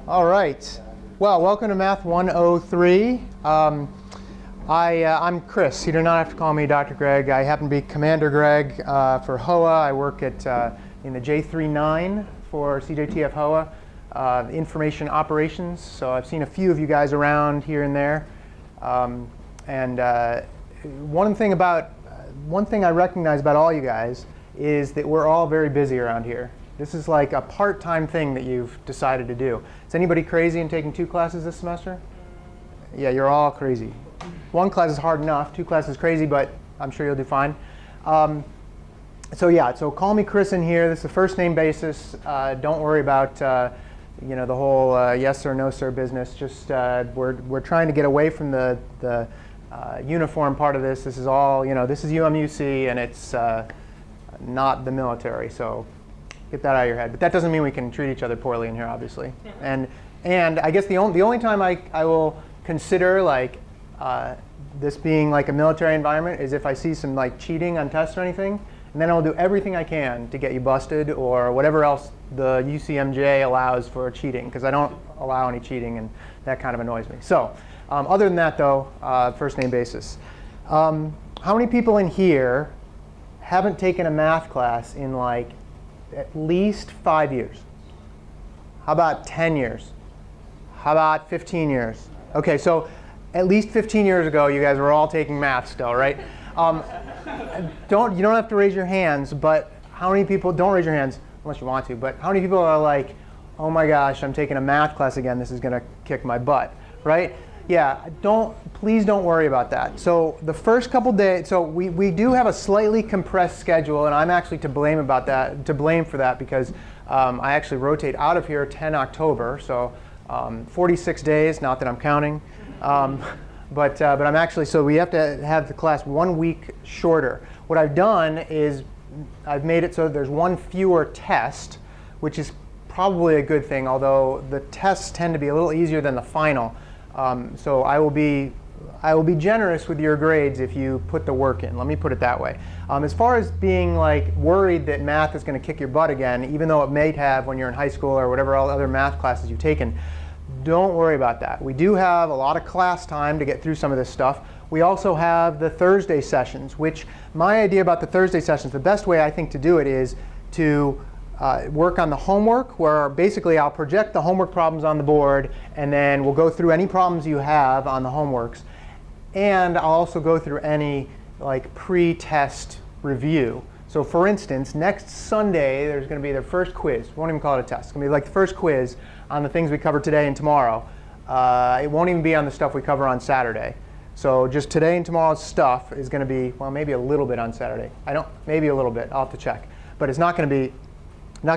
All right. Well, welcome to Math 103. I'm Chris. You do not have to call me Dr. Greg. I happen to be Commander Greg for HOA. I work at in the J39 for CJTF HOA, Information Operations. So I've seen a few of you guys around here and there. One thing I recognize about all you guys is that we're all very busy around here. This is like a part-time thing that you've decided to do. Is anybody crazy in taking 2 classes this semester? Yeah, you're all crazy. 1 class is hard enough. 2 classes is crazy, but I'm sure you'll do fine. So call me Chris in here. This is a first name basis. Don't worry about the whole yes or no sir business. Just we're trying to get away from the uniform part of this. This is all this is UMUC and it's not the military. So get that out of your head. But that doesn't mean we can treat each other poorly in here, obviously. And I guess the only time I will consider this being like a military environment is if I see some cheating on tests or anything, and then I'll do everything I can to get you busted or whatever else the UCMJ allows for cheating, because I don't allow any cheating, and that kind of annoys me. So other than that, though, first name basis. How many people in here haven't taken a math class in at least 5 years? How about 10 years? How about 15 years? Okay, so at least 15 years ago, you guys were all taking math still, right? You don't have to raise your hands, but how many people, don't raise your hands unless you want to, but how many people are like, oh my gosh, I'm taking a math class again, this is going to kick my butt, right? Yeah, please don't worry about that. So the first couple days, so we do have a slightly compressed schedule, and I'm actually to blame for that because I actually rotate out of here 10 October, so 46 days, not that I'm counting. But I'm actually, so we have to have the class 1 week shorter. What I've done is I've made it so there's 1 fewer test, which is probably a good thing, although the tests tend to be a little easier than the final. So I will be generous with your grades if you put the work in. Let me put it that way. As far as being worried that math is going to kick your butt again, even though it may have when you're in high school or whatever all other math classes you've taken, don't worry about that. We do have a lot of class time to get through some of this stuff. We also have the Thursday sessions, which my idea about the Thursday sessions, the best way I think to do it is to work on the homework, where basically I'll project the homework problems on the board, and then we'll go through any problems you have on the homeworks. And I'll also go through any pre-test review. So for instance, next Sunday, there's going to be the first quiz. We won't even call it a test. It's going to be the first quiz on the things we cover today and tomorrow. It won't even be on the stuff we cover on Saturday. So just today and tomorrow's stuff is going to be, well, maybe a little bit on Saturday. Maybe a little bit. I'll have to check. But it's not going to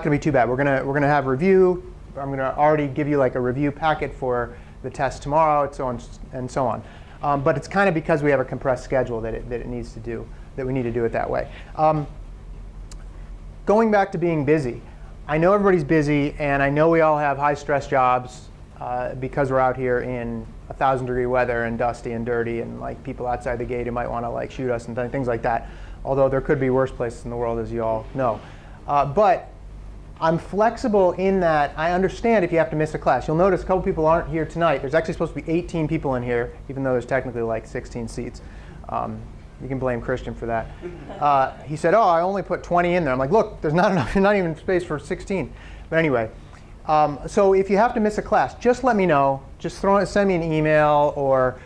be too bad. We're going to have review. I'm going to already give you a review packet for the test tomorrow, and so on and so on. But it's kind of because we have a compressed schedule that we need to do it that way. Going back to being busy, I know everybody's busy, and I know we all have high-stress jobs because we're out here in 1,000-degree weather and dusty and dirty, and people outside the gate who might want to shoot us and things like that. Although there could be worse places in the world, as you all know. But I'm flexible in that I understand if you have to miss a class. You'll notice a couple people aren't here tonight. There's actually supposed to be 18 people in here, even though there's technically 16 seats. You can blame Christian for that. He said, oh, I only put 20 in there. I'm like, look, there's not enough, not even space for 16. But anyway, so if you have to miss a class, just let me know. Just send me an email, or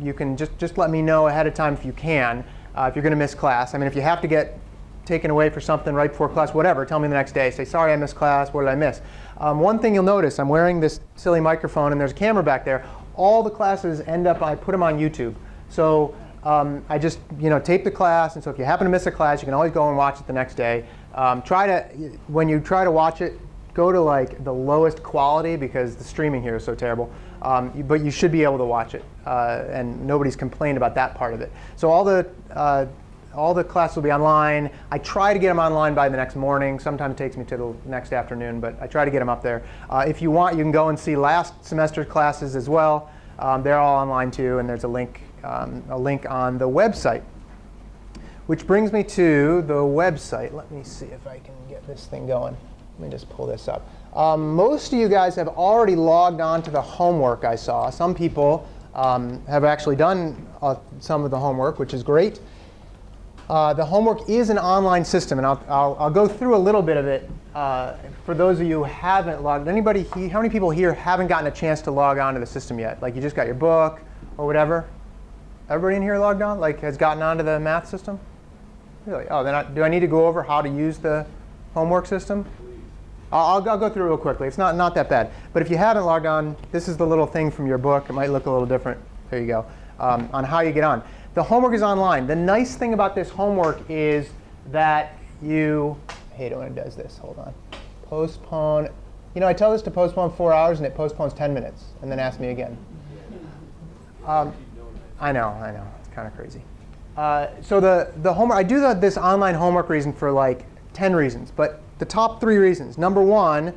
you can just let me know ahead of time if you can, if you're going to miss class. I mean, if you have to get taken away for something right before class, whatever, tell me the next day. Say, sorry, I missed class. What did I miss? One thing you'll notice, I'm wearing this silly microphone, and there's a camera back there. All the classes I put them on YouTube. So I just tape the class, and so if you happen to miss a class, you can always go and watch it the next day. When you try to watch it, go to the lowest quality, because the streaming here is so terrible. But you should be able to watch it, and nobody's complained about that part of it. So all the classes will be online. I try to get them online by the next morning. Sometimes it takes me to the next afternoon, but I try to get them up there. If you want, you can go and see last semester's classes as well. They're all online too, and there's a link on the website. Which brings me to the website. Let me see if I can get this thing going. Let me just pull this up. Most of you guys have already logged on to the homework I saw. Some people have actually done some of the homework, which is great. The homework is an online system, and I'll go through a little bit of it. For those of you who haven't logged, how many people here haven't gotten a chance to log on to the system yet? Like you just got your book or whatever? Everybody in here logged on? Like has gotten onto the math system? Really? Oh, then do I need to go over how to use the homework system? I'll go through it real quickly. It's not that bad. But if you haven't logged on, this is the little thing from your book. It might look a little different. There you go. On how you get on. The homework is online. The nice thing about this homework is that I hate it when it does this. Hold on. Postpone. I tell this to postpone 4 hours, and it postpones 10 minutes, and then asks me again. I know. It's kind of crazy. So the homework, I do this online homework reason for like 10 reasons, but the top 3 reasons. Number 1,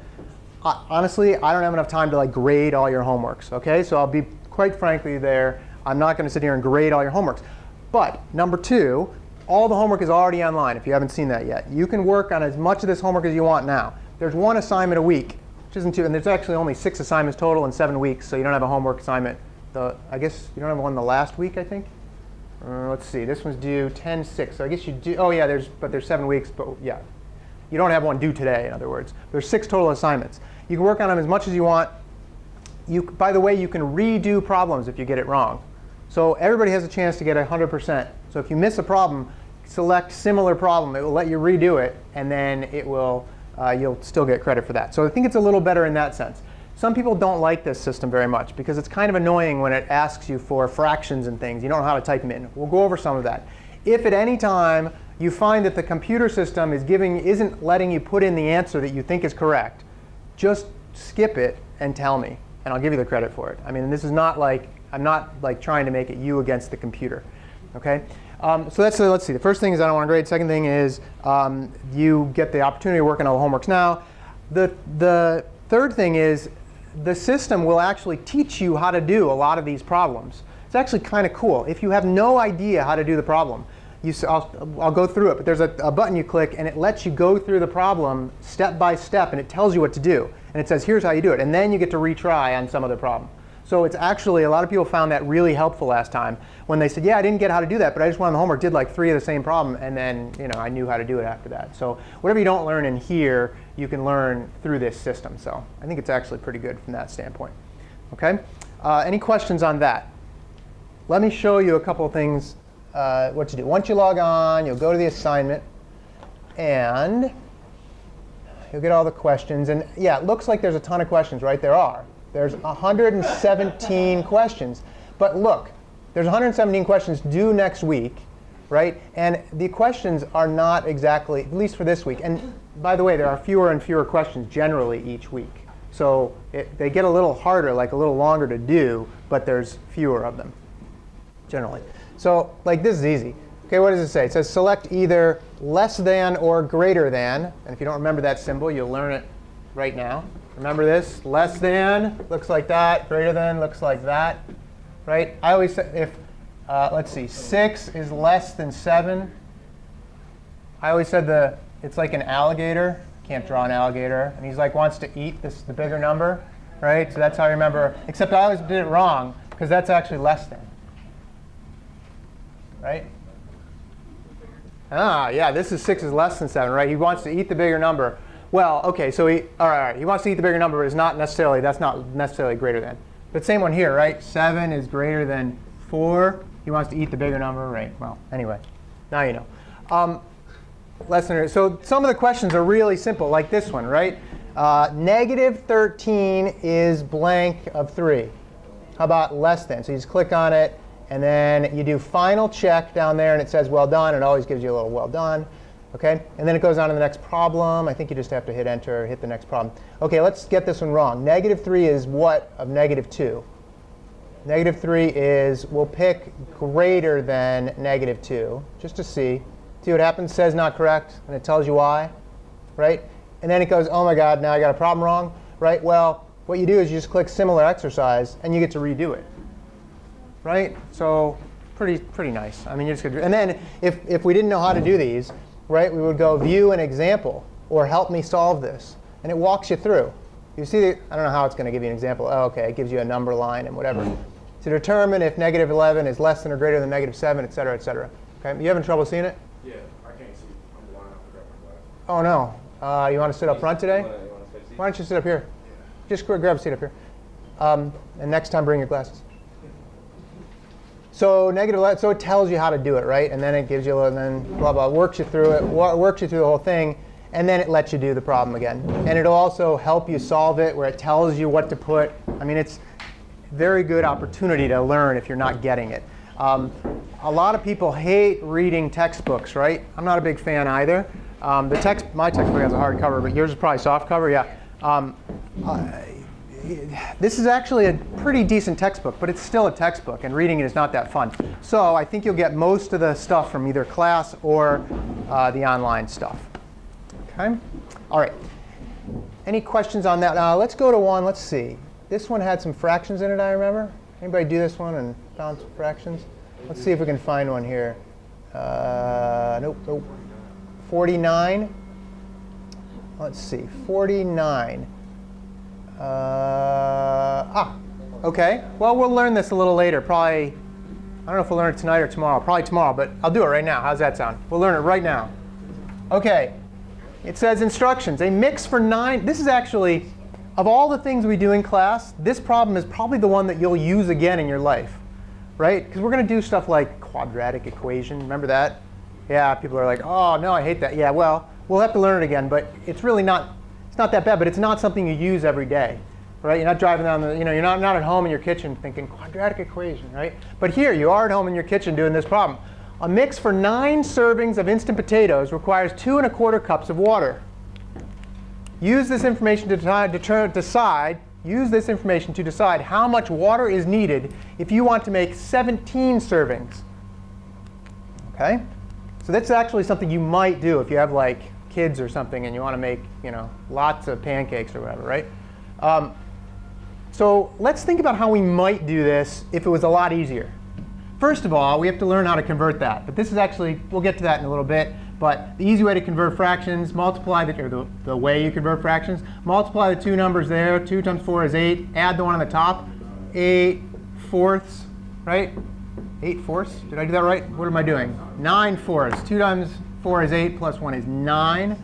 honestly, I don't have enough time to like grade all your homeworks. Okay, so I'll be quite frankly there. I'm not going to sit here and grade all your homeworks. But number 2, all the homework is already online. If you haven't seen that yet, you can work on as much of this homework as you want now. There's 1 assignment a week, which isn't too, and there's actually only 6 assignments total in 7 weeks, so you don't have a homework assignment. I guess you don't have one the last week, I think. Let's see, this one's due 10/6, so I guess you do. Oh yeah, there's 7 weeks, but yeah, you don't have one due today. In other words, there's 6 total assignments. You can work on them as much as you want. By the way, you can redo problems if you get it wrong. So everybody has a chance to get 100%. So if you miss a problem, select similar problem. It will let you redo it, and then it will you'll still get credit for that. So I think it's a little better in that sense. Some people don't like this system very much because it's kind of annoying when it asks you for fractions and things. You don't know how to type them in. We'll go over some of that. If at any time you find that the computer system isn't letting you put in the answer that you think is correct, just skip it and tell me, and I'll give you the credit for it. I mean, this is not like I'm not like trying to make it you against the computer. Okay? So let's see. The first thing is I don't want to grade. Second thing is you get the opportunity to work on all the homeworks now. The third thing is the system will actually teach you how to do a lot of these problems. It's actually kind of cool. If you have no idea how to do the problem, I'll go through it. But there's a button you click, and it lets you go through the problem step by step, and it tells you what to do. And it says, here's how you do it. And then you get to retry on some other problem. So it's actually, a lot of people found that really helpful last time when they said, yeah, I didn't get how to do that, but I just went on the homework, did like 3 of the same problem, and then I knew how to do it after that. So whatever you don't learn in here, you can learn through this system. So I think it's actually pretty good from that standpoint. Okay? Any questions on that? Let me show you a couple of things what to do. Once you log on, you'll go to the assignment, and you'll get all the questions. And yeah, it looks like there's a ton of questions, right? There are. There's 117 questions. But look, there's 117 questions due next week, right? And the questions are not exactly, at least for this week. And by the way, there are fewer and fewer questions generally each week. So they get a little harder, like a little longer to do, but there's fewer of them generally. So like this is easy. Okay, what does it say? It says select either less than or greater than. And if you don't remember that symbol, you'll learn it right now. Remember this? Less than looks like that. Greater than looks like that. Right? I always say if, let's see, 6 is less than 7. I always said it's like an alligator. Can't draw an alligator. And he's like wants to eat the bigger number. Right? So that's how I remember. Except I always did it wrong because that's actually less than. Right? Ah, yeah, this is 6 is less than 7, right? He wants to eat the bigger number. Well, OK, so all right, he wants to eat the bigger number, but that's not necessarily greater than. But same one here, right? 7 is greater than 4. He wants to eat the bigger number, right? Well, anyway, now you know. Less than, so some of the questions are really simple, like this one, right? Negative 13 is blank of 3. How about less than? So you just click on it, and then you do final check down there, and it says well done. It always gives you a little well done. Okay? And then it goes on to the next problem. I think you just have to hit enter, hit the next problem. OK, let's get this one wrong. Negative 3 is what of negative 2? Negative 3 is, we'll pick greater than negative 2, just to see. See what happens? Says not correct, and it tells you why. Right? And then it goes, oh my god, now I got a problem wrong. Right? Well, what you do is you just click similar exercise, and you get to redo it. Right? So pretty nice. I mean, you just and then if we didn't know how to do these, right, we would go view an example or help me solve this, and it walks you through. You see, I don't know how it's going to give you an example. Oh, OK, it gives you a number line and whatever. To determine if negative 11 is less than or greater than negative 7, et cetera, et cetera. OK, you having trouble seeing it? Yeah, I can't see. I'm blind. I forgot my glasses. Oh, no. You want to sit up front today? Why don't you sit up here? Just grab a seat up here. And next time, bring your glasses. So negative 11, so it tells you how to do it, right? And then it gives you, and then blah, blah, works you through it, works you through the whole thing, and then it lets you do the problem again. And it'll also help you solve it where it tells you what to put. I mean, it's a very good opportunity to learn if you're not getting it. A lot of people hate reading textbooks, right? I'm not a big fan either. My textbook has a hardcover, but yours is probably soft cover, yeah. This is actually a pretty decent textbook, but it's still a textbook, and reading it is not that fun. So I think you'll get most of the stuff from either class or the online stuff. OK? All right. Any questions on that? Let's go to one. Let's see. This one had some fractions in it, I remember. Anybody do this one and found some fractions? Let's see if we can find one here. Nope. 49. Let's see. 49. OK. Well, we'll learn this a little later. Probably, I don't know if we'll learn it tonight or tomorrow. Probably tomorrow, but I'll do it right now. How's that sound? We'll learn it right now. OK. It says instructions. A mix for 9. This is actually, of all the things we do in class, this problem is probably the one that you'll use again in your life, right? Because we're going to do stuff like quadratic equation. Remember that? Yeah, people are like, oh, no, I hate that. Yeah, well, we'll have to learn it again. But it's really not. It's not that bad, but it's not something you use every day, right? You're not driving down the, you're not at home in your kitchen thinking quadratic equation, right? But here, you are at home in your kitchen doing this problem. A mix for 9 servings of instant potatoes requires 2 1/4 cups of water. Use this information to decide how much water is needed if you want to make 17 servings. OK? So that's actually something you might do if you have like kids or something and you want to make lots of pancakes or whatever, right? So let's think about how we might do this if it was a lot easier. First of all, we have to learn how to convert that. But this is actually, we'll get to that in a little bit. But the easy way to convert fractions, multiply the way you convert fractions, multiply the two numbers there. 2 times 4 is 8. Add the one on the top. 8 fourths, right? 8 fourths. Did I do that right? What am I doing? 9 fourths. 2 times 4 is 8 plus 1 is 9.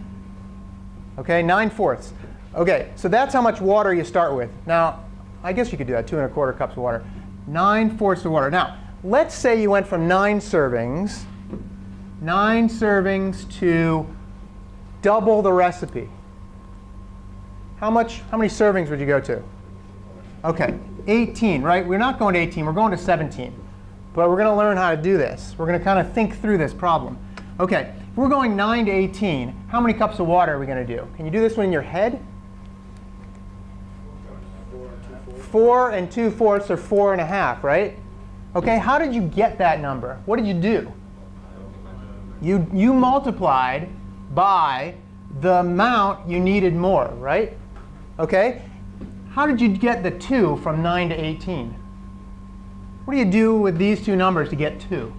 OK, 9 fourths. OK, so that's how much water you start with. Now, I guess you could do that, 2 1/4 cups of water. 9 fourths of water. Now, let's say you went from 9 servings to double the recipe. How many servings would you go to? OK, 18, right? We're not going to 18. We're going to 17. But we're going to learn how to do this. We're going to kind of think through this problem. OK, if we're going 9 to 18, how many cups of water are we going to do? Can you do this one in your head? 4 2/4 are 4 1/2, right? OK, how did you get that number? What did you do? You multiplied by the amount you needed more, right? OK, how did you get the 2 from 9 to 18? What do you do with these two numbers to get 2?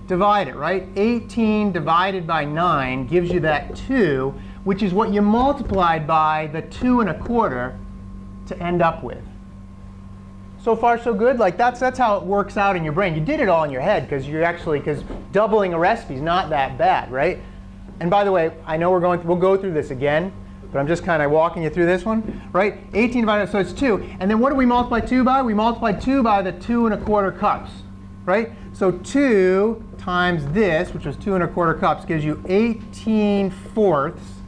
Divide it, right? 18 divided by 9 gives you that 2, which is what you multiplied by the 2 1/4 to end up with. So far, so good? Like that's how it works out in your brain. You did it all in your head because doubling a recipe is not that bad, right? And by the way, I know we'll go through this again, but I'm just kind of walking you through this one, right? 18 divided, so it's 2. And then what do we multiply 2 by? We multiply 2 by the 2 1/4 cups, right? So 2 times this, which was 2 1/4 cups, gives you 18 fourths,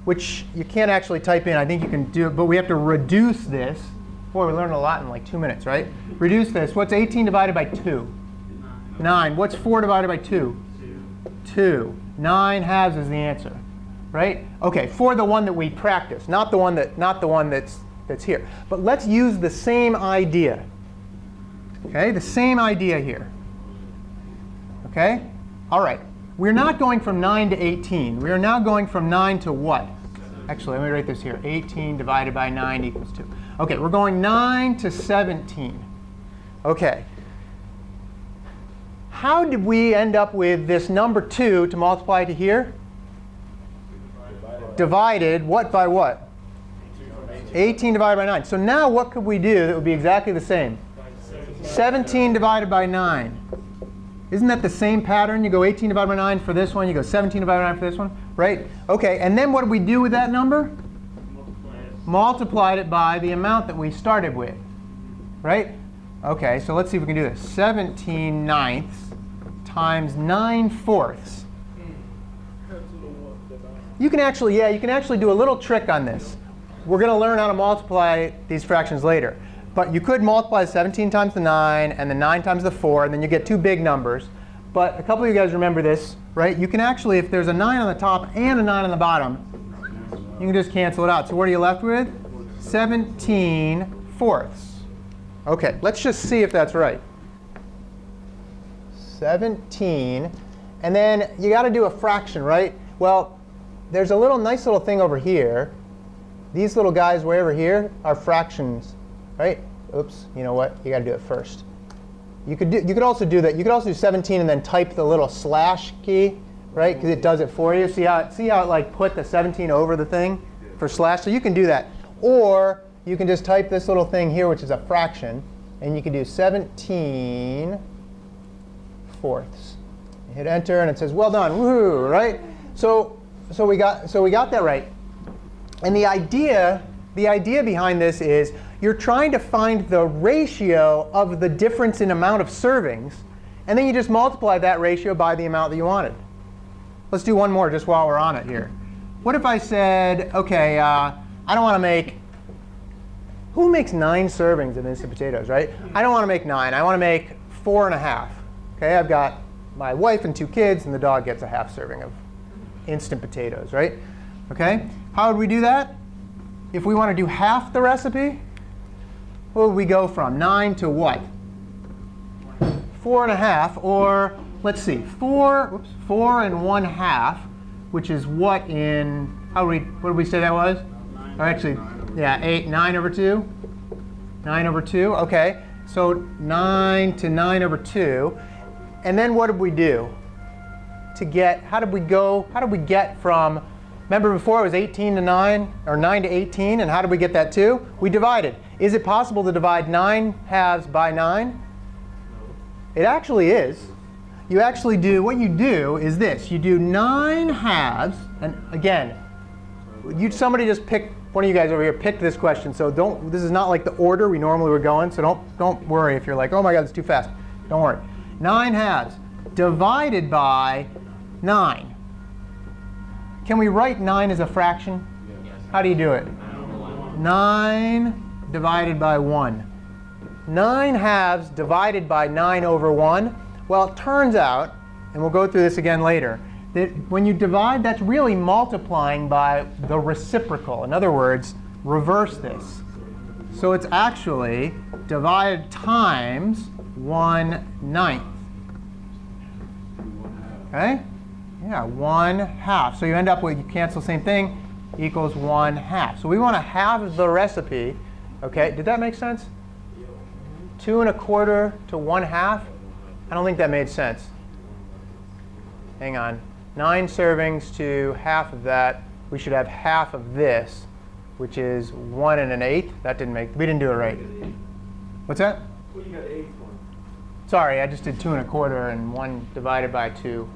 which you can't actually type in. I think you can do it, but we have to reduce this. Boy, we learned a lot in like 2 minutes, right? Reduce this. What's 18 divided by 2? 9. What's 4 divided by 2? 2. 9 halves is the answer, right? OK, for the one that we practice, not the one that's here. But let's use the same idea. OK, the same idea here. OK, all right. We're not going from 9 to 18. We are now going from 9 to what? Actually, let me write this here. 18 divided by 9 equals 2. OK, we're going 9 to 17. OK. How did we end up with this number 2 to multiply to here? Divided what by what? 18 divided by 9. So now what could we do that would be exactly the same? 17 divided by 9. Isn't that the same pattern? You go 18 divided by 9 for this one. You go 17 divided by 9 for this one. Right? OK. And then what did we do with that number? Multiplied it by the amount that we started with. Right? OK. So let's see if we can do this. 17 ninths times 9 fourths. You can actually, yeah, you can actually do a little trick on this. We're going to learn how to multiply these fractions later. But you could multiply 17 times the 9 and the 9 times the 4, and then you get two big numbers. But a couple of you guys remember this, right? You can actually, if there's a 9 on the top and a 9 on the bottom, you can just cancel it out. So what are you left with? 17 fourths. OK, let's just see if that's right. 17. And then you got to do a fraction, right? Well, there's a nice little thing over here. These little guys way over here are fractions, right? Oops, you know what? You got to do it first. You could also do that. You could also do 17 and then type the little slash key, right? Because it does it for you. See how it like put the 17 over the thing for slash? So you can do that. Or you can just type this little thing here, which is a fraction, and you can do 17 fourths. You hit enter, and it says, well done, woohoo, right? So we got that right. And the idea behind this is you're trying to find the ratio of the difference in amount of servings, and then you just multiply that ratio by the amount that you wanted. Let's do one more just while we're on it here. What if I said, OK, I don't want to make, who makes 9 servings of instant potatoes, right? I don't want to make 9. I want to make 4.5. OK, I've got my wife and 2 kids, and the dog gets a half serving of instant potatoes, right? OK, how would we do that? If we want to do half the recipe, what would we go from? 9 to what? 4.5, or let's see, 4 and 1/2, which is what in, what did we say that was? Or actually, yeah, 9 over 2. 9 over 2, OK. So 9 to 9 over 2. And then what did we do? How did we get from, remember before it was 18 to 9, or 9 to 18, and how did we get that too? We divided. Is it possible to divide 9 halves by 9? It actually is. You actually do, what you do is this. You do 9 halves, and again, somebody just picked, one of you guys over here picked this question, so this is not like the order we normally were going, so don't worry if you're like, oh my god, it's too fast. Don't worry. 9 halves divided by 9. Can we write 9 as a fraction? Yes. How do you do it? 9 divided by 1. 9 halves divided by 9 over 1. Well, it turns out, and we'll go through this again later, that when you divide, that's really multiplying by the reciprocal. In other words, reverse this. So it's actually divided times 1/9. OK? Yeah, 1/2. So you end up with, you cancel the same thing, equals 1/2. So we want to halve the recipe. OK, did that make sense? 2 1/4 to 1/2? I don't think that made sense. Hang on. 9 servings to half of that. We should have half of this, which is 1 1/8. That didn't make, we didn't do it right. What's that? Well, you got the 8th one. Sorry, I just did 2 1/4 and 1 divided by 2.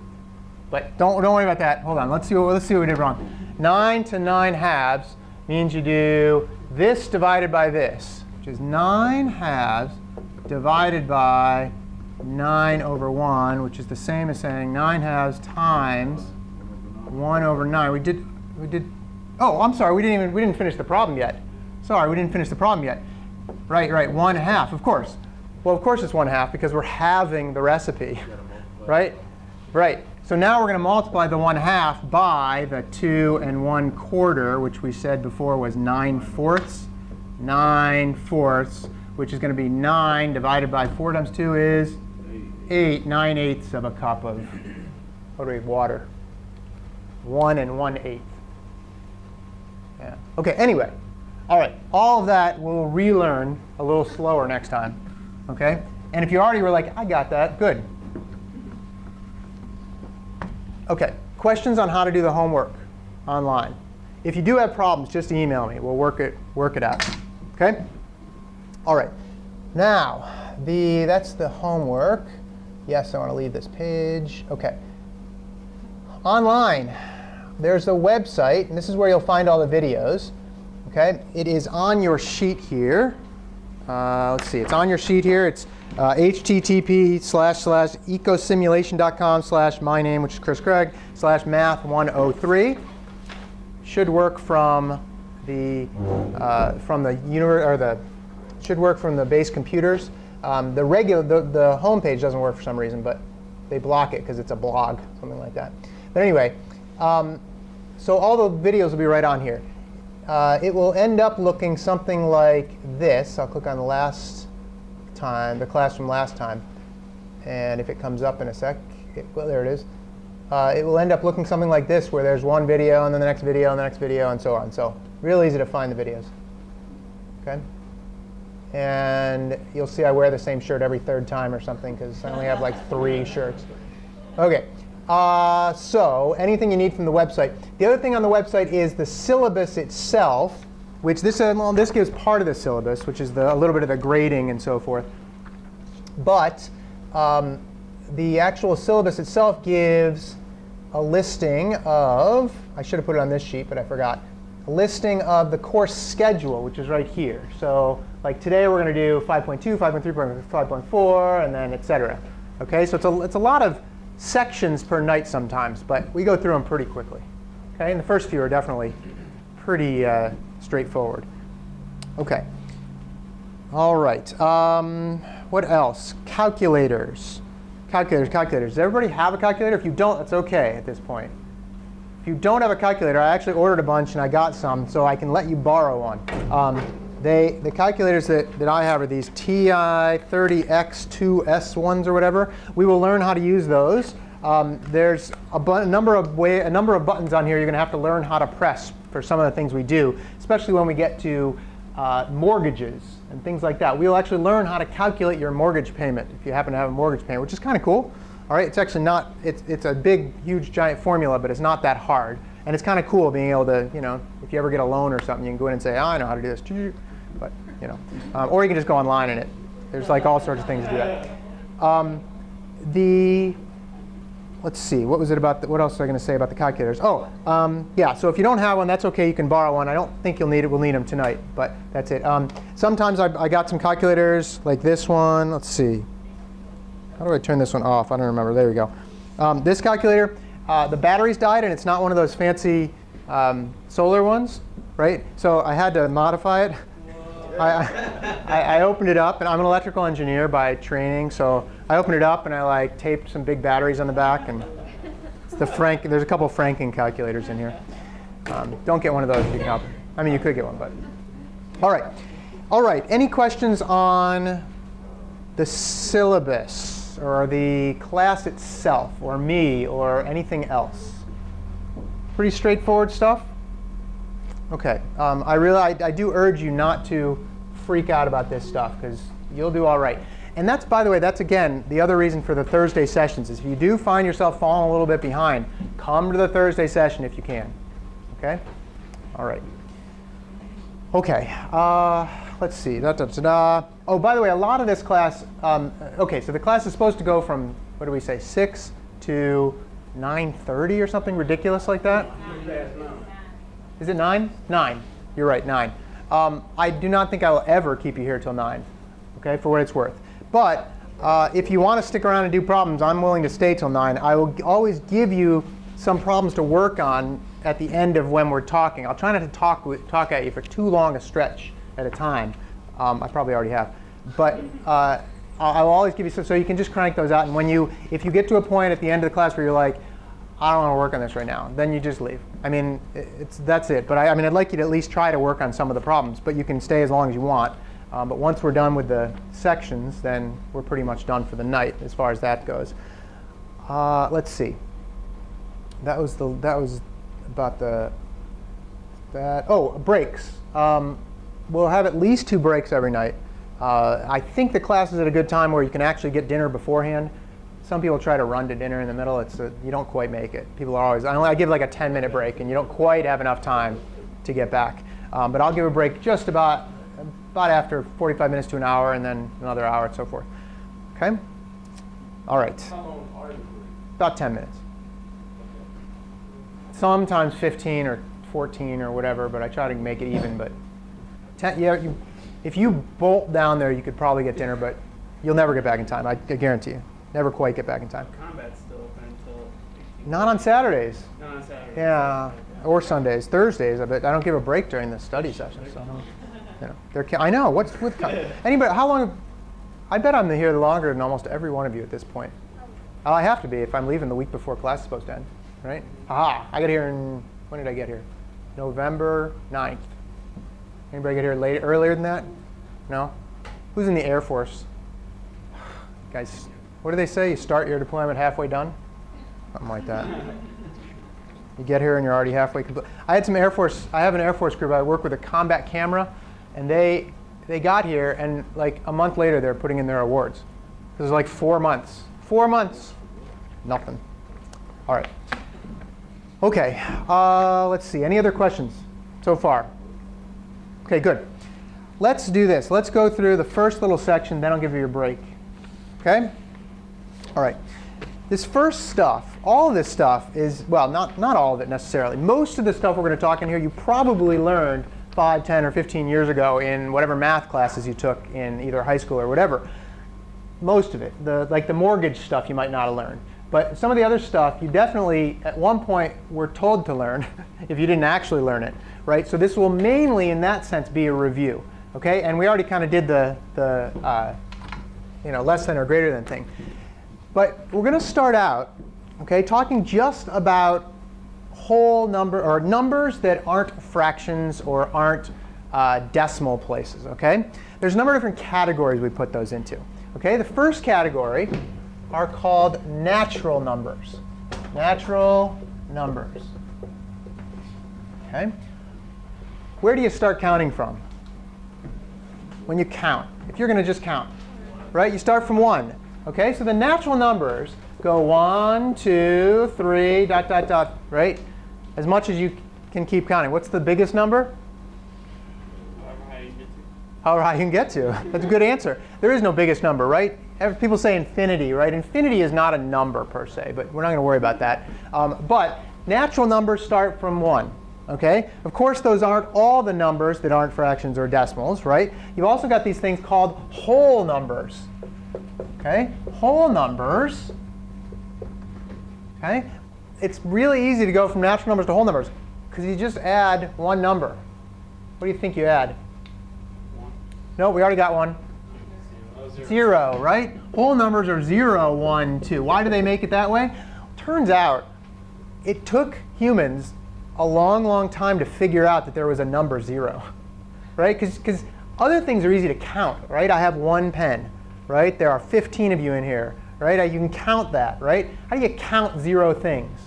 But don't worry about that. Hold on. Let's see what we did wrong. 9 to 9 halves means you do this divided by this, which is 9 halves divided by 9 over 1, which is the same as saying 9 halves times 1 over 9. We did. Oh, I'm sorry. We didn't finish the problem yet. Sorry, we didn't finish the problem yet. Right. 1/2. Of course. Well, of course it's 1/2 because we're halving the recipe. Right. So now we're going to multiply the 1/2 by the 2 1/4, which we said before was 9 fourths. 9 fourths, which is going to be 9 divided by 4 times 2 is 8. 9/8 of a cup of water. 1 1/8. Yeah. OK, anyway. All right. All of that we'll relearn a little slower next time. OK? And if you already were like, I got that, good. OK, questions on how to do the homework online. If you do have problems, just email me. We'll work it out. Okay? All right. Now, that's the homework. Yes, I want to leave this page. OK. Online, there's a website, and this is where you'll find all the videos. OK? It is on your sheet here. Let's see. It's on your sheet here. It's http://ecosimulation.com/my name, which is Chris Craig, /math103. Should work from the should work from the base computers. The home page doesn't work for some reason, but they block it because it's a blog, something like that. But anyway, so all the videos will be right on here. It will end up looking something like this. I'll click on the class from last time, and if it comes up in a sec, well, there it is. It will end up looking something like this, where there's one video, and then the next video, and the next video, and so on. So real easy to find the videos. Okay. And you'll see I wear the same shirt every third time or something, because I only have like 3 shirts. OK. So anything you need from the website. The other thing on the website is the syllabus itself, which this gives part of the syllabus, which is a little bit of the grading and so forth. But the actual syllabus itself gives a listing of, I should have put it on this sheet, but I forgot, a listing of the course schedule, which is right here. So like today we're going to do 5.2, 5.3, 5.4, and then et cetera. OK, so it's a lot of sections per night sometimes, but we go through them pretty quickly. OK, and the first few are definitely pretty straightforward. OK. All right. What else? Calculators. Calculators. Does everybody have a calculator? If you don't, that's OK at this point. If you don't have a calculator, I actually ordered a bunch, and I got some, so I can let you borrow one. The calculators that I have are these TI-30X2S1s or whatever. We will learn how to use those. There's a number of buttons on here you're going to have to learn how to press for some of the things we do, especially when we get to mortgages and things like that. We'll actually learn how to calculate your mortgage payment if you happen to have a mortgage payment, which is kind of cool. All right, it's actually not. It's a big, huge, giant formula, but it's not that hard. And it's kind of cool being able to, if you ever get a loan or something, you can go in and say, oh, I know how to do this. But or you can just go online and there's like all sorts of things to do that. Let's see, what was it about? What else was I going to say about the calculators? Oh, yeah. So if you don't have one, that's OK. You can borrow one. I don't think you'll need it. We'll need them tonight, but that's it. Sometimes I got some calculators like this one. Let's see. How do I turn this one off? I don't remember. There we go. This calculator, the batteries died, and it's not one of those fancy solar ones, right? So I had to modify it. I opened it up, and I'm an electrical engineer by training, so I opened it up and I taped some big batteries on the back, and it's there's a couple of Franken calculators in here. Don't get one of those if you can help. I mean, you could get one, but all right. Any questions on the syllabus or the class itself, or me, or anything else? Pretty straightforward stuff. OK. I do urge you not to freak out about this stuff, because you'll do all right. And that's, by the way, that's again the other reason for the Thursday sessions is if you do find yourself falling a little bit behind, come to the Thursday session if you can. OK? All right. OK. Let's see. Oh, by the way, a lot of this class. OK, so the class is supposed to go from, what do we say, 6 to 9:30 or something ridiculous like that. Is it 9? 9. You're right, 9. I do not think I will ever keep you here till 9, OK, for what it's worth. But if you want to stick around and do problems, I'm willing to stay till 9. I will always give you some problems to work on at the end of when we're talking. I'll try not to talk at you for too long a stretch at a time. I probably already have. But I will always give you some, so you can just crank those out. And if you get to a point at the end of the class where you're like, I don't want to work on this right now, then you just leave. I mean, that's it. But I'd like you to at least try to work on some of the problems. But you can stay as long as you want. But once we're done with the sections, then we're pretty much done for the night as far as that goes. Let's see. That was about that. Oh, breaks. We'll have at least 2 breaks every night. I think the class is at a good time where you can actually get dinner beforehand. Some people try to run to dinner in the middle. You don't quite make it. People are always, I give like a 10-minute break, and you don't quite have enough time to get back. But I'll give a break just about after 45 minutes to an hour, and then another hour and so forth. Okay? All right. How long are the breaks? About 10 minutes. Sometimes 15 or 14 or whatever, but I try to make it even. But if you bolt down there, you could probably get dinner, but you'll never get back in time. I guarantee you. Never quite get back in time. Combat's still open until 18. Not on Saturdays. Not on Saturdays. Yeah, or Sundays, Thursdays. I don't give a break during the study session. So, I know. What's with anybody? How long? I bet I'm here longer than almost every one of you at this point. I have to be if I'm leaving the week before class is supposed to end, right? Aha! I got here when did I get here? November 9th. Anybody get here earlier than that? No? Who's in the Air Force? Guys, what do they say? You start your deployment halfway done? Something like that. You get here and you're already halfway complete. I have an Air Force group. I work with a combat camera, and they got here, and like a month later they're putting in their awards. This is like 4 months. 4 months. Nothing. All right. Okay. Let's see. Any other questions so far? Okay, good. Let's do this. Let's go through the first little section, then I'll give you your break. Okay? All right. This first stuff, all of this stuff is, well, not all of it necessarily. Most of the stuff we're going to talk in here you probably learned 5, 10, or 15 years ago in whatever math classes you took in either high school or whatever. Most of it. Like the mortgage stuff you might not have learned. But some of the other stuff you definitely, at one point, were told to learn if you didn't actually learn it. Right? So this will mainly, in that sense, be a review. Okay? And we already kind of did the less than or greater than thing. But we're going to start out, okay, talking just about whole number or numbers that aren't fractions or aren't decimal places. Okay? There's a number of different categories we put those into. Okay? The first category are called natural numbers. Natural numbers. Okay? Where do you start counting from? When you count. If you're going to just count. Right? You start from 1. Okay? So the natural numbers go 1, 2, 3, ... Right? As much as you can keep counting. What's the biggest number? However high you can get to. That's a good answer. There is no biggest number, right? People say infinity, right? Infinity is not a number per se, but we're not going to worry about that. But natural numbers start from 1. Okay? Of course, those aren't all the numbers that aren't fractions or decimals, right? You've also got these things called whole numbers. Okay? Whole numbers. Okay? It's really easy to go from natural numbers to whole numbers because you just add one number. What do you think you add? 1. No, we already got one. 0, right? Whole numbers are 0, 1, 2. Why do they make it that way? Turns out it took humans a long, long time to figure out that there was a number 0, right? Because other things are easy to count, right? I have 1 pen, right? There are 15 of you in here, right? You can count that, right? How do you count 0 things?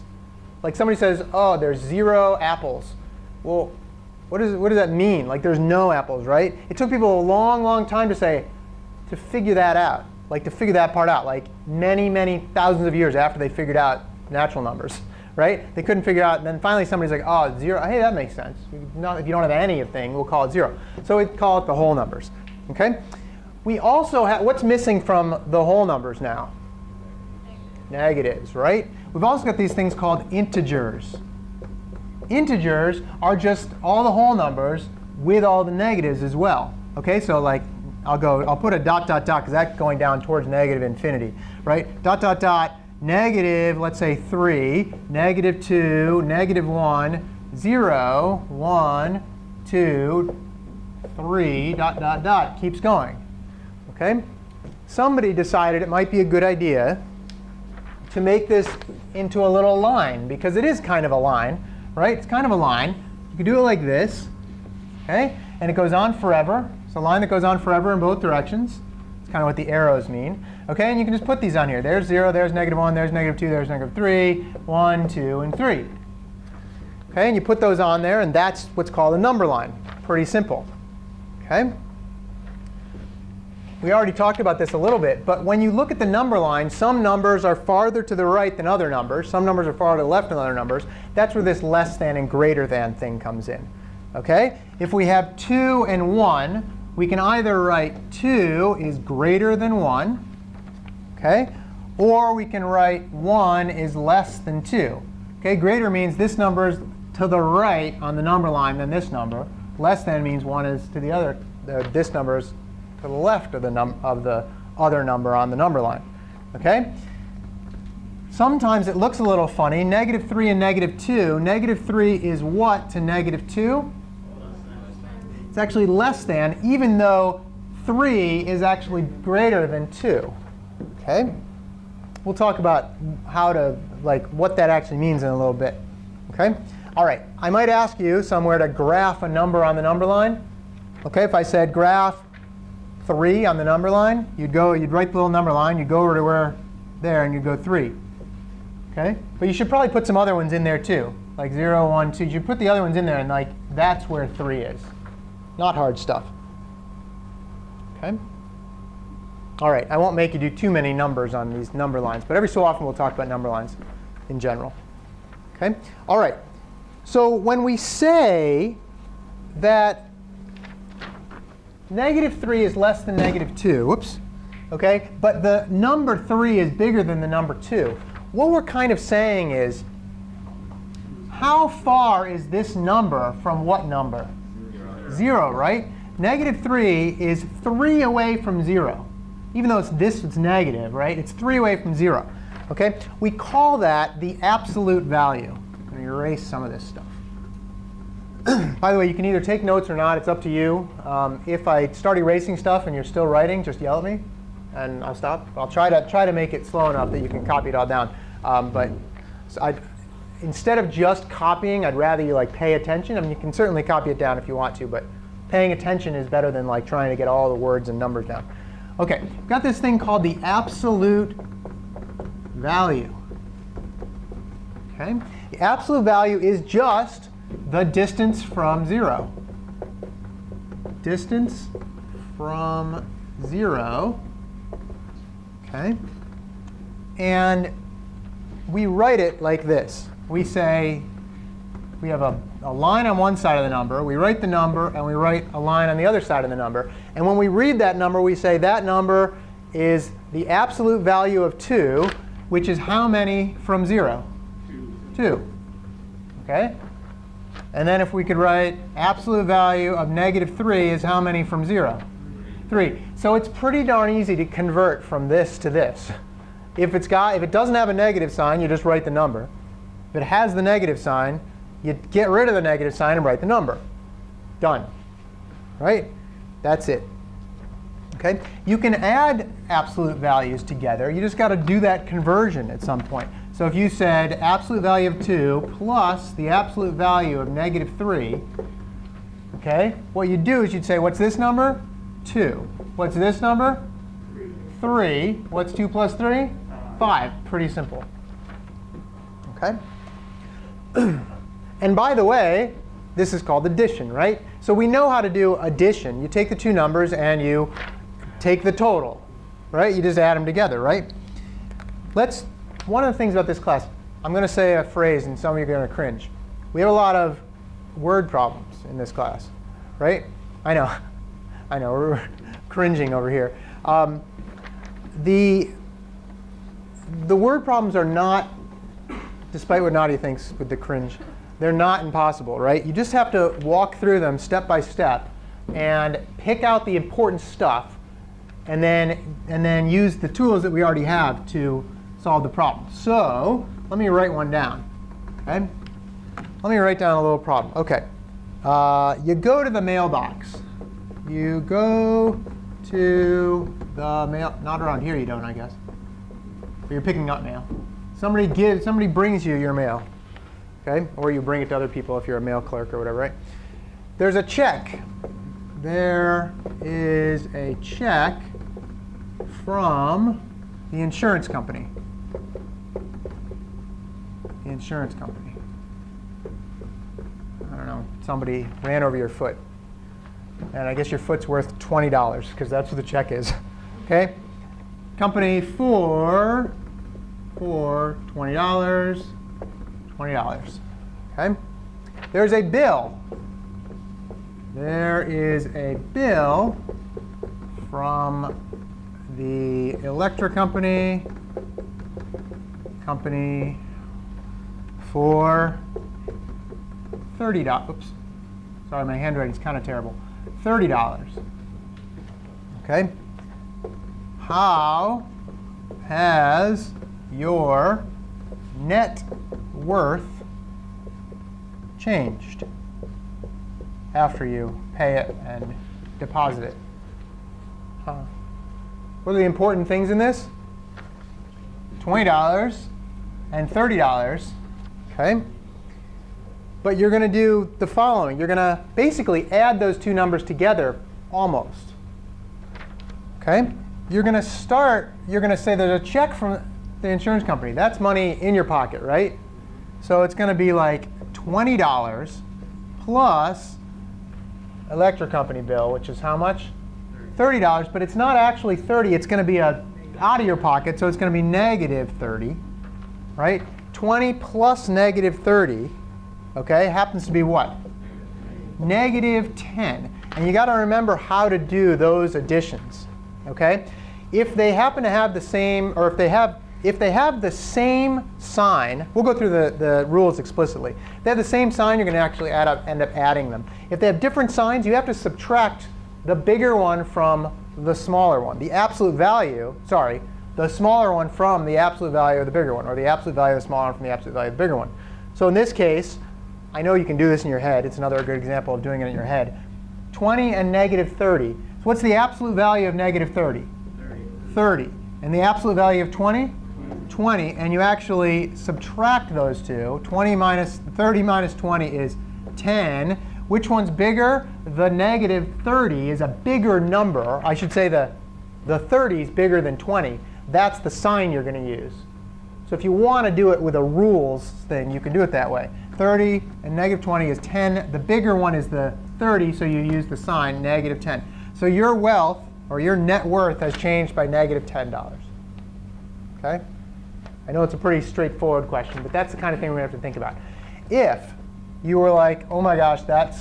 Like somebody says, oh, there's 0 apples. Well, what does that mean? Like there's no apples, right? It took people a long, long time to figure that out, like to figure that part out, like many, many thousands of years after they figured out natural numbers, right? They couldn't figure out, and then finally somebody's like, oh, 0, hey, that makes sense. If you don't have any of thing, we'll call it 0. So we call it the whole numbers, okay? We also have, what's missing from the whole numbers now? Negatives, right? We've also got these things called integers. Integers are just all the whole numbers with all the negatives as well, okay? So like, I'll put a ... because that's going down towards negative infinity, right? ... negative, let's say 3, negative 2, negative 1, 0, 1, 2, 3, ... keeps going, okay? Somebody decided it might be a good idea to make this into a little line, because it is kind of a line, right? It's kind of a line. You can do it like this, okay? And it goes on forever. It's a line that goes on forever in both directions. It's kind of what the arrows mean. Okay, and you can just put these on here. There's 0, there's negative 1, there's negative 2, there's negative 3, 1, 2, and 3. Okay, and you put those on there, and that's what's called a number line. Pretty simple. Okay? we already talked about this a little bit, but when you look at the number line, some numbers are farther to the right than other numbers. Some numbers are farther to the left than other numbers. That's where this less than and greater than thing comes in. Okay? If we have 2 and 1, we can either write 2 is greater than 1, okay? Or we can write 1 is less than 2. Okay? Greater means this number is to the right on the number line than this number. Less than means 1 is to the other. This number is to the left of the other number on the number line. Okay? Sometimes it looks a little funny. -3 and -2. -3 is what to -2? It's actually less than, even though 3 is actually greater than 2. Okay? We'll talk about how to, what that actually means in a little bit. Okay? All right. I might ask you somewhere to graph a number on the number line. Okay? If I said graph 3 on the number line, you'd write the little number line, you'd go over to where there, and you'd go 3. Okay? But you should probably put some other ones in there too, like 0, 1, 2. You should put the other ones in there, and that's where 3 is. Not hard stuff. Okay? All right, I won't make you do too many numbers on these number lines, but every so often we'll talk about number lines in general. Okay? All right. So when we say that -3 is less than -2, whoops, okay, but the number 3 is bigger than the number 2, what we're kind of saying is, how far is this number from what number? 0, right? -3 is 3 away from 0. Even though it's negative, right? It's 3 away from 0. Okay? We call that the absolute value. I'm going to erase some of this stuff. By the way, you can either take notes or not. It's up to you. If I start erasing stuff and you're still writing, just yell at me, and I'll stop. I'll try to make it slow enough that you can copy it all down. Instead of just copying, I'd rather you pay attention. I mean, you can certainly copy it down if you want to, but paying attention is better than trying to get all the words and numbers down. OK, we've got this thing called the absolute value. Okay, the absolute value is just the distance from 0. Distance from 0. Okay, and we write it like this. We say we have a line on one side of the number, we write the number, and we write a line on the other side of the number. And when we read that number, we say that number is the absolute value of 2, which is how many from 0? 2. Okay? And then if we could write absolute value of -3 is how many from 0? 3. So it's pretty darn easy to convert from this to this. If it doesn't have a negative sign, you just write the number. If it has the negative sign, you get rid of the negative sign and write the number. Done. Right? That's it. Okay? You can add absolute values together. You just got to do that conversion at some point. So if you said absolute value of 2 plus the absolute value of -3, okay, what you'd do is you'd say, what's this number? 2. What's this number? 3. What's 2 plus 3? 5. Pretty simple. Okay? And by the way, this is called addition, right? So we know how to do addition. You take the two numbers and you take the total, right? You just add them together, right? One of the things about this class, I'm going to say a phrase and some of you are going to cringe. We have a lot of word problems in this class, right? I know, we're cringing over here. The word problems are not, despite what Nadia thinks with the cringe, they're not impossible, right? You just have to walk through them step by step and pick out the important stuff and then use the tools that we already have to solve the problem. So let me write one down. Okay? Let me write down a little problem. OK. You go to the mailbox. You go to the mail. Not around here, you don't, I guess. But you're picking up mail. Somebody brings you your mail. Okay? Or you bring it to other people if you're a mail clerk or whatever, right? There's a check. There is a check from the insurance company. The insurance company. I don't know. Somebody ran over your foot. And I guess your foot's worth $20 because that's what the check is. Okay? Company for $20, $20. Okay? There's a bill. There is a bill from the electric company for $30. Oops. Sorry, my handwriting's kind of terrible. $30. Okay? How has your net worth changed after you pay it and deposit it? What are the important things in this? $20 and $30. Okay? But you're going to do the following. You're going to basically add those two numbers together almost. Okay? You're going to say there's a check from the insurance company. That's money in your pocket, right? So it's going to be like $20 plus electric company bill, which is how much? $30, but it's not actually 30. It's going to be out of your pocket, so it's going to be negative 30, right? 20 plus negative 30, okay, happens to be what? Negative 10. And you got to remember how to do those additions, okay? If they happen to have the same, or if they have the same sign, we'll go through the rules explicitly. If they have the same sign, you're going to actually end up adding them. If they have different signs, you have to subtract the bigger one from the smaller one. The absolute value, the smaller one from the absolute value of the bigger one, or the absolute value of the smaller one from the absolute value of the bigger one. So in this case, I know you can do this in your head. It's another good example of doing it in your head. 20 and negative 30. So what's the absolute value of negative 30? 30. And the absolute value of 20? 20. And you actually subtract those two. 30 minus 20 is 10. Which one's bigger? The negative 30 is a bigger number. I should say the 30 is bigger than 20. That's the sign you're going to use. So if you want to do it with a rules thing, you can do it that way. 30 and negative 20 is 10. The bigger one is the 30, so you use the sign negative 10. So your wealth, or your net worth, has changed by negative $10. Okay? I know it's a pretty straightforward question, but that's the kind of thing we have to think about. If you were like, oh my gosh, that's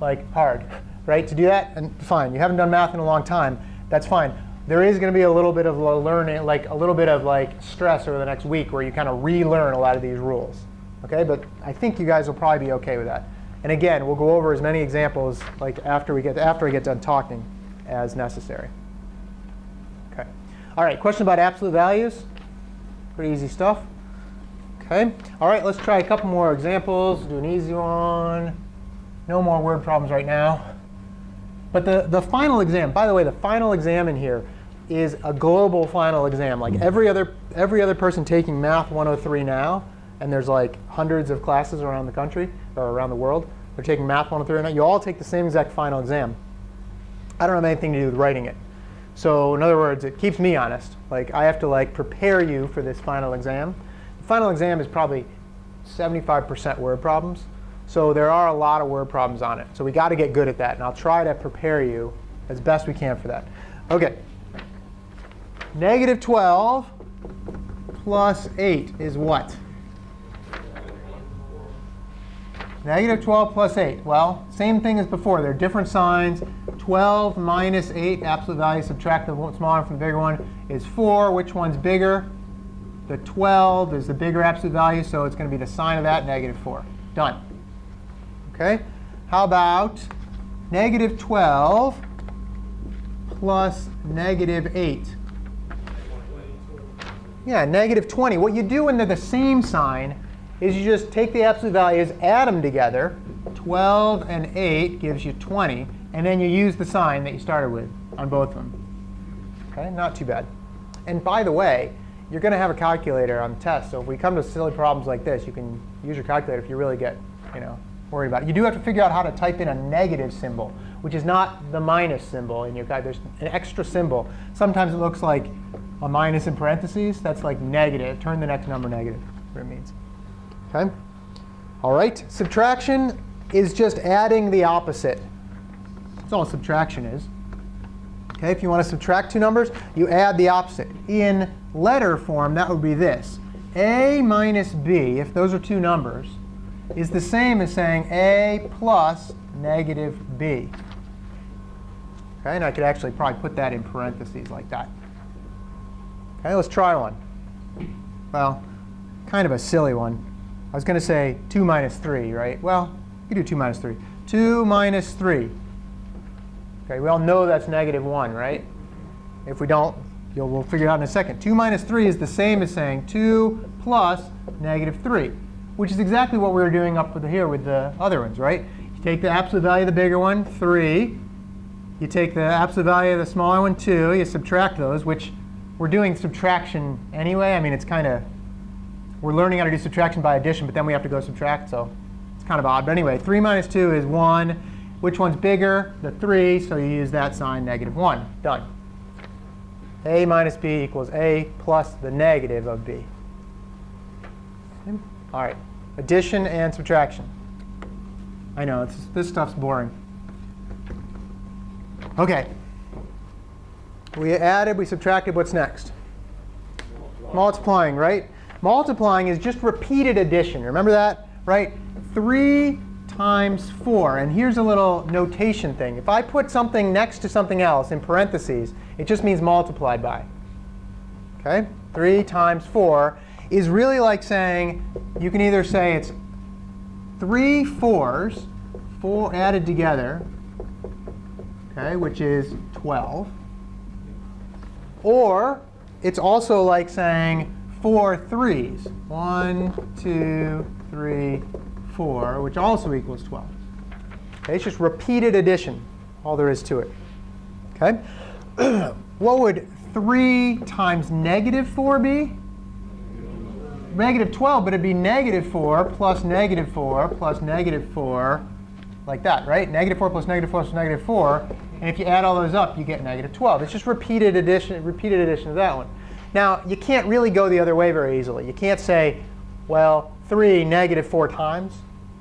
like hard, right? To do that, and fine, you haven't done math in a long time, that's fine. There is going to be a little bit of learning, like a little bit of like stress over the next week where you kind of relearn a lot of these rules. Okay, but I think you guys will probably be okay with that. And again, we'll go over as many examples like after we get done talking as necessary. Okay. All right, question about absolute values. Pretty easy stuff. Okay. All right, let's try a couple more examples. Do an easy one. No more word problems right now. But the final exam, by the way, the final exam in here is a global final exam. Like every other person taking Math 103 now, and there's like hundreds of classes around the country or around the world, they're taking Math 103 now. You all take the same exact final exam. I don't have anything to do with writing it. So in other words, it keeps me honest. Like I have to like prepare you for this final exam. The final exam is probably 75% word problems. So there are a lot of word problems on it. So we got to get good at that. And I'll try to prepare you as best we can for that. OK. Negative 12 plus 8 is what? Negative 12 plus 8. Well, same thing as before. They're different signs. 12 minus 8, absolute value, subtract the smaller one from the bigger one, is 4. Which one's bigger? The 12 is the bigger absolute value, so it's going to be the sign of that, negative 4. Done. Okay? How about negative 12 plus negative 8? Yeah, negative 20. What you do when they're the same sign is you just take the absolute values, add them together. 12 and 8 gives you 20. And then you use the sign that you started with on both of them. Okay, not too bad. And by the way, you're going to have a calculator on the test. So if we come to silly problems like this, you can use your calculator if you really get worried about it. You do have to figure out how to type in a negative symbol, which is not the minus symbol in your calculator. There's an extra symbol. Sometimes it looks like a minus in parentheses. That's like negative. Turn the next number negative, what it means. Okay? All right, subtraction is just adding the opposite. That's all subtraction is. Okay, if you want to subtract two numbers, you add the opposite. In letter form, that would be this. A minus b, if those are two numbers, is the same as saying a plus negative b. Okay, and I could actually probably put that in parentheses like that. Okay, let's try one. Well, kind of a silly one. I was going to say 2 minus 3, right? Well, you could do 2 minus 3. 2 minus 3. Okay, we all know that's negative 1, right? If we don't, we'll figure it out in a second. 2 minus 3 is the same as saying 2 plus negative 3, which is exactly what we were doing up here with the other ones, right? You take the absolute value of the bigger one, 3. You take the absolute value of the smaller one, 2. You subtract those, which we're doing subtraction anyway. I mean, it's kind of, we're learning how to do subtraction by addition, but then we have to go subtract, so it's kind of odd. But anyway, 3 minus 2 is 1. Which one's bigger? The 3, so you use that sign, negative 1. Done. A minus b equals a plus the negative of b. Okay. All right, addition and subtraction. I know, this stuff's boring. OK. We added, we subtracted, what's next? Multiplying, right? Multiplying is just repeated addition. Remember that, right? 3 times 4. And here's a little notation thing. If I put something next to something else in parentheses, it just means multiplied by. OK? 3 times 4 is really like saying, you can either say it's 3 4s, 4 added together, OK, which is 12. Or it's also like saying 4 3s. 1, 2, 3, 4, which also equals 12. Okay, it's just repeated addition, all there is to it. Okay, what would 3 times negative 4 be? Negative 12, but it'd be negative 4 plus negative 4 plus negative 4, like that, right? Negative 4 plus negative 4 plus negative 4. And if you add all those up, you get negative 12. It's just repeated addition of that one. Now, you can't really go the other way very easily. You can't say, well, 3 negative 4 times.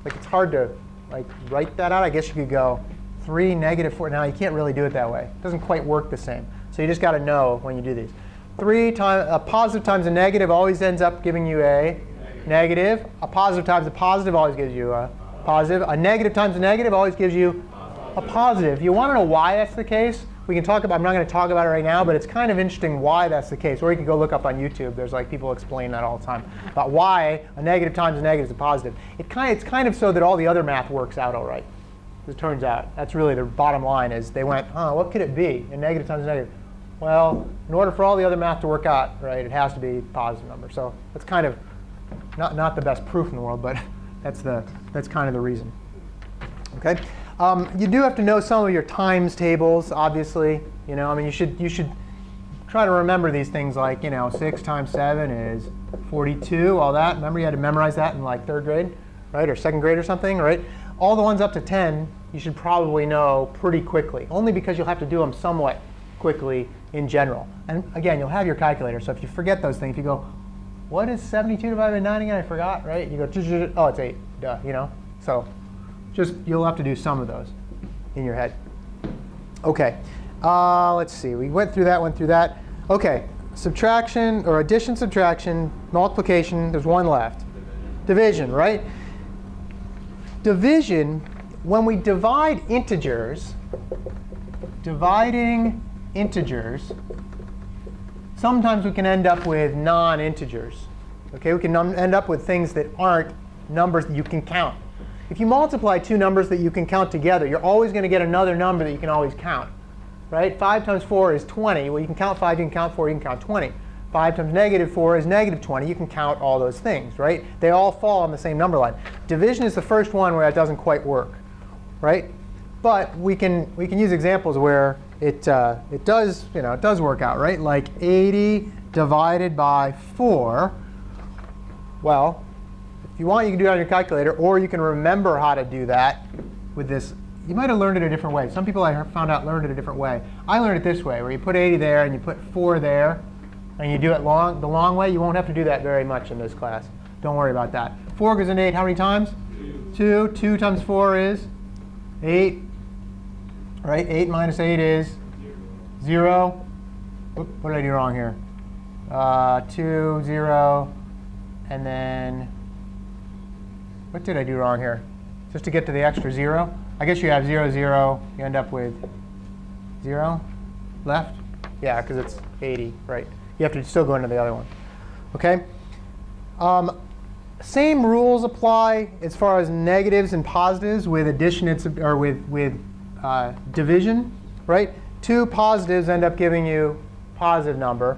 Like, it's hard to write that out. I guess you could go 3 negative 4. Now, you can't really do it that way. It doesn't quite work the same. So you just got to know when you do these. 3 times a positive times a negative always ends up giving you a negative. A positive times a positive always gives you a positive. A negative times a negative always gives you a positive. You want to know why that's the case? We can talk about. I'm not going to talk about it right now, but it's kind of interesting why that's the case. Or you can go look up on YouTube. There's like people explain that all the time about why a negative times a negative is a positive. It's kind of so that all the other math works out all right. As it turns out, that's really the bottom line. Is they went, what could it be? A negative times a negative. Well, in order for all the other math to work out, right, it has to be a positive number. So that's kind of not the best proof in the world, but that's kind of the reason. Okay. You do have to know some of your times tables, obviously. You know, I mean, you should try to remember these things like, 6 times 7 is 42. All that. Remember, you had to memorize that in like 3rd grade, right, or 2nd grade or something, right? All the ones up to 10, you should probably know pretty quickly, only because you'll have to do them somewhat quickly in general. And again, you'll have your calculator. So if you forget those things, if you go, what is 72 divided by 9 again? I forgot, right? You go, oh, it's 8. Duh, So you'll have to do some of those in your head. OK, let's see. We went through that, OK, subtraction or addition, subtraction, multiplication. There's one left. Division, right? Division, when we divide integers, dividing integers, sometimes we can end up with non-integers. Okay, we can end up with things that aren't numbers that you can count. If you multiply two numbers that you can count together, you're always going to get another number that you can always count. Right? 5 times 4 is 20. Well, you can count 5, you can count 4, you can count 20. 5 times negative 4 is negative 20. You can count all those things, right? They all fall on the same number line. Division is the first one where that doesn't quite work, right? But we can use examples where it does work out, right? Like 80 divided by 4. Well, if you want, you can do it on your calculator, or you can remember how to do that with this. You might have learned it a different way. Some people I found out learned it a different way. I learned it this way, where you put 80 there and you put 4 there, and you do it the long way. You won't have to do that very much in this class. Don't worry about that. 4 goes into 8 how many times? 2. 2 times 4 is 8. Right? 8 minus 8 is 0. Oop, what did I do wrong here? 2, 0, and then what did I do wrong here? Just to get to the extra 0? I guess you have 0, 0. You end up with 0 left. Yeah, because it's 80, right? You have to still go into the other one. Okay. Same rules apply as far as negatives and positives with addition or with division, right? 2 positives end up giving you positive number.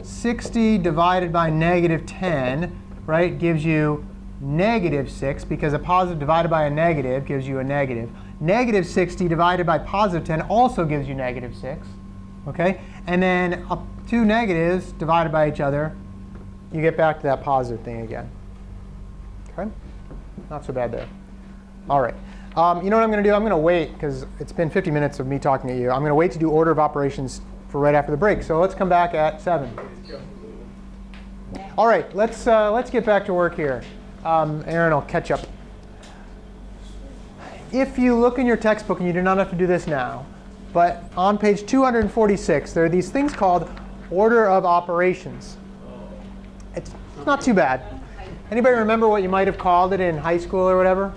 60 divided by negative 10, right, gives you negative 6, because a positive divided by a negative gives you a negative. Negative 60 divided by positive 10 also gives you negative 6. Okay? And then 2 negatives divided by each other, you get back to that positive thing again. Okay? Not so bad there. All right. You know what I'm going to do? I'm going to wait, because it's been 50 minutes of me talking to you. I'm going to wait to do order of operations for right after the break. So let's come back at 7. All right. Let's get back to work here. Aaron will catch up. If you look in your textbook, and you do not have to do this now, but on page 246, there are these things called order of operations. It's not too bad. Anybody remember what you might have called it in high school or whatever?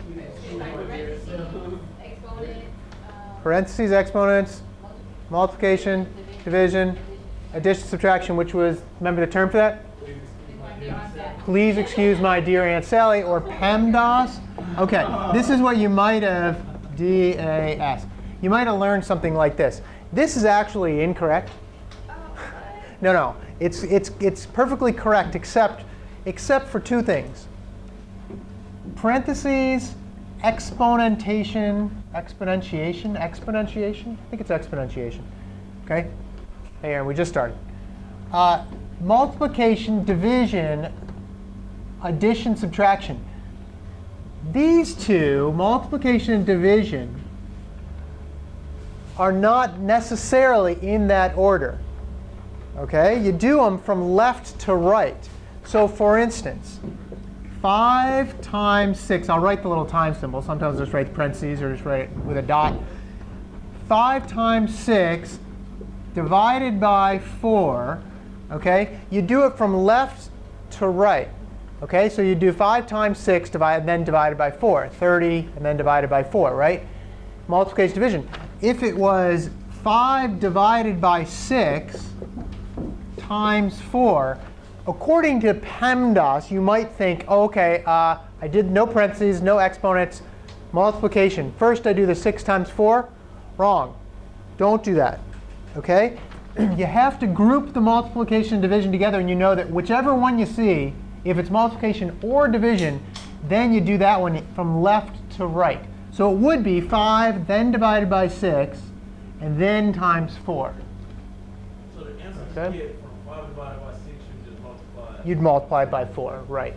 Parentheses, exponents, multiplication, division, addition, subtraction, which was, remember the term for that? Please excuse my dear Aunt Sally, or PEMDAS. Okay, this is what you might have, DAS. You might have learned something like this. This is actually incorrect. No, it's perfectly correct except for 2 things. Parentheses, exponentiation. I think it's exponentiation. Okay? Hey, Aaron, we just started. Multiplication, division, addition, subtraction. These 2, multiplication and division, are not necessarily in that order. Okay? You do them from left to right. So for instance, 5 times 6, I'll write the little time symbol. Sometimes I'll just write the parentheses or just write it with a dot. 5 times 6 divided by 4, okay? You do it from left to right. Okay, so you do 5 times 6 then divided by 4, 30, and then divided by 4, right? Multiplication, division. If it was 5 divided by 6 times 4, according to PEMDAS, you might think, oh, okay, I did no parentheses, no exponents, multiplication. First I do the 6 times 4. Wrong. Don't do that. Okay? You have to group the multiplication and division together, and you know that whichever one you see, if it's multiplication or division, then you do that one from left to right. So it would be 5, then divided by 6, and then times 4. So the answer you get from 5 divided by 6, you just multiply. You'd multiply it by 4, right.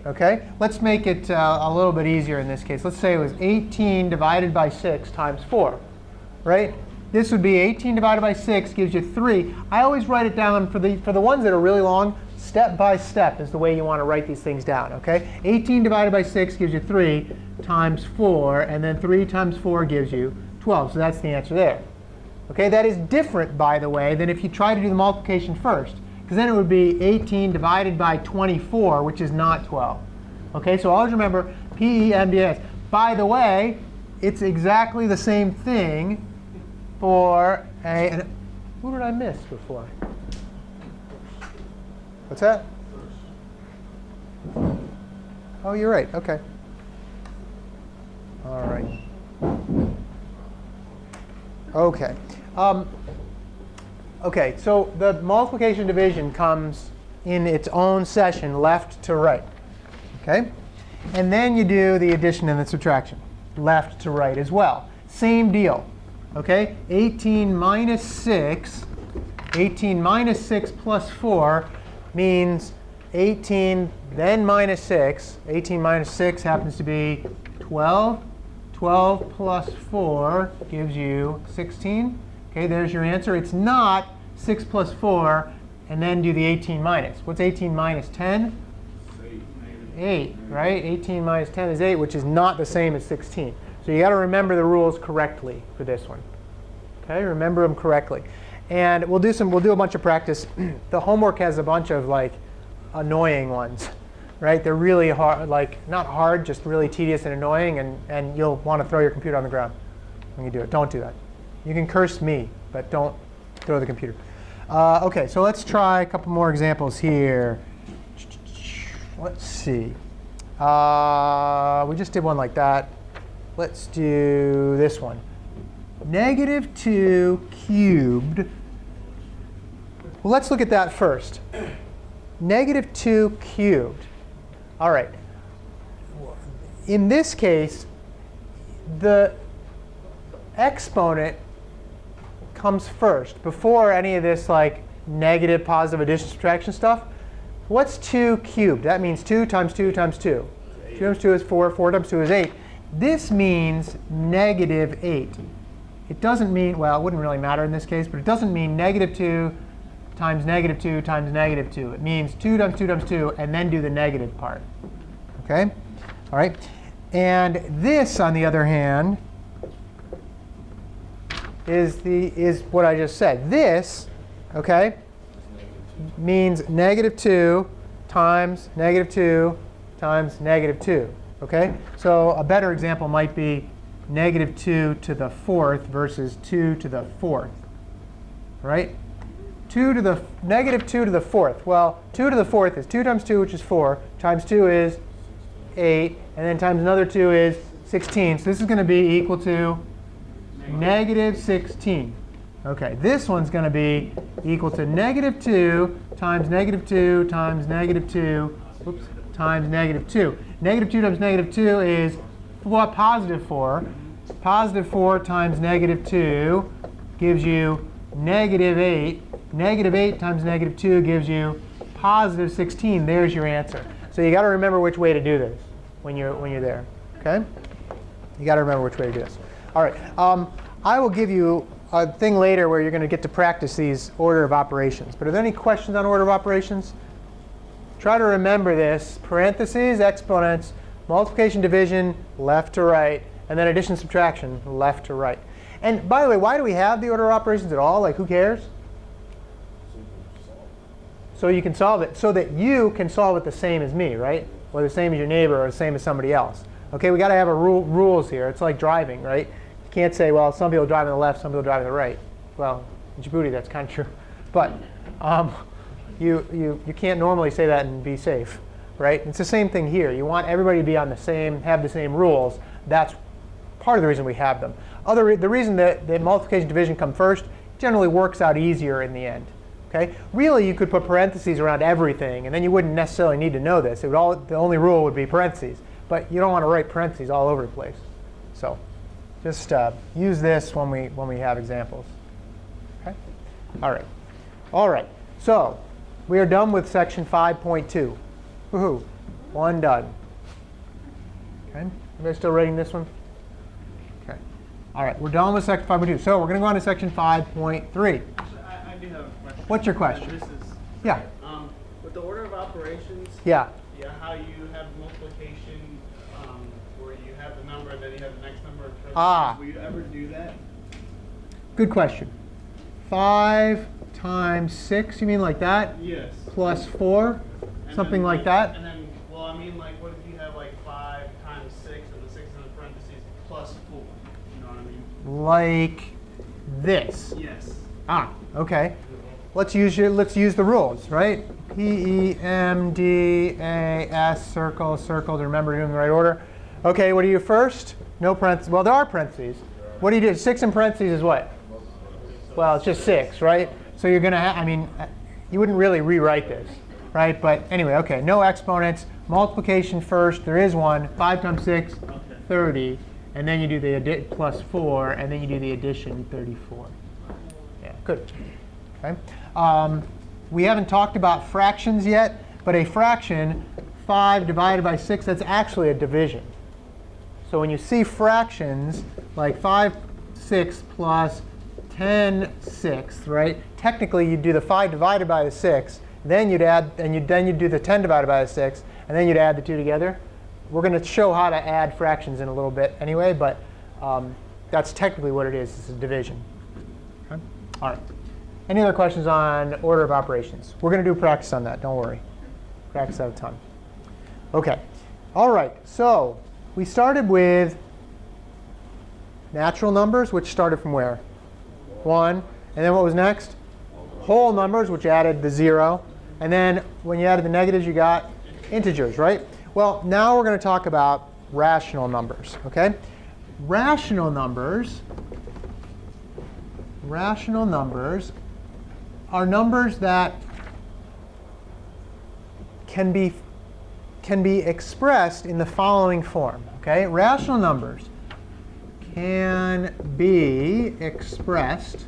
Okay? Let's make it a little bit easier in this case. Let's say it was 18 divided by 6 times 4, right? This would be 18 divided by 6 gives you 3. I always write it down for the ones that are really long. Step by step is the way you want to write these things down. Okay? 18 divided by 6 gives you 3 times 4, and then 3 times 4 gives you 12. So that's the answer there. Okay? That is different, by the way, than if you try to do the multiplication first, because then it would be 18 divided by 24, which is not 12. Okay? So always remember PEMDAS. By the way, it's exactly the same thing for a. Who did I miss before? What's that? Oh, you're right. OK. All right. OK. OK, so the multiplication division comes in its own session, left to right. OK? And then you do the addition and the subtraction, left to right as well. Same deal. OK? 18 minus 6 plus 4 means 18, then minus 6. 18 minus 6 happens to be 12. 12 plus 4 gives you 16. OK, there's your answer. It's not 6 plus 4 and then do the 18 minus. What's 18 minus 10? 8, right? 18 minus 10 is 8, which is not the same as 16. So you got to remember the rules correctly for this one. Okay, remember them correctly. And we'll do a bunch of practice. The homework has a bunch of like annoying ones, right? They're really hard, like not hard, just really tedious and annoying, and you'll want to throw your computer on the ground when you do it. Don't do that. You can curse me, but don't throw the computer. OK, so let's try a couple more examples here. Let's see. We just did one like that. Let's do this one. -2 cubed. Well, let's look at that first. -2 cubed. All right. In this case, the exponent comes first before any of this like negative, positive addition, subtraction stuff. What's 2 cubed? That means 2 times 2 times 2. 2 times 2 is 4. 4 times 2 is 8. This means -8. It doesn't mean, well, it wouldn't really matter in this case, but it doesn't mean -2 times -2 times -2. It means 2 times 2 times 2, and then do the negative part. OK? All right. And this, on the other hand, is what I just said. This, OK, means -2 times -2 times -2. OK? So a better example might be -2 to the 4th versus 2 to the 4th. Right? 2 to the -2 to the 4th. Well, 2 to the 4th is 2 times 2, which is 4, times 2 is 8, and then times another 2 is 16. So this is going to be equal to -16. OK, this one's going to be equal to -2 times -2 times -2, oops, times -2. -2 times -2 is +4. +4 times -2 gives you -8. -8 times -2 gives you +16. There's your answer. So you got to remember which way to do this when you're there. OK? You got to remember which way to do this. All right. I will give you a thing later where you're going to get to practice these order of operations. But are there any questions on order of operations? Try to remember this. Parentheses, exponents, multiplication, division, left to right, and then addition, subtraction, left to right. And by the way, why do we have the order of operations at all? Like, who cares? So you can solve it, so that you can solve it the same as me, right? Or the same as your neighbor, or the same as somebody else. OK, we got to have rules here. It's like driving, right? You can't say, well, some people drive on the left, some people drive on the right. Well, in Djibouti, that's kind of true. But you can't normally say that and be safe, right? It's the same thing here. You want everybody to be on the same, have the same rules. That's part of the reason we have them. The reason that multiplication division come first generally works out easier in the end. Okay? Really, you could put parentheses around everything, and then you wouldn't necessarily need to know this. The only rule would be parentheses. But you don't want to write parentheses all over the place. So just use this when we have examples. Okay? All right. All right. So we are done with section 5.2. Woohoo. One done. Okay? Everybody still writing this one? Okay. All right. We're done with section 5.2. So we're going to go on to section 5.3. I do have a question. What's your question? This is, Yeah. with the order of operations, Yeah. how you have multiplication where you have the number and then you have the next number. Will you ever do that? Good question. 5 times 6, you mean like that? Yes. Plus 4? And Something then, like that? And then, well, I mean, like, what if you have like 5 times 6 and the 6 in the parentheses plus 4? You know what I mean? Like this. Yes. OK. Let's use the rules, right? PEMDAS, circle, circle, to remember to do them in the right order. OK, what do you do first? No parentheses. Well, there are parentheses. What do you do? 6 in parentheses is what? Well, it's just 6, right? So you're going to have, I mean, you wouldn't really rewrite this, right? But anyway, OK, no exponents. Multiplication first. There is one. 5 times 6, 30. And then you do the plus 4. And then you do the addition, 34. Yeah, good. OK. We haven't talked about fractions yet. But a fraction, 5 divided by 6, that's actually a division. So when you see fractions like 5/6 plus 10/6, right? Technically, you'd do the 5 divided by the 6, then you'd add, and then you'd do the 10 divided by the 6, and then you'd add the two together. We're going to show how to add fractions in a little bit anyway, but that's technically what it is. It's a division. Okay? All right. Any other questions on order of operations? We're going to do practice on that. Don't worry. Practice out a ton. OK. All right. So we started with natural numbers, which started from where? 1. And then what was next? Whole numbers, which added the 0. And then when you added the negatives, you got integers, right? Well, now we're going to talk about rational numbers. OK? Rational numbers are numbers that can be expressed in the following form. Okay? Rational numbers can be expressed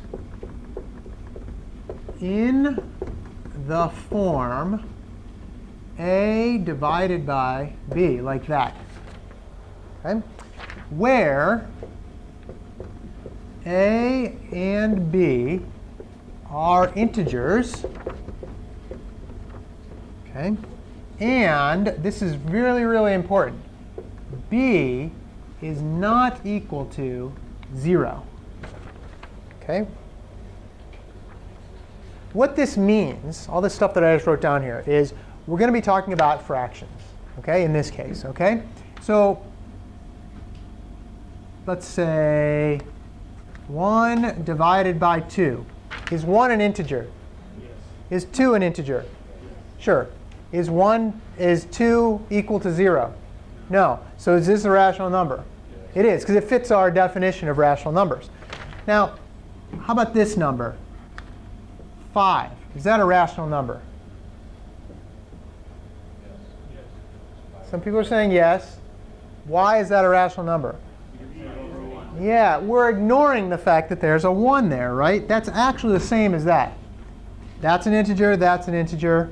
in the form a divided by b, like that. Okay? Where a and b are integers, okay? And this is really, really important. B is not equal to 0. Okay? What this means, all this stuff that I just wrote down here, is we're going to be talking about fractions, okay, in this case, okay? So let's say 1 divided by 2. Is 1 an integer? Yes. Is 2 an integer? Sure. Is 2 equal to 0? No. So is this a rational number? Yes. It is, because it fits our definition of rational numbers. Now, how about this number? 5. Is that a rational number? Yes. Some people are saying yes. Why is that a rational number? Yeah, we're ignoring the fact that there's a 1 there, right? That's actually the same as that. That's an integer, that's an integer.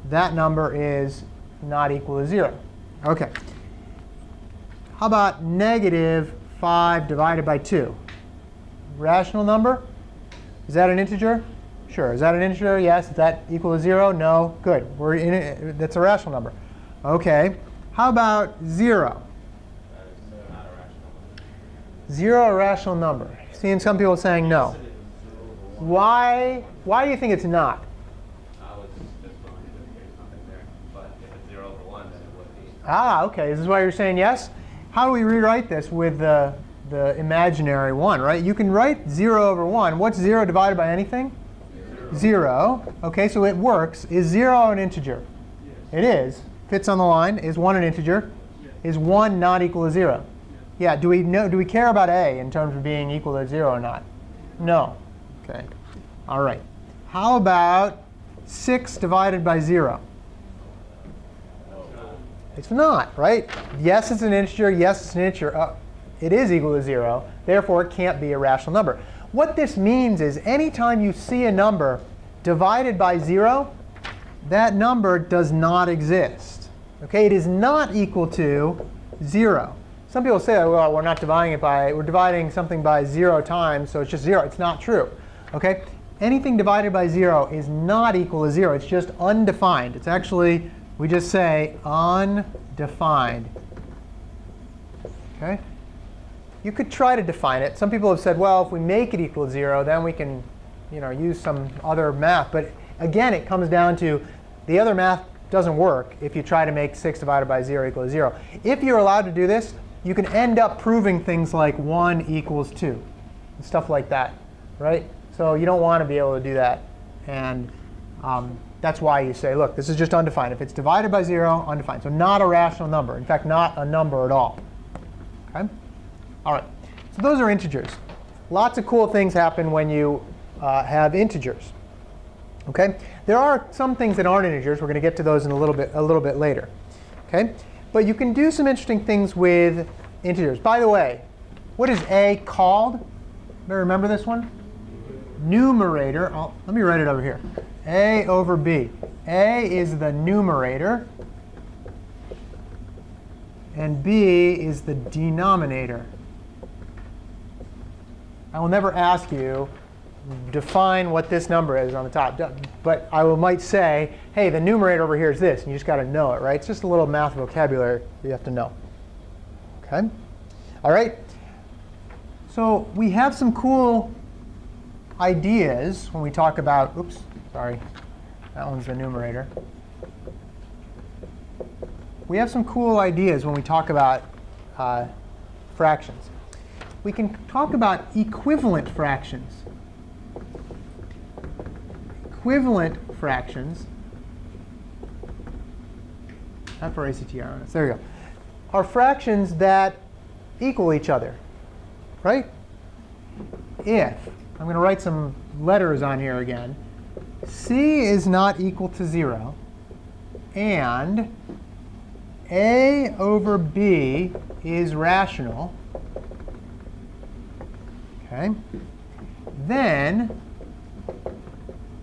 That number is not equal to 0. OK. How about negative 5 divided by 2? Rational number? Is that an integer? Sure. Is that an integer? Yes. Is that equal to 0? No. Good. We're in it. That's a rational number. OK. How about 0? 0 a rational number? Seeing some people saying no. Why do you think it's not? I was just going to there's nothing there. But if it's 0 over 1, then it would be. Ah, OK. This is why you're saying yes? How do we rewrite this with the imaginary 1, right? You can write 0 over 1. What's 0 divided by anything? 0. OK, so it works. Is 0 an integer? It is. Fits on the line. Is 1 an integer? Is 1 not equal to 0? Yeah, do we care about a in terms of being equal to 0 or not? No. OK. All right. How about 6 divided by 0? It's not, right? Yes, it's an integer. Yes, it's an integer. It is equal to 0. Therefore, it can't be a rational number. What this means is anytime you see a number divided by 0, that number does not exist. OK? It is not equal to 0. Some people say, well, we're dividing something by 0 times, so it's just 0. It's not true. OK? Anything divided by 0 is not equal to 0. It's just undefined. It's actually, we just say undefined. OK? You could try to define it. Some people have said, well, if we make it equal to 0, then we can use some other math. But again, it comes down to the other math doesn't work if you try to make 6 divided by 0 equal to 0. If you're allowed to do this, you can end up proving things like 1 equals 2 and stuff like that, right? So you don't want to be able to do that. And that's why you say, look, this is just undefined. If it's divided by 0, undefined. So not a rational number. In fact, not a number at all. OK? All right. So those are integers. Lots of cool things happen when you have integers. OK? There are some things that aren't integers. We're going to get to those in a little bit later. OK? But you can do some interesting things with integers. By the way, what is a called? Anybody remember this one? Numerator. Let me write it over here. A over b. A is the numerator, and b is the denominator. I will never ask you define what this number is on the top, but I might say, hey, the numerator over here is this, and you just got to know it, right? It's just a little math vocabulary you have to know. OK? All right. So we have some cool ideas when we talk about, oops, sorry, that one's the numerator. We have some cool ideas when we talk about fractions. We can talk about equivalent fractions. Equivalent fractions, not for ACTR on it, there we go, are fractions that equal each other, right? If, I'm going to write some letters on here again, C is not equal to 0, and A over B is rational, okay, then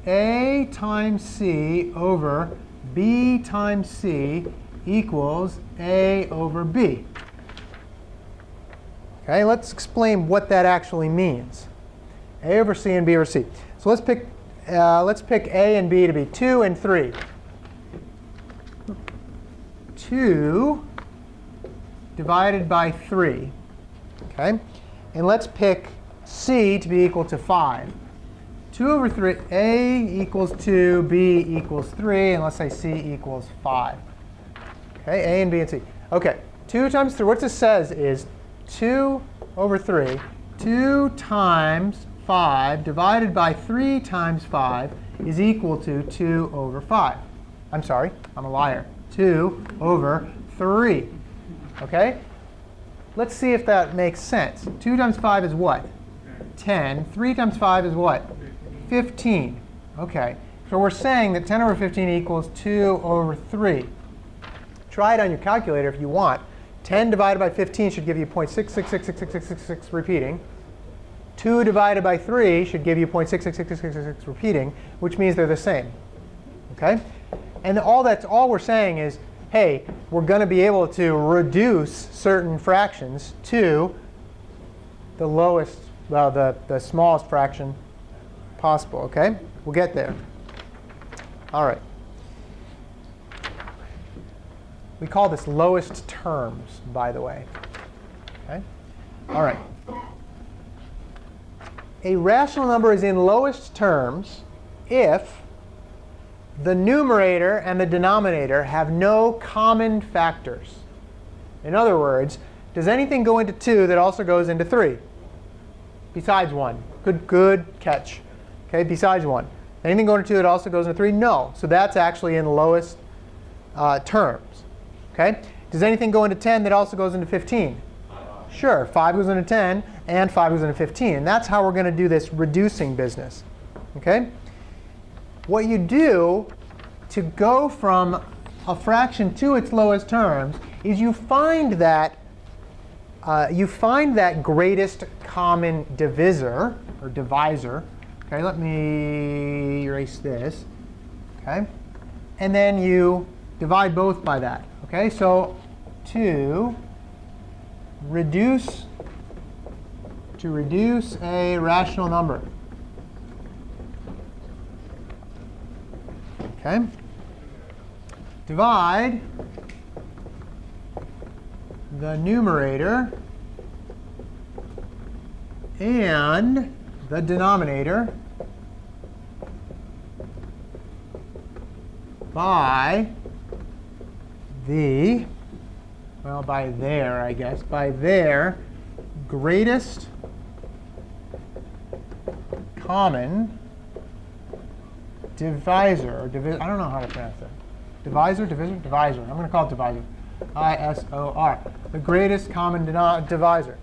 A times C over B times C equals A over B. Okay, let's explain what that actually means. A over C and B over C. So let's pick A and B to be 2 and 3. 2 divided by 3. Okay, and let's pick C to be equal to 5. 2 over 3, A equals 2, B equals 3, and let's say C equals 5. Okay, A and B and C. Okay, 2 times 3, what this says is 2 over 3, 2 times 5 divided by 3 times 5 is equal to 2 over 5. I'm sorry, I'm a liar. 2 over 3. Okay? Let's see if that makes sense. 2 times 5 is what? 10. 3 times 5 is what? 15. Okay, so we're saying that 10 over 15 equals 2 over 3. Try it on your calculator if you want. 10 divided by 15 should give you 0.66666666 repeating. 2 divided by 3 should give you 0.666666 repeating, which means they're the same. Okay? And all we're saying is, hey, we're going to be able to reduce certain fractions to the lowest, well, the smallest fraction possible. Okay? We'll get there. All right. We call this lowest terms, by the way. Okay? All right. A rational number is in lowest terms if the numerator and the denominator have no common factors. In other words, does anything go into 2 that also goes into 3? Besides 1. Good catch. Okay, besides 1. Anything going into 2 that also goes into 3? No. So that's actually in lowest terms. Okay? Does anything go into 10 that also goes into 15? Sure. 5 goes into 10, and 5 goes into 15. And that's how we're going to do this reducing business. Okay? What you do to go from a fraction to its lowest terms is you find that greatest common divisor, or divisor. Okay, let me erase this. Okay? And then you divide both by that. Okay, so to reduce a rational number. Okay, divide the numerator and the denominator by their greatest common divisor, or I don't know how to pronounce that. Divisor. I'm going to call it divisor. I-S-O-R. The greatest common divisor.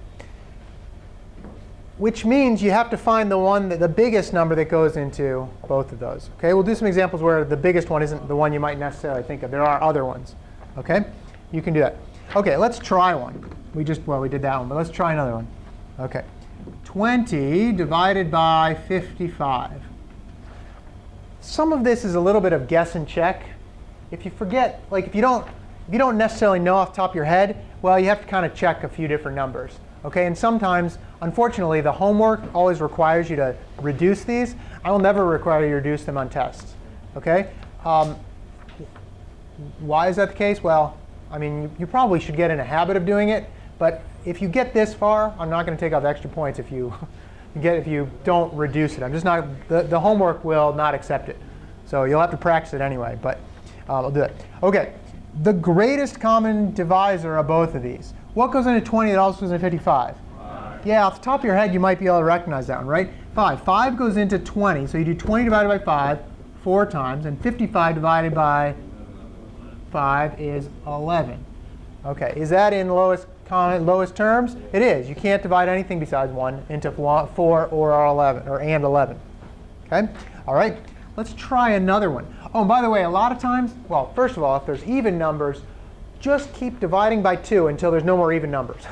Which means you have to find the biggest number that goes into both of those. Okay, we'll do some examples where the biggest one isn't the one you might necessarily think of. There are other ones. Okay, you can do that. Okay, let's try one. We did that one, but let's try another one. Okay, 20 divided by 55. Some of this is a little bit of guess and check. If you forget, like if you don't necessarily know off the top of your head, well, you have to kind of check a few different numbers. Okay, and sometimes, unfortunately, the homework always requires you to reduce these. I will never require you to reduce them on tests. Okay? Why is that the case? Well, I mean, you probably should get in a habit of doing it. But if you get this far, I'm not going to take off extra points if you if you don't reduce it. I'm just not, the homework will not accept it. So you'll have to practice it anyway, but I'll do it. OK, the greatest common divisor of both of these. What goes into 20 that also goes into 55? 5. Yeah, off the top of your head, you might be able to recognize that one, right? 5. 5 goes into 20. So you do 20 divided by 5 4 times. And 55 divided by 5 is 11. OK, is that in lowest terms? It is. You can't divide anything besides 1 into 4 or 11 or and 11. OK? All right. Let's try another one. Oh, and by the way, a lot of times, well, first of all, if there's even numbers, just keep dividing by 2 until there's no more even numbers,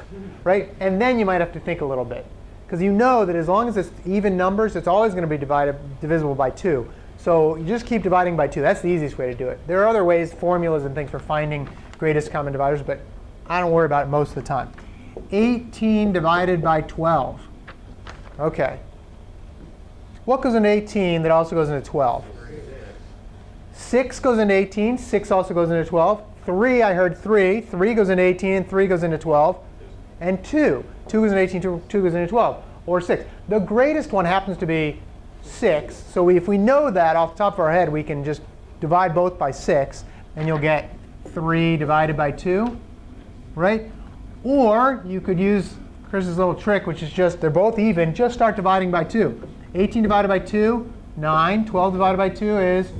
right? And then you might have to think a little bit. Because you know that as long as it's even numbers, it's always going to be divisible by 2. So you just keep dividing by 2. That's the easiest way to do it. There are other ways, formulas and things for finding greatest common divisors, but I don't worry about it most of the time. 18 divided by 12. OK. What goes into 18 that also goes into 12? 6 goes into 18. 6 also goes into 12. 3, I heard 3. 3 goes into 18. 3 goes into 12. And 2. 2 goes into 18. 2 goes into 12. Or 6. The greatest one happens to be 6. So if we know that off the top of our head, we can just divide both by 6. And you'll get 3 divided by 2. Right? Or you could use Chris's little trick, which is just they're both even. Just start dividing by 2. 18 divided by 2, 9. 12 divided by 2 is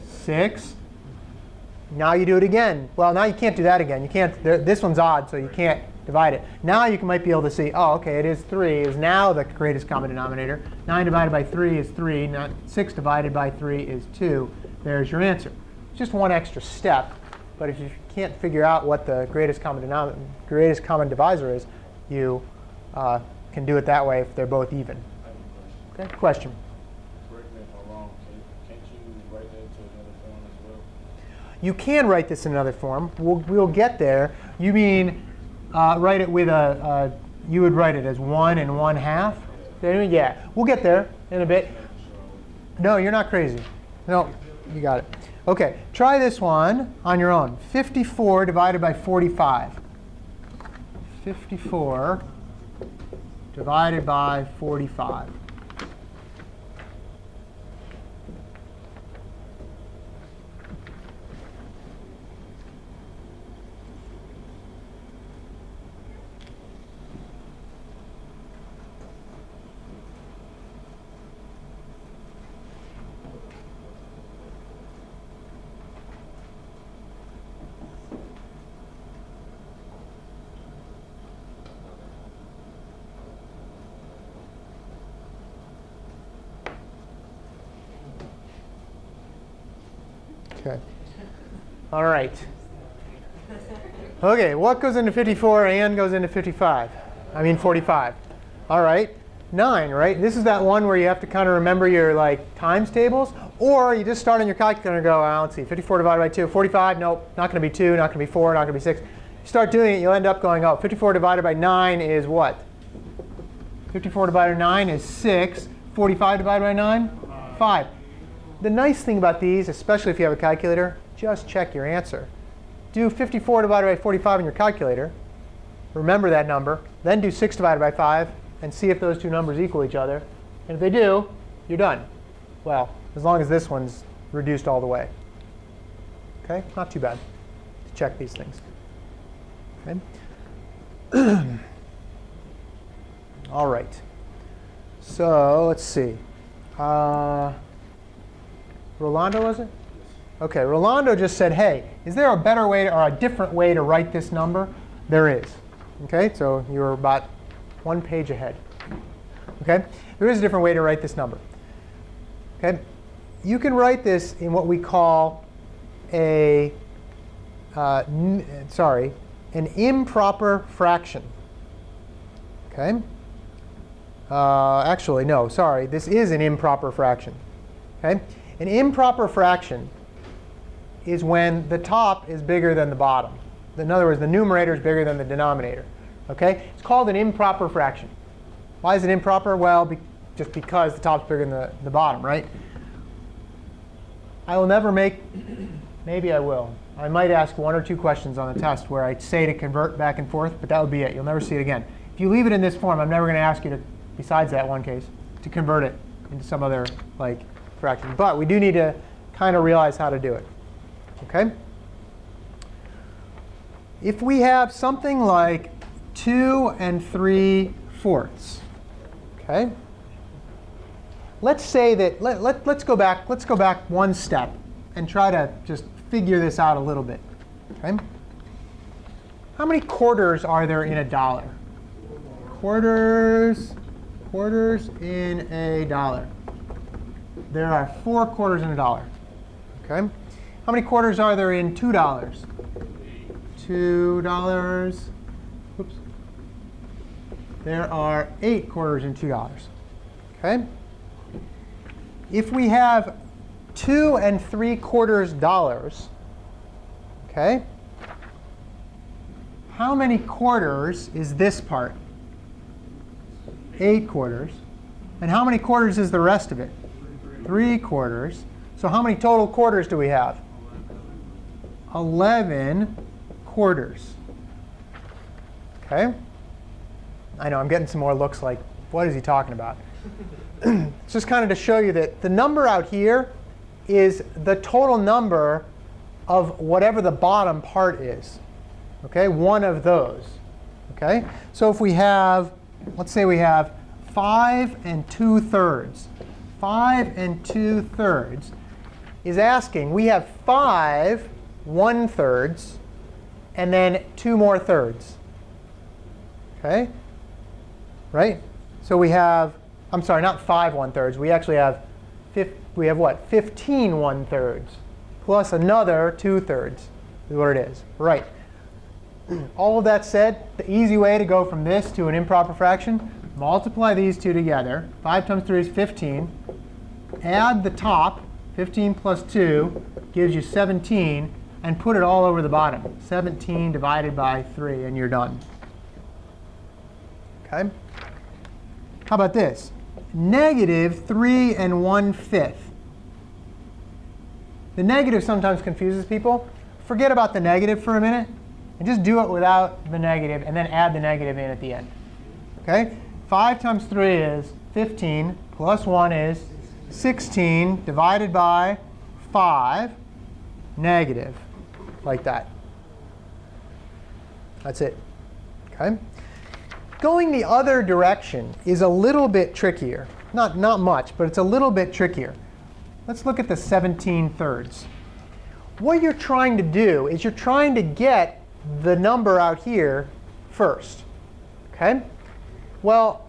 6. Now you do it again. Well, now you can't do that again. You can't. This one's odd, so you can't divide it. Now you might be able to see, oh, OK, it is 3 is now the greatest common denominator. 9 divided by 3 is 3. 6 divided by 3 is 2. There's your answer. It's just one extra step. But if you can't figure out what the greatest common divisor is, you can do it that way if they're both even. OK, question? Correct me if I'm wrong. Can't you write that into another form as well? You can write this in another form. We'll get there. You mean write it with you would write it as 1 and 1/2? Yeah, we'll get there in a bit. No, you're not crazy. No, you got it. OK, try this one on your own. 54 divided by 45. 54 divided by 45. OK. All right. OK, what goes into 54 and goes into 55? I mean 45. All right. 9, right? This is that one where you have to kind of remember your times tables. Or you just start on your calculator and go, let's see, 54 divided by 2. 45, nope, not going to be 2, not going to be 4, not going to be 6. You start doing it, you'll end up going, 54 divided by 9 is what? 54 divided by 9 is 6. 45 divided by 9? 5. The nice thing about these, especially if you have a calculator, just check your answer. Do 54 divided by 45 in your calculator. Remember that number. Then do 6 divided by 5 and see if those two numbers equal each other. And if they do, you're done. Well, as long as this one's reduced all the way. OK, not too bad to check these things. OK. All right. So let's see. Rolando, was it? OK, Rolando just said, hey, is there a better way or a different way to write this number? There is. OK, so you're about 1 page ahead. OK, there is a different way to write this number. OK, you can write this in what we call an improper fraction. OK. Actually, no, sorry. This is an improper fraction. OK. An improper fraction is when the top is bigger than the bottom. In other words, the numerator is bigger than the denominator. OK. It's called an improper fraction. Why is it improper? Well, just because the top's bigger than the bottom, right? I will never make, maybe I will. I might ask 1 or 2 questions on the test where I say to convert back and forth, but that would be it. You'll never see it again. If you leave it in this form, I'm never going to ask you to besides that one case, to convert it into some other like fraction. But we do need to kind of realize how to do it. Okay? If we have something like 2 3/4, okay? Let's say that let's go back one step and try to just figure this out a little bit. Okay? How many quarters are there in a dollar? Quarters in a dollar. There are 4 quarters in a dollar. Okay? How many quarters are there in $2? $2. Oops. There are 8 quarters in $2. Okay? If we have 2 3/4 dollars, okay, how many quarters is this part? 8 quarters. And how many quarters is the rest of it? 3 quarters. So how many total quarters do we have? 11 quarters. Okay? I know I'm getting some more looks like, what is he talking about? It's just kind of to show you that the number out here is the total number of whatever the bottom part is. Okay? One of those. Okay? So if we have, let's say we have 5 2/3. 5 2/3 is asking, we have 5 1/3 and then 2 more thirds. Okay? Right? So we have, I'm sorry, not 5 1/3. We actually have, we have what? 15 1/3 plus another 2/3 is what it is. Right. All of that said, the easy way to go from this to an improper fraction, multiply these two together. 5 times 3 is 15. Add the top, 15 plus 2 gives you 17, and put it all over the bottom. 17 divided by 3, and you're done. Okay? How about this? Negative 3 1/5. The negative sometimes confuses people. Forget about the negative for a minute, and just do it without the negative, and then add the negative in at the end. Okay? 5 times 3 is 15, plus 1 is 16, divided by 5, negative, like that. That's it. Okay? Going the other direction is a little bit trickier. Not much, but it's a little bit trickier. Let's look at the 17/3. What you're trying to do is you're trying to get the number out here first. Okay? Well,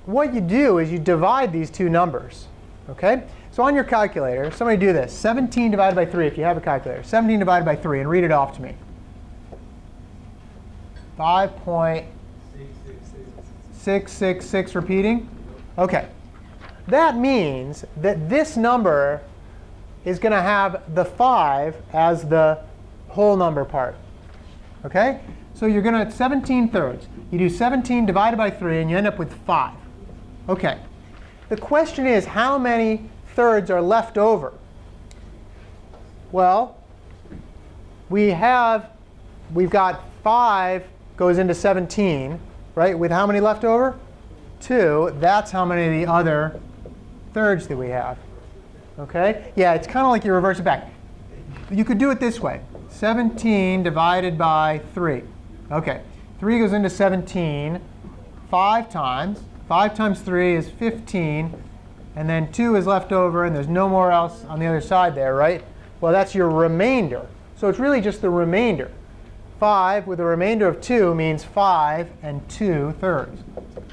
what you do is you divide these two numbers. Okay? So on your calculator, somebody do this. 17 divided by 3, if you have a calculator. 17 divided by 3, and read it off to me. 5.666 repeating. OK. That means that this number is going to have the 5 as the whole number part. OK? So you're going to 17/3. You do 17 divided by 3, and you end up with 5. OK. The question is, how many thirds are left over? Well, we've got 5 goes into 17, right? With how many left over? 2. That's how many of the other thirds that we have. OK? Yeah, it's kind of like you reverse it back. You could do it this way. 17 divided by 3. OK. 3 goes into 17 5 times. 5 times 3 is 15. And then 2 is left over, and there's no more else on the other side there, right? Well, that's your remainder. So it's really just the remainder. 5 with a remainder of 2 means 5 2/3.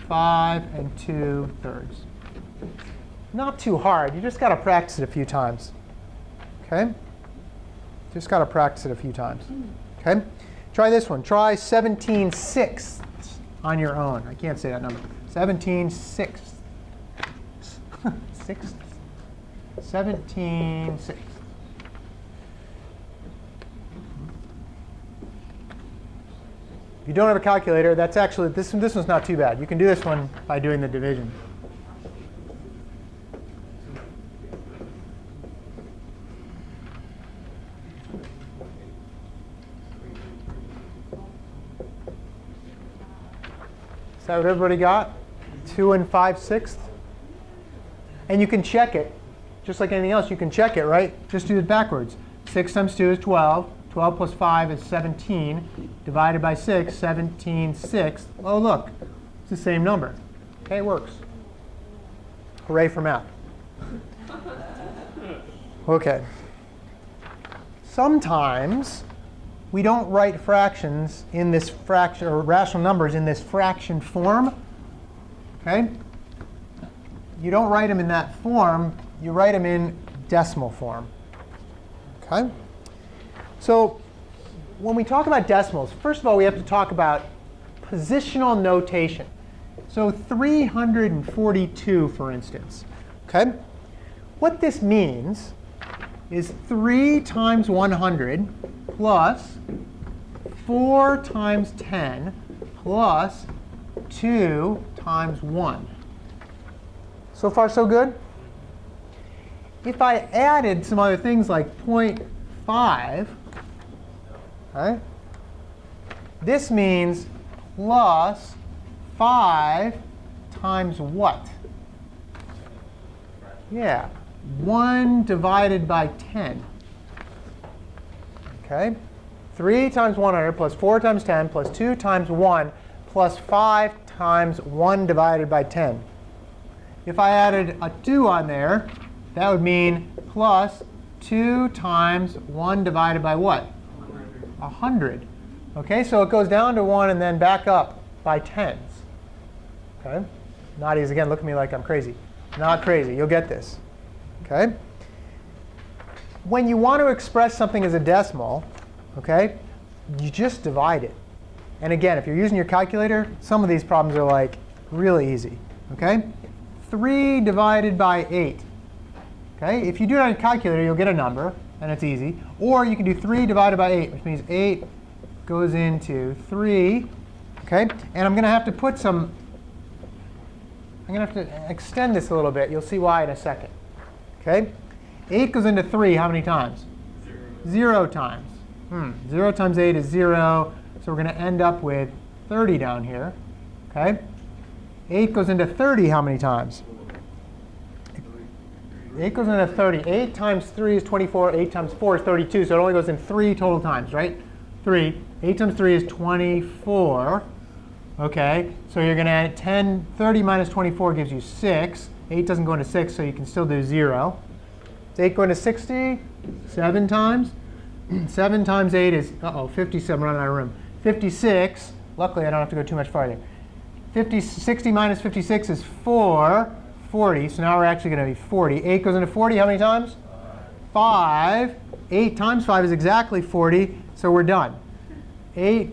5 2/3. Not too hard. You just got to practice it a few times. OK? Just got to practice it a few times. OK? Try this one. Try 17/6 on your own. I can't say that number. 17/6. 17/6. If you don't have a calculator, that's actually, this one's not too bad. You can do this one by doing the division. Is that what everybody got? 2 5/6. And you can check it. Just like anything else, you can check it, right? Just do it backwards. 6 times 2 is 12. 12 plus 5 is 17. Divided by 6, 17/6. Oh, look, it's the same number. Okay, it works. Hooray for math. Okay. Sometimes we don't write fractions in this fraction, or rational numbers in this fraction form. Okay? You don't write them in that form. You write them in decimal form. Okay? So when we talk about decimals, first of all, we have to talk about positional notation. So 342, for instance. Okay? What this means is 3 times 100 plus 4 times 10 plus 2 times 1. So far, so good? If I added some other things like 0.5, okay, this means plus 5 times what? Yeah, 1 divided by 10. Okay? 3 times 100 plus 4 times 10 plus 2 times 1 plus 5 times 1 divided by 10. If I added a 2 on there, that would mean plus 2 times 1 divided by what? 100. Okay, so it goes down to 1 and then back up by tens. Okay? Nadia's again, look at me like I'm crazy. Not crazy. You'll get this. Okay? When you want to express something as a decimal, okay, you just divide it. And again, if you're using your calculator, some of these problems are like really easy. Okay? 3 divided by 8. Okay? If you do it on a calculator, you'll get a number, and it's easy. Or you can do 3 divided by 8, which means 8 goes into 3. Okay? And I'm going to have to put some, I'm going to have to extend this a little bit. You'll see why in a second. Okay? 8 goes into 3 how many times? 0 times. 0 times 8 is 0. So we're going to end up with 30 down here. Okay? 8 goes into 30 how many times? 8 goes into 30. 8 times 3 is 24. 8 times 4 is 32. So it only goes in 3 total times, right? 3. 8 times 3 is 24. OK, so you're going to add 10. 30 minus 24 gives you 6. 8 doesn't go into 6, so you can still do 0. Is 8 going to 60? 7 times. 7 times 8 is, 57, running out of room. 56. Luckily, I don't have to go too much farther. 60 minus 56 is 40. So now we're actually going to be 40. 8 goes into 40 how many times? 5. 8 times 5 is exactly 40, so we're done. 3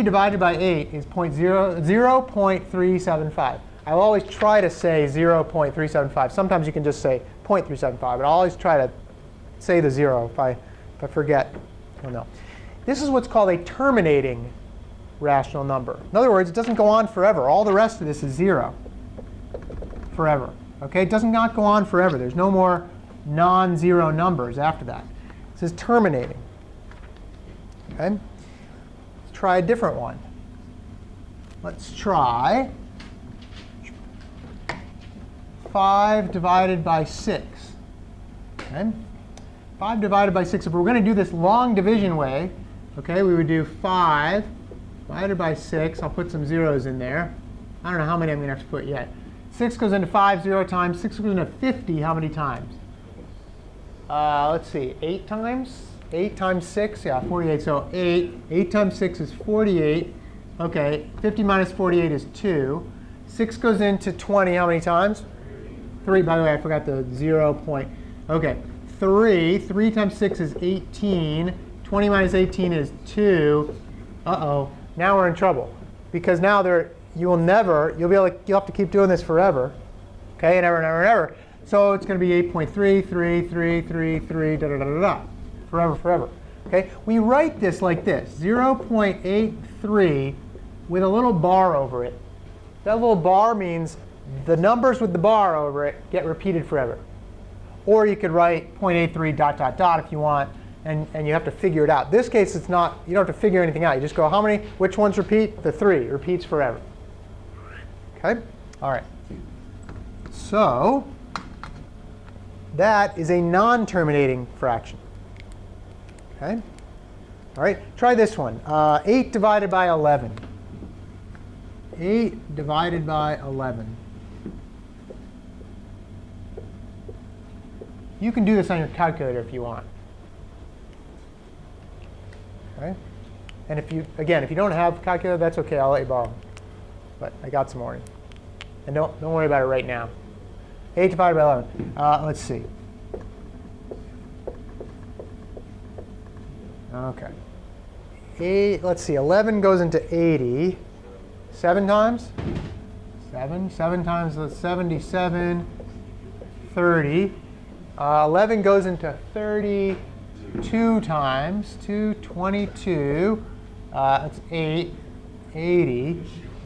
divided by 8 is 0.375. I will always try to say 0.375. Sometimes you can just say 0.375, but I'll always try to say the 0 if I forget. Well, no. This is what's called a terminating rational number. In other words, it doesn't go on forever. All the rest of this is 0 forever. Okay? It does not go on forever. There's no more non-zero numbers after that. This is terminating. Okay? Let's try a different one. Let's try 5 divided by 6. Okay? 5 divided by 6. If we're going to do this long division way, okay, we would do 5 divided by 6. I'll put some zeros in there. I don't know how many I'm going to have to put yet. 6 goes into 5 0 times. 6 goes into 50 how many times? Let's see, 8 times? 8 times 6, yeah, 48. So 8. 8 times 6 is 48. OK, 50 minus 48 is 2. 6 goes into 20 how many times? 3. By the way, I forgot the 0 point. OK, 3. 3 times 6 is 18. 20 minus 18 is 2. Uh-oh. Now we're in trouble. Because now you'll have to keep doing this forever. OK, and ever and ever and ever. So it's going to be 8.333333 da da da da da. Forever, forever. OK, we write this like this: 0.83 with a little bar over it. That little bar means the numbers with the bar over it get repeated forever. Or you could write 0.83 dot dot dot if you want, and you have to figure it out. In this case, it's not. You don't have to figure anything out. You just go, which ones repeat? The 3 repeats forever. OK. All right. So that is a non-terminating fraction. Okay. All right. Try this one. 8 divided by 11. 8 divided by 11. You can do this on your calculator if you want. Okay. And if you, again, if you don't have a calculator, that's okay. I'll let you borrow. But I got some more. And don't worry about it right now. 8 divided by 11. Let's see. OK. 8. Let's see. 11 goes into 80. 7 times? 7. 7 times that's 77. 30. 11 goes into 32 times. 2, 22. That's 8. 80.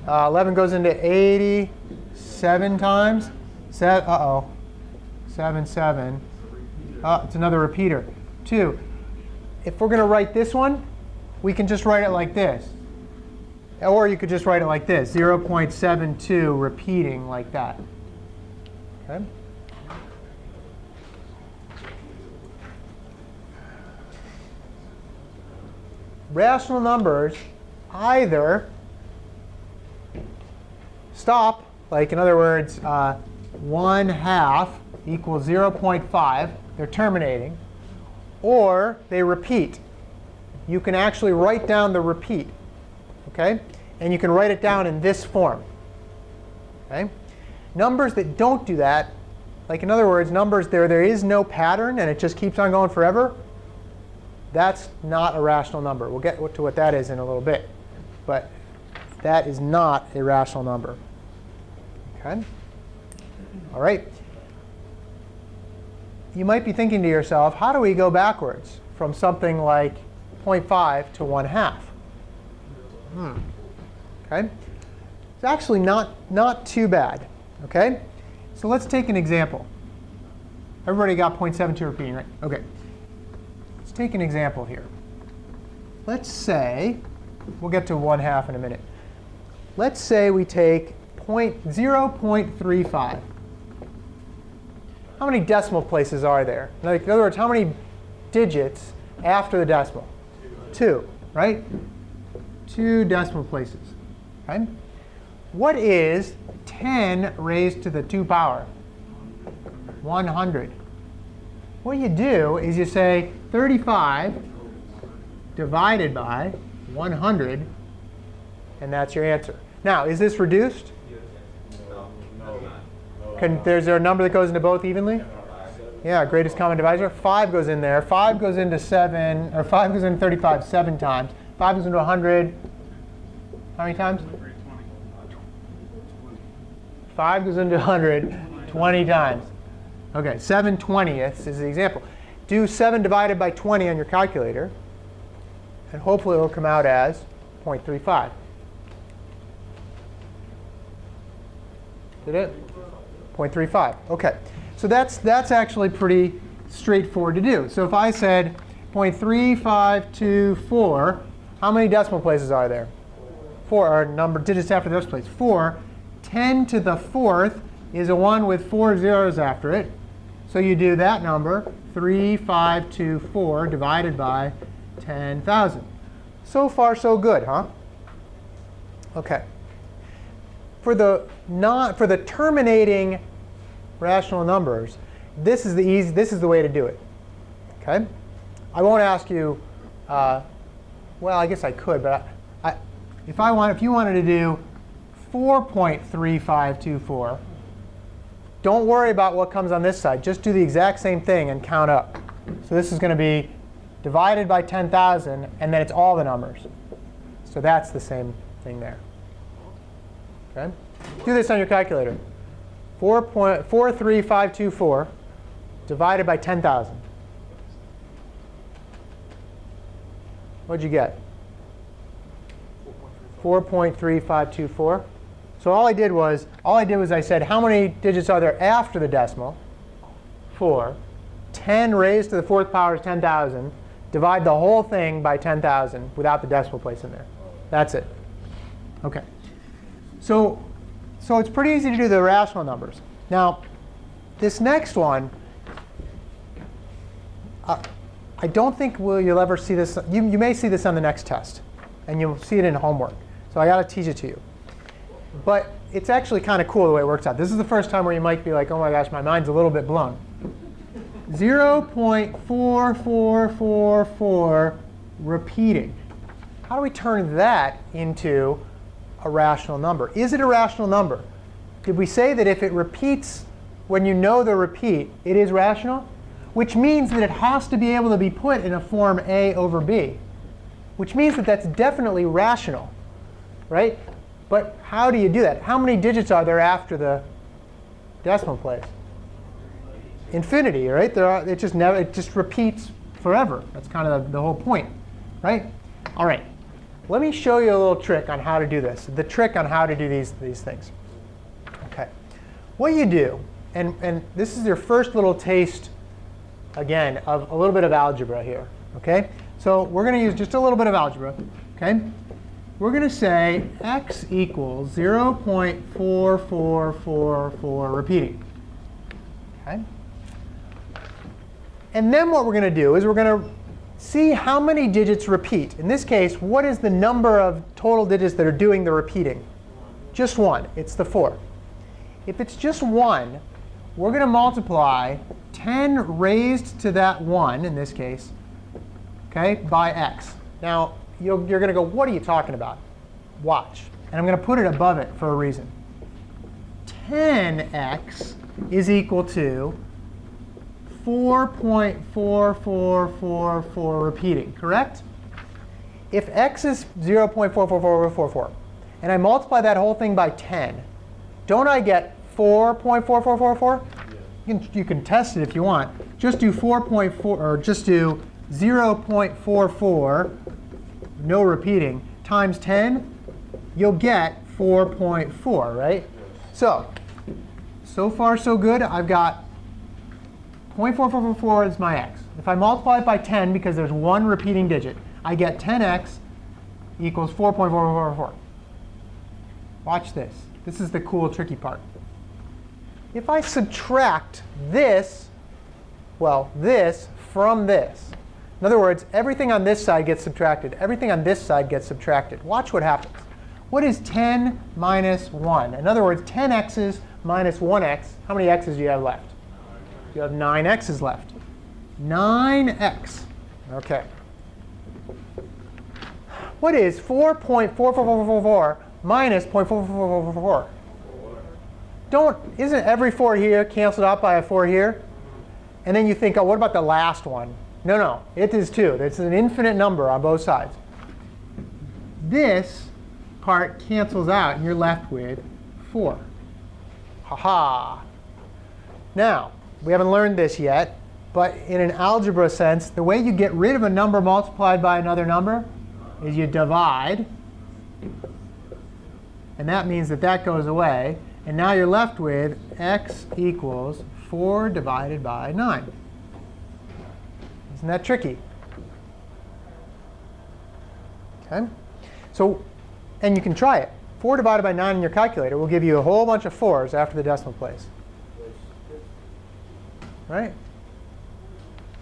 11 goes into 80. 7 times. Uh-oh. 7, 7. It's another repeater. 2. If we're going to write this one, we can just write it like this. Or you could just write it like this, 0.72 repeating like that. Okay? Rational numbers either stop, like in other words, 1/2 equals 0.5, they're terminating, or they repeat. You can actually write down the repeat. Okay? And you can write it down in this form. Okay? Numbers that don't do that, like in other words, numbers there is no pattern and it just keeps on going forever, that's not a rational number. We'll get to what that is in a little bit. But that is not a rational number. Okay? All right. You might be thinking to yourself, how do we go backwards from something like 0.5 to 1/2? Okay? It's actually not too bad. Okay? So let's take an example. Everybody got 0.72 repeating, right? OK. Let's take an example here. Let's say, we'll get to 1/2 in a minute. Let's say we take 0.35. How many decimal places are there? Like, in other words, how many digits after the decimal? 2, right? 2 decimal places. Okay? What is 10 raised to the 2 power? 100. What you do is you say 35 divided by 100, and that's your answer. Now, is this reduced? Is there a number that goes into both evenly? Yeah, greatest common divisor. 5 goes in there. 5 goes into 7, or 5 goes into 35 7 times. 5 goes into 100. How many times? 5 goes into 100 20 times. OK, 7/20ths is the example. Do 7 divided by 20 on your calculator, and hopefully it will come out as 0.35. Did it? 0.35. OK. So that's actually pretty straightforward to do. So if I said 0.3524, how many decimal places are there? 4, or number digits after the decimal place. 4. 10 to the 4th is a 1 with 4 zeros after it. So you do that number, 3524 divided by 10,000. So far, so good, huh? OK. For the terminating rational numbers, this is the way to do it. Okay? I won't ask you. Well, I guess I could, but if you wanted to do 4.3524, don't worry about what comes on this side. Just do the exact same thing and count up. So this is going to be divided by 10,000, and then it's all the numbers. So that's the same thing there. Okay? Do this on your calculator. 4.43524 divided by 10,000. What'd you get? 4.3524. So all I did was I said, how many digits are there after the decimal? 4. 10 raised to the 4th power is 10,000. Divide the whole thing by 10,000 without the decimal place in there. That's it. OK. So So it's pretty easy to do the rational numbers. Now, this next one, I don't think you'll ever see this. You may see this on the next test, and you'll see it in homework. So I got to teach it to you. But it's actually kind of cool the way it works out. This is the first time where you might be like, oh my gosh, my mind's a little bit blown. 0.4444 repeating. How do we turn that into a rational number? Is it a rational number? Did we say that if it repeats when you know the repeat, it is rational? Which means that it has to be able to be put in a form a over b, which means that that's definitely rational, right? But how do you do that? How many digits are there after the decimal place? Infinity, right? It just repeats forever. That's kind of the whole point, right? All right. Let me show you a little trick on how to do this. The trick on how to do these things. Okay. What you do, and this is your first little taste, again, of a little bit of algebra here. Okay. So we're going to use just a little bit of algebra. Okay. We're going to say x equals 0.4444 repeating. Okay. And then what we're going to do is we're going to see how many digits repeat. In this case, what is the number of total digits that are doing the repeating? Just one. It's the 4. If it's just 1, we're going to multiply 10 raised to that 1, in this case, okay, by x. Now, you're going to go, what are you talking about? Watch. And I'm going to put it above it for a reason. 10x is equal to 4.4444 repeating, correct? If x is 0.4444, and I multiply that whole thing by 10, don't I get 4.4444? You can test it if you want. Just do 4.4, or just do 0.44, no repeating, times 10, you'll get 4.4, right? So far so good. I've got 0.4444 is my x. If I multiply it by 10, because there's one repeating digit, I get 10x equals 4.4444. Watch this. This is the cool, tricky part. If I subtract this, well, this from this, in other words, everything on this side gets subtracted. Everything on this side gets subtracted. Watch what happens. What is 10 minus 1? In other words, 10x's minus 1x. How many x's do you have left? You have 9 x's left. 9x. OK. What is 4.4444 minus 0.4444? Isn't every 4 here canceled out by a 4 here? And then you think, oh, what about the last one? No, it is 2. It's an infinite number on both sides. This part cancels out, and you're left with 4. Ha-ha. Now, we haven't learned this yet, but in an algebra sense, the way you get rid of a number multiplied by another number is you divide. And that means that that goes away. And now you're left with x equals 4 divided by 9. Isn't that tricky? Okay. So, and you can try it. 4 divided by 9 in your calculator will give you a whole bunch of 4s after the decimal place. Right?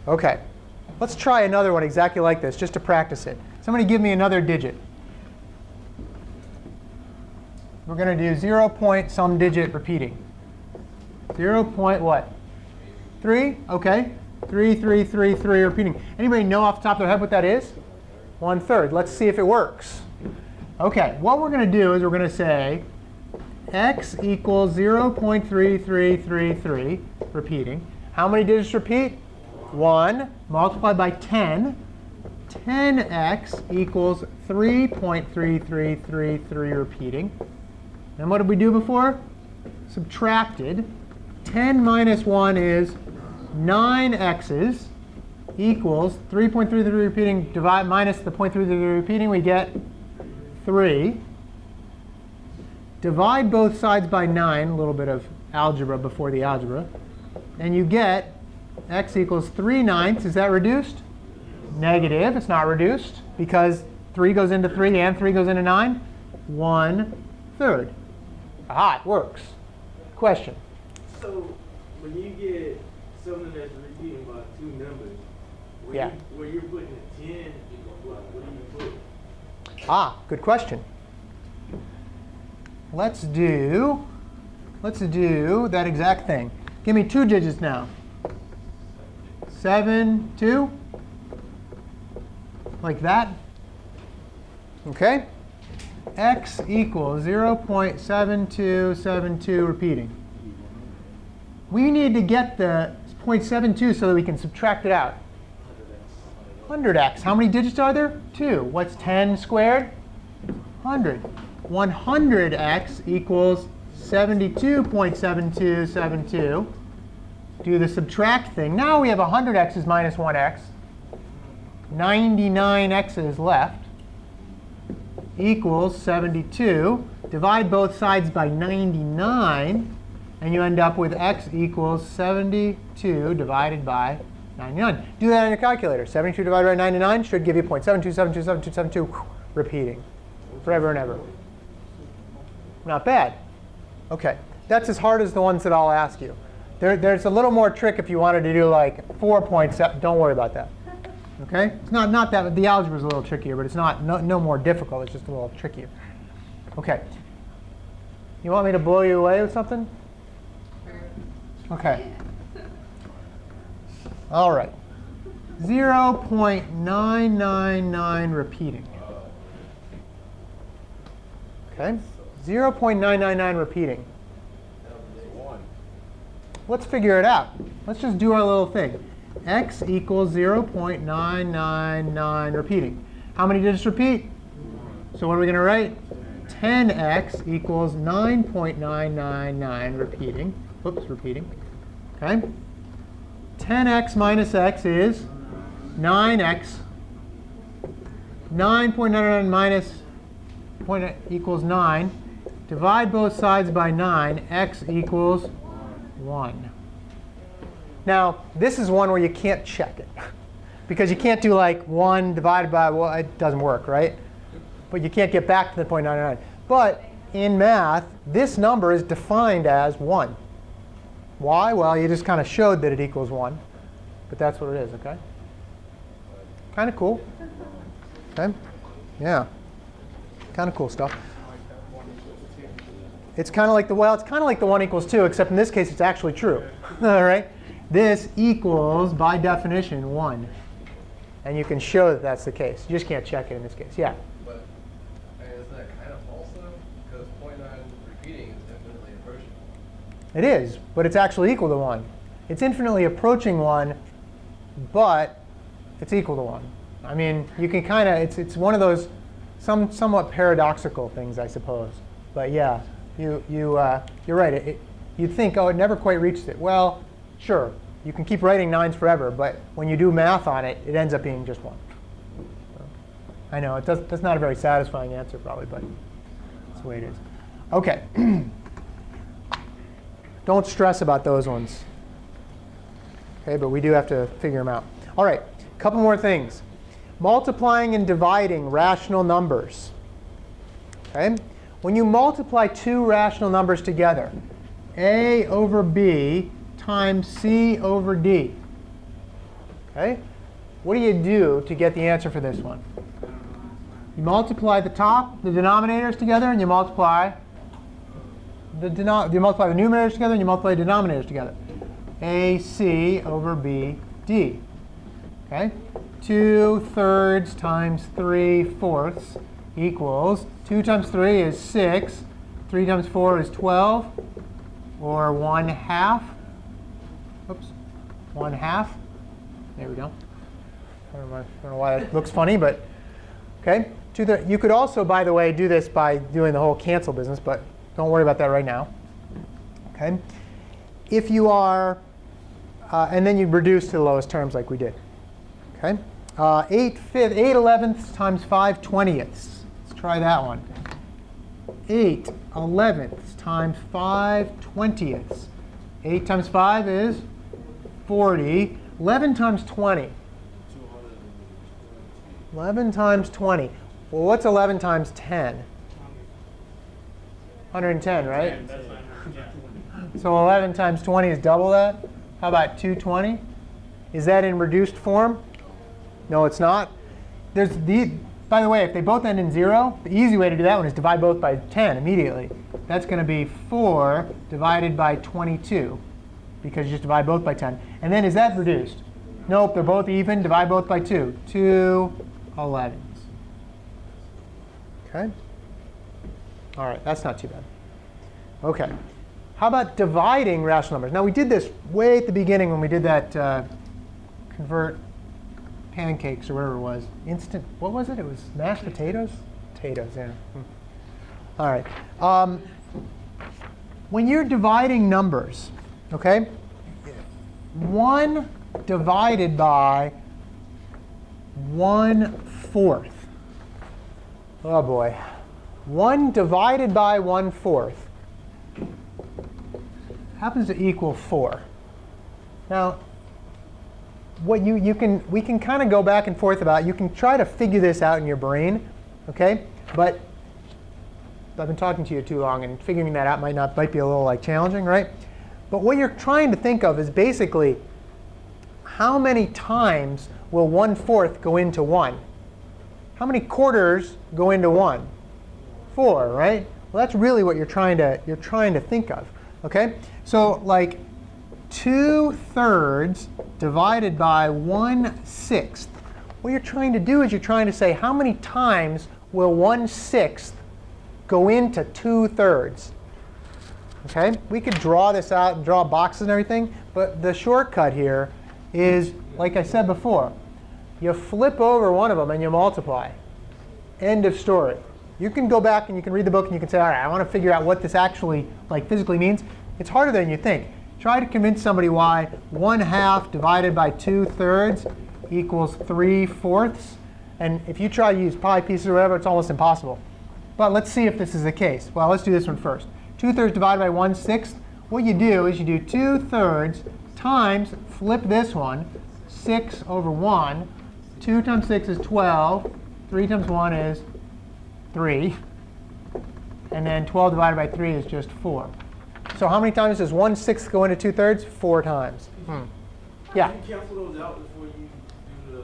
OK. Let's try another one exactly like this, just to practice it. Somebody give me another digit. We're going to do 0 point some digit repeating. 0 point what? 3? OK. 3, 3, 3, 3 repeating. Anybody know off the top of their head what that is? 1/3. Let's see if it works. OK. What we're going to do is we're going to say x equals 0.3333 repeating. How many digits repeat? 1 multiplied by 10. 10x equals 3.3333 repeating. And what did we do before? Subtracted. 10 minus 1 is 9 x's equals 3.33 repeating minus the 0.33 repeating, we get 3. Divide both sides by 9, a little bit of algebra before the algebra, and you get x equals 3/9. Is that reduced? Negative. It's not reduced because 3 goes into 3 and 3 goes into 9. 1/3. Aha, it works. Question. So when you get something that's repeating by two numbers, when Yeah. where you're putting a 10, what do you put? Ah, good question. Let's do that exact thing. Give me 2 digits now. 7, 2. Like that. Okay? X equals 0.7272 repeating. We need to get the 0.72 so that we can subtract it out. 100x. How many digits are there? 2. What's 10 squared? 100. 100x equals 72.7272. Do the subtract thing. Now we have 100x's minus 1x. 99x's left equals 72. Divide both sides by 99, and you end up with x equals 72 divided by 99. Do that on your calculator. 72 divided by 99 should give you 0.72727272, repeating forever and ever. Not bad. OK, that's as hard as the ones that I'll ask you. There's a little more trick if you wanted to do like 4.7. Don't worry about that. OK, it's not that the algebra is a little trickier, but it's no more difficult. It's just a little trickier. OK, you want me to blow you away with something? OK. All right. 0.999 repeating. OK, 0.999 repeating. Let's figure it out. Let's just do our little thing. X equals 0.999 repeating. How many digits repeat? So what are we going to write? 10x equals 9.999 repeating. Whoops, repeating. OK? 10x minus x is 9x. 9.99 minus point equals 9. Divide both sides by 9. X equals 1. Now, this is one where you can't check it. Because you can't do like 1 divided by, well, it doesn't work, right? But you can't get back to the 0.99. But in math, this number is defined as 1. Why? Well, you just kind of showed that it equals 1. But that's what it is, OK? Kind of cool. OK? Yeah. Kind of cool stuff. It's kind of like the 1 equals 2, except in this case, it's actually true. All right? This equals, by definition, 1. And you can show that that's the case. You just can't check it in this case. Yeah? But isn't that kind of false, though? Because 0.9 repeating is infinitely approaching. It is, but it's actually equal to 1. It's infinitely approaching 1, but it's equal to 1. I mean, you can kind of, it's one of those somewhat paradoxical things, I suppose. But yeah, you're right. You'd think, oh, it never quite reached it. Well, sure, you can keep writing 9s forever, but when you do math on it, it ends up being just 1. So, I know, that's not a very satisfying answer, probably, but that's the way it is. OK. Don't stress about those ones. OK, but we do have to figure them out. All right, a couple more things. Multiplying and dividing rational numbers. OK? When you multiply 2 rational numbers together, a over b times c over d, OK? What do you do to get the answer for this one? You multiply the denominators together, and you multiply the numerators together, and you multiply the denominators together. AC over BD. OK? 2/3 times 3/4 equals 2 times 3 is 6. 3 times 4 is 12, or 1/2. Oops, 1/2. There we go. I don't know why that looks funny, but OK. You could also, by the way, do this by doing the whole cancel business, but don't worry about that right now. OK. If you are, and then you reduce to the lowest terms like we did. OK. 8/11 times 5/20. Let's try that one. 8/11 times 5/20. 8 times 5 is 40. 11 times 20. 11 times 20. Well, what's 11 times 10? 110, right? And that's 900, yeah. So 11 times 20 is double that. How about 220? Is that in reduced form? No, it's not. By the way, if they both end in 0, the easy way to do that one is divide both by 10 immediately. That's going to be 4 divided by 22, because you just divide both by 10. And then is that reduced? Nope, they're both even. Divide both by 2. 2 11s. OK? All right, that's not too bad. OK. How about dividing rational numbers? Now, we did this way at the beginning when we did that convert pancakes or whatever it was. What was it? It was mashed potatoes? Potatoes, yeah. All right. When you're dividing numbers, OK, 1 divided by 1/4. Oh, boy. 1 divided by 1/4 happens to equal 4. Now, what we can kind of go back and forth about. You can try to figure this out in your brain, okay? But I've been talking to you too long, and figuring that out might be a little challenging, right? But what you're trying to think of is basically how many times will 1/4 go into 1? How many quarters go into 1? 4, right? Well, that's really what you're trying to think of, okay? So 2/3 divided by 1/6. What you're trying to do is you're trying to say how many times will 1/6 go into 2/3. Okay? We could draw this out and draw boxes and everything, but the shortcut here is, like I said before, you flip over one of them and you multiply. End of story. You can go back and you can read the book and you can say, all right, I want to figure out what this actually physically means. It's harder than you think. Try to convince somebody why 1/2 divided by 2/3 equals 3/4. And if you try to use pi pieces or whatever, it's almost impossible. But let's see if this is the case. Well, let's do this one first. 2/3 divided by 1/6. What you do is you do 2/3 times, flip this one, 6 over 1. 2 times 6 is 12. 3 times 1 is 3. And then 12 divided by 3 is just 4. So how many times does 1/6 go into 2/3? 4 times. Yeah. Can you cancel those out before you do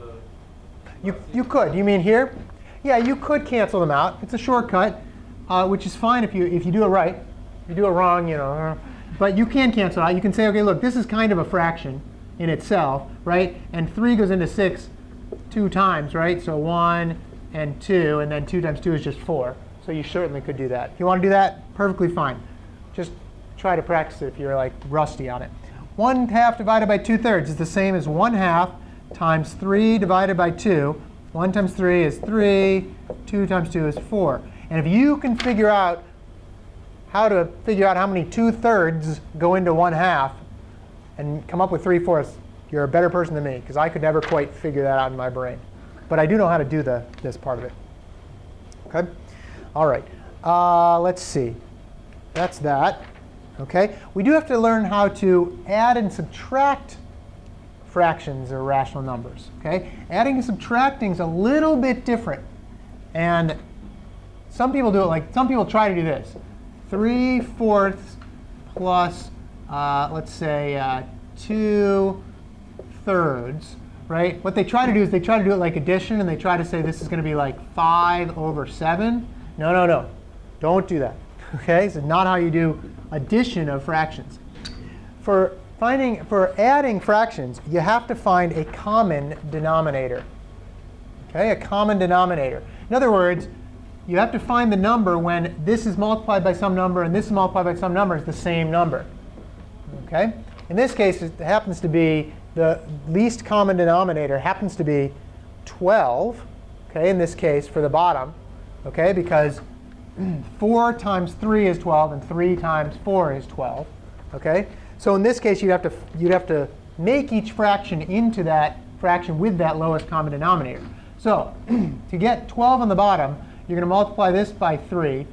the... You could. You mean here? Yeah, you could cancel them out. It's a shortcut, which is fine if you do it right. If you do it wrong, but you can cancel out. You can say, OK, look, this is kind of a fraction in itself, right? And 3 goes into 6 2 times, right? So 1 and 2, and then 2 times 2 is just 4. So you certainly could do that. If you want to do that, perfectly fine. Just try to practice it if you're rusty on it. 1/2 divided by 2/3 is the same as 1/2 times 3 divided by 2. 1 times 3 is 3. 2 times 2 is 4. And if you can figure out how many 2/3 go into 1/2 and come up with 3/4, you're a better person than me, because I could never quite figure that out in my brain. But I do know how to do this part of it. OK? All right. Let's see. That's that. OK? We do have to learn how to add and subtract fractions or rational numbers. OK? Adding and subtracting is a little bit different. And some people do it some people try to do this. 3/4 plus, let's say, 2/3, right? What they try to do is they try to do it like addition, and they try to say this is going to be 5 over 7. No. Don't do that. OK? This is not how you do addition of fractions. For adding fractions, you have to find a common denominator. OK? A common denominator. In other words, you have to find the number when this is multiplied by some number and this is multiplied by some number is the same number. OK? In this case, it happens to be the least common denominator happens to be 12. OK? In this case, for the bottom, OK? Because 4 times 3 is 12, and 3 times 4 is 12. OK? So in this case, you'd have to make each fraction into that fraction with that lowest common denominator. So to get 12 on the bottom, you're going to multiply this by 3.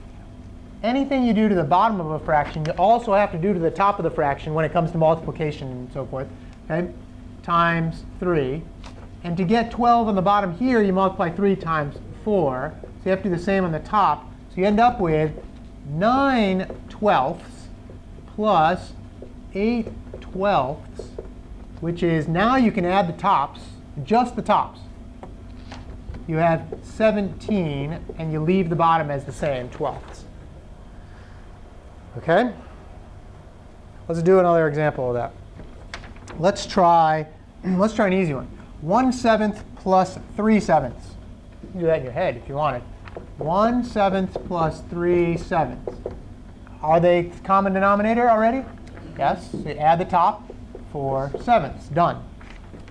Anything you do to the bottom of a fraction, you also have to do to the top of the fraction when it comes to multiplication and so forth. OK? Times 3. And to get 12 on the bottom here, you multiply 3 times 4. So you have to do the same on the top. So you end up with 9/12 plus 8/12, which is, now you can add the tops, just the tops. You have 17, and you leave the bottom as the same, 12ths. OK? Let's do another example of that. Let's try an easy one. 1/7 plus 3/7. You can do that in your head if you wanted. 1/7 plus 3/7. Are they common denominator already? Yes. So you add the top, 4/7. Done.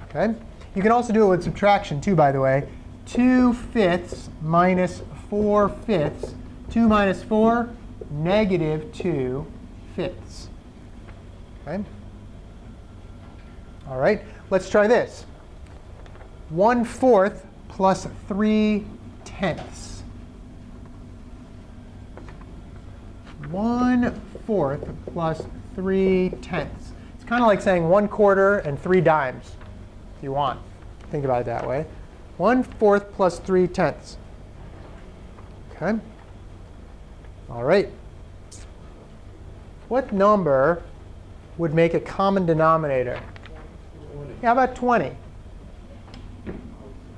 Okay. You can also do it with subtraction too, by the way. 2/5 minus 4/5. 2 minus 4, negative 2/5. Okay. All right. Let's try this. 1/4 plus 3/10. 1/4 plus 3/10. It's kind of like saying 1/4 and 3 dimes, if you want. Think about it that way. 1/4 plus 3/10. OK. All right. What number would make a common denominator? Yeah, how about 20?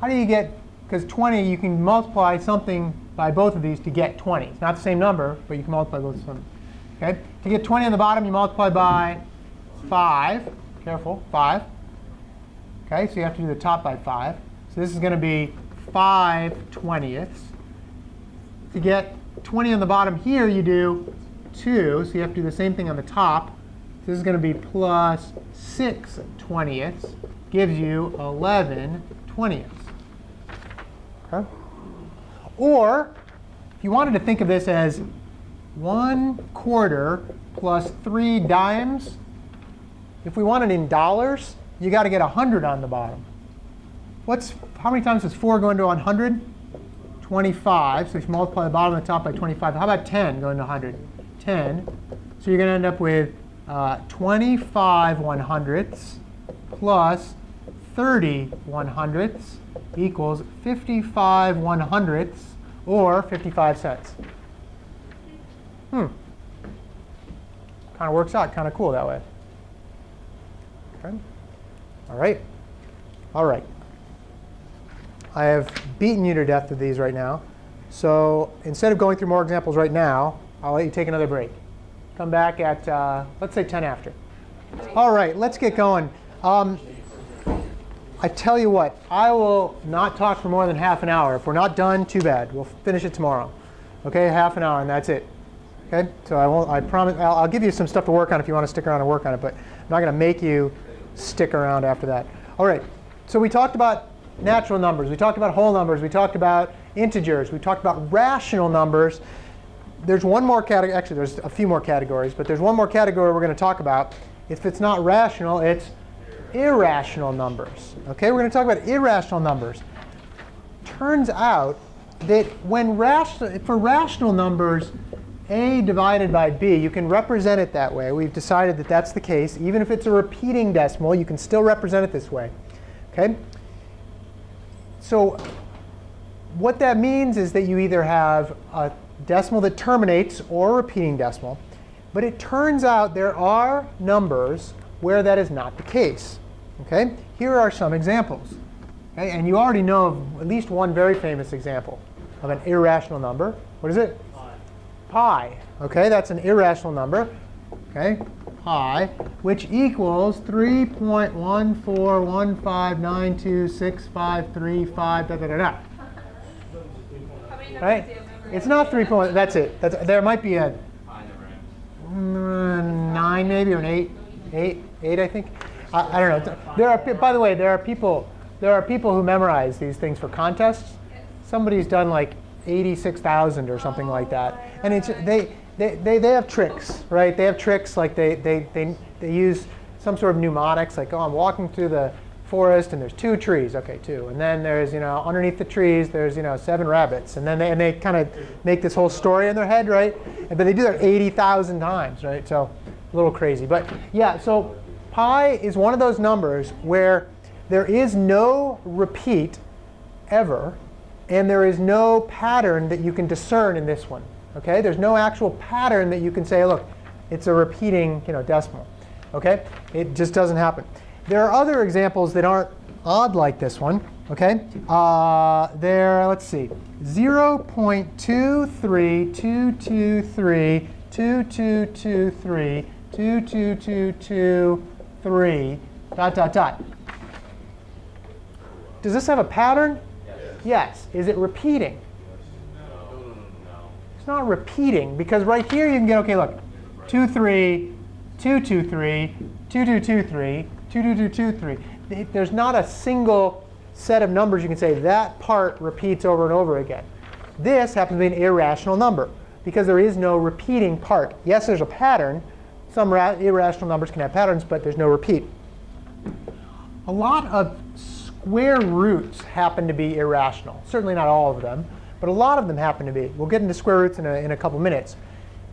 How do you get, because 20, you can multiply something by both of these to get 20. It's not the same number, but you can multiply both of them. Okay? To get 20 on the bottom, you multiply by 5. Careful, 5. Okay, so you have to do the top by 5. So this is going to be 5/20. To get 20 on the bottom here, you do 2. So you have to do the same thing on the top. This is going to be plus 6/20. Gives you 11/20. Okay? Or if you wanted to think of this as 1/4 plus 3 dimes, if we want it in dollars, you got to get 100 on the bottom. How many times does 4 go into 100? 25. So if you multiply the bottom and the top by 25, how about 10 going to 100? 10. So you're going to end up with 25/100ths plus 30/100ths equals 55/100ths, or 55 cents. Kind of works out kind of cool that way. Okay. All right. All right. I have beaten you to death with these right now. So instead of going through more examples right now, I'll let you take another break. Come back at, let's say, 10 after. All right, let's get going. I tell you what, I will not talk for more than half an hour. If we're not done, too bad. We'll finish it tomorrow. OK, half an hour, and that's it. OK, so I promise, I'll give you some stuff to work on if you want to stick around and work on it, but I'm not going to make you stick around after that. All right, so we talked about natural numbers. We talked about whole numbers. We talked about integers. We talked about rational numbers. There's one more category. Actually, there's a few more categories, but there's one more category we're going to talk about. If it's not rational, it's irrational numbers. OK, we're going to talk about irrational numbers. Turns out that for rational numbers, a divided by b, you can represent it that way. We've decided that that's the case. Even if it's a repeating decimal, you can still represent it this way. OK? So what that means is that you either have a decimal that terminates or a repeating decimal. But it turns out there are numbers where that is not the case. Okay? Here are some examples. Okay? And you already know of at least one very famous example of an irrational number. What is it? Pi. Okay, that's an irrational number. Okay, pi, which equals 3.141592653. Da da da da. Right? It's not 3. That's it. There might be a 9 maybe, or an 8, I think. I don't know. By the way, there are people who memorize these things for contests. Somebody's done like 86,000 or something like that, and they have tricks, right? They have tricks like they use some sort of mnemonics, like, oh, I'm walking through the forest and there's 2 trees, okay, 2, and then there's, underneath the trees there's 7 rabbits, and then they kind of make this whole story in their head, right? But they do that 80,000 times, right? So a little crazy, but yeah. So pi is one of those numbers where there is no repeat ever. And there is no pattern that you can discern in this one. Okay, there's no actual pattern that you can say, look, it's a repeating decimal. Okay, it just doesn't happen. There are other examples that aren't odd like this one. Okay, let's see, 0.23223 2223 22223 ... Does this have a pattern? Yes. Is it repeating? No. It's not repeating because right here you can get, okay, look, 23, 223, 2223, 2223. There's not a single set of numbers you can say that part repeats over and over again. This happens to be an irrational number because there is no repeating part. Yes, there's a pattern. Some irrational numbers can have patterns, but there's no repeat. A lot of square roots happen to be irrational. Certainly not all of them, but a lot of them happen to be. We'll get into square roots in a couple minutes.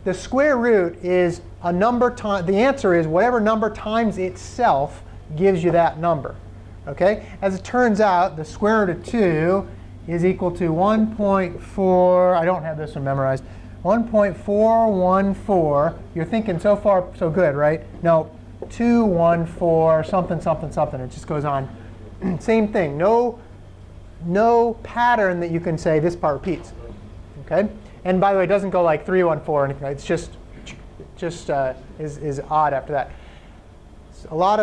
The square root is a number times, the answer is whatever number times itself gives you that number. Okay? As it turns out, the square root of 2 is equal to 1.4, I don't have this one memorized, 1.414. You're thinking so far so good, right? No, 214 something something something. It just goes on. Same thing. No pattern that you can say this part repeats. Okay? And by the way, it doesn't go like 314 or anything. It's just is odd after that. So a lot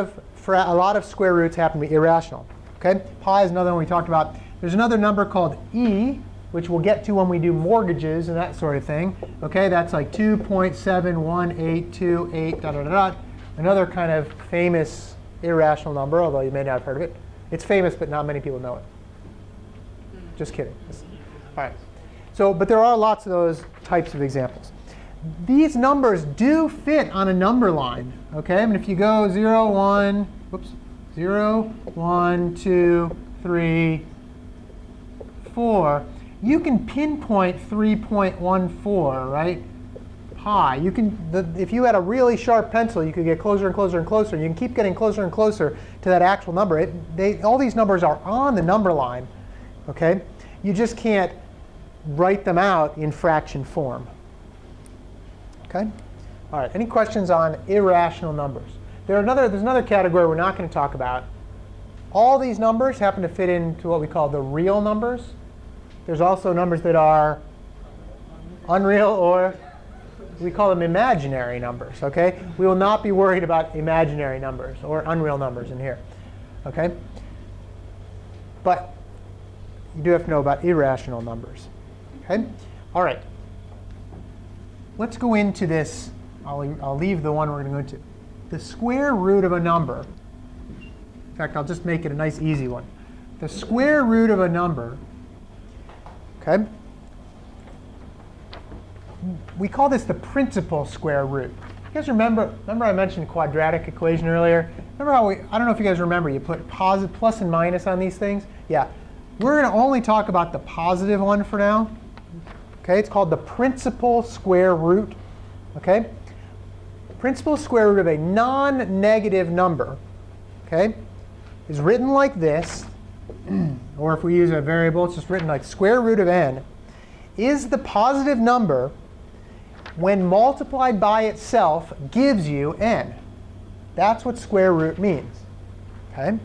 of square roots happen to be irrational. Okay? Pi is another one we talked about. There's another number called e, which we'll get to when we do mortgages and that sort of thing. Okay? That's like 2.71828 ... Another kind of famous irrational number, although you may not have heard of it. It's famous, but not many people know it. Just kidding. All right. So, but there are lots of those types of examples. These numbers do fit on a number line. Okay? I mean, if you go 0, 1, 2, 3, 4, you can pinpoint 3.14, right? Pi. You can, if you had a really sharp pencil, you could get closer and closer and closer. You can keep getting closer and closer to that actual number. All these numbers are on the number line. Okay? You just can't write them out in fraction form. Okay? All right. Any questions on irrational numbers? There's another category we're not going to talk about. All these numbers happen to fit into what we call the real numbers. There's also numbers that are unreal, or we call them imaginary numbers. Okay? We will not be worried about imaginary numbers or unreal numbers in here. Okay? But you do have to know about irrational numbers. Okay? All right. Let's go into this. I'll leave the one we're going to go into. The square root of a number. In fact, I'll just make it a nice easy one. The square root of a number. Okay? We call this the principal square root. You guys remember I mentioned quadratic equation earlier? Remember how I don't know if you guys remember, you put positive plus and minus on these things? Yeah. We're going to only talk about the positive one for now. Okay, it's called the principal square root. Okay? Principal square root of a non-negative number, okay, is written like this, or if we use a variable, it's just written like square root of n, is the positive number when multiplied by itself gives you n. That's what square root means. Okay?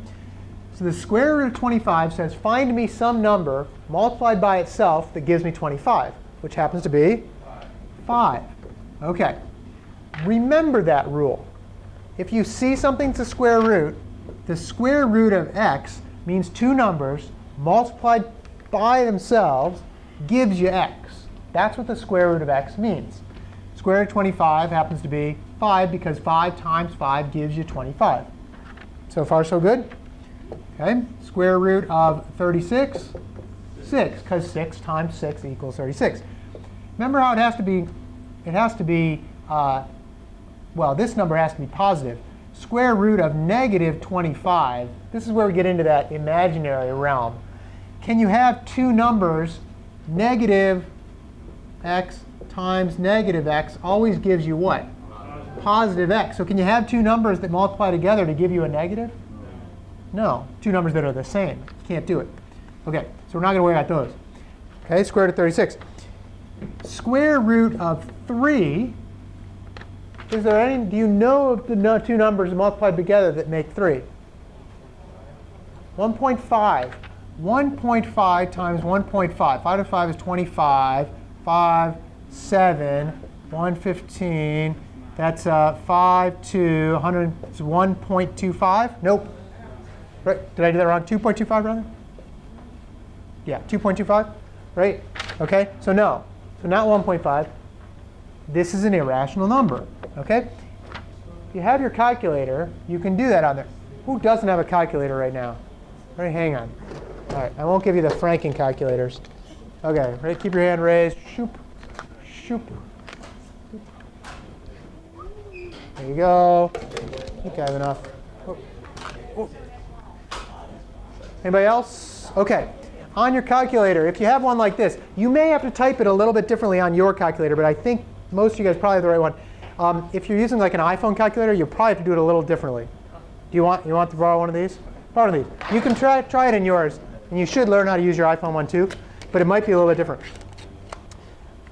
So the square root of 25 says, find me some number multiplied by itself that gives me 25, which happens to be 5. Okay. Remember that rule. If you see something's a square root, the square root of x means two numbers multiplied by themselves gives you x. That's what the square root of x means. Square root of 25 happens to be 5 because 5 times 5 gives you 25. So far, so good? Okay. Square root of 36, 6, because 6 times 6 equals 36. Remember how it has to be, well, this number has to be positive. Square root of negative 25, this is where we get into that imaginary realm. Can you have two numbers, negative x times negative x always gives you what? Positive x. So can you have two numbers that multiply together to give you a negative? No. Two numbers that are the same. You can't do it. OK, so we're not going to worry about those. OK, square root of 36. square root of 3, is there any, do you know of the two numbers multiplied together that make 3? 1.5. 1.5 times 1.5. 5 to 5 is 25. 5, 7, 115. That's 5 to 100. It's 1.25. Nope. Right? Did I do that wrong? 2.25 rather? Yeah, 2.25. Right? Okay. So no. So not 1.5. This is an irrational number. Okay. If you have your calculator, you can do that on there. Who doesn't have a calculator right now? Right, hang on. All right, I won't give you the franking calculators. Okay, ready? Keep your hand raised. Shoop, shoop. There you go. I think I have enough. Oh. Oh. Anybody else? Okay. On your calculator, if you have one like this, you may have to type it a little bit differently on your calculator, but I think most of you guys probably have the right one. If you're using like an iPhone calculator, you'll probably have to do it a little differently. Do you want to borrow one of these? Borrow one of these. You can try it in yours, and you should learn how to use your iPhone one too, but it might be a little bit different.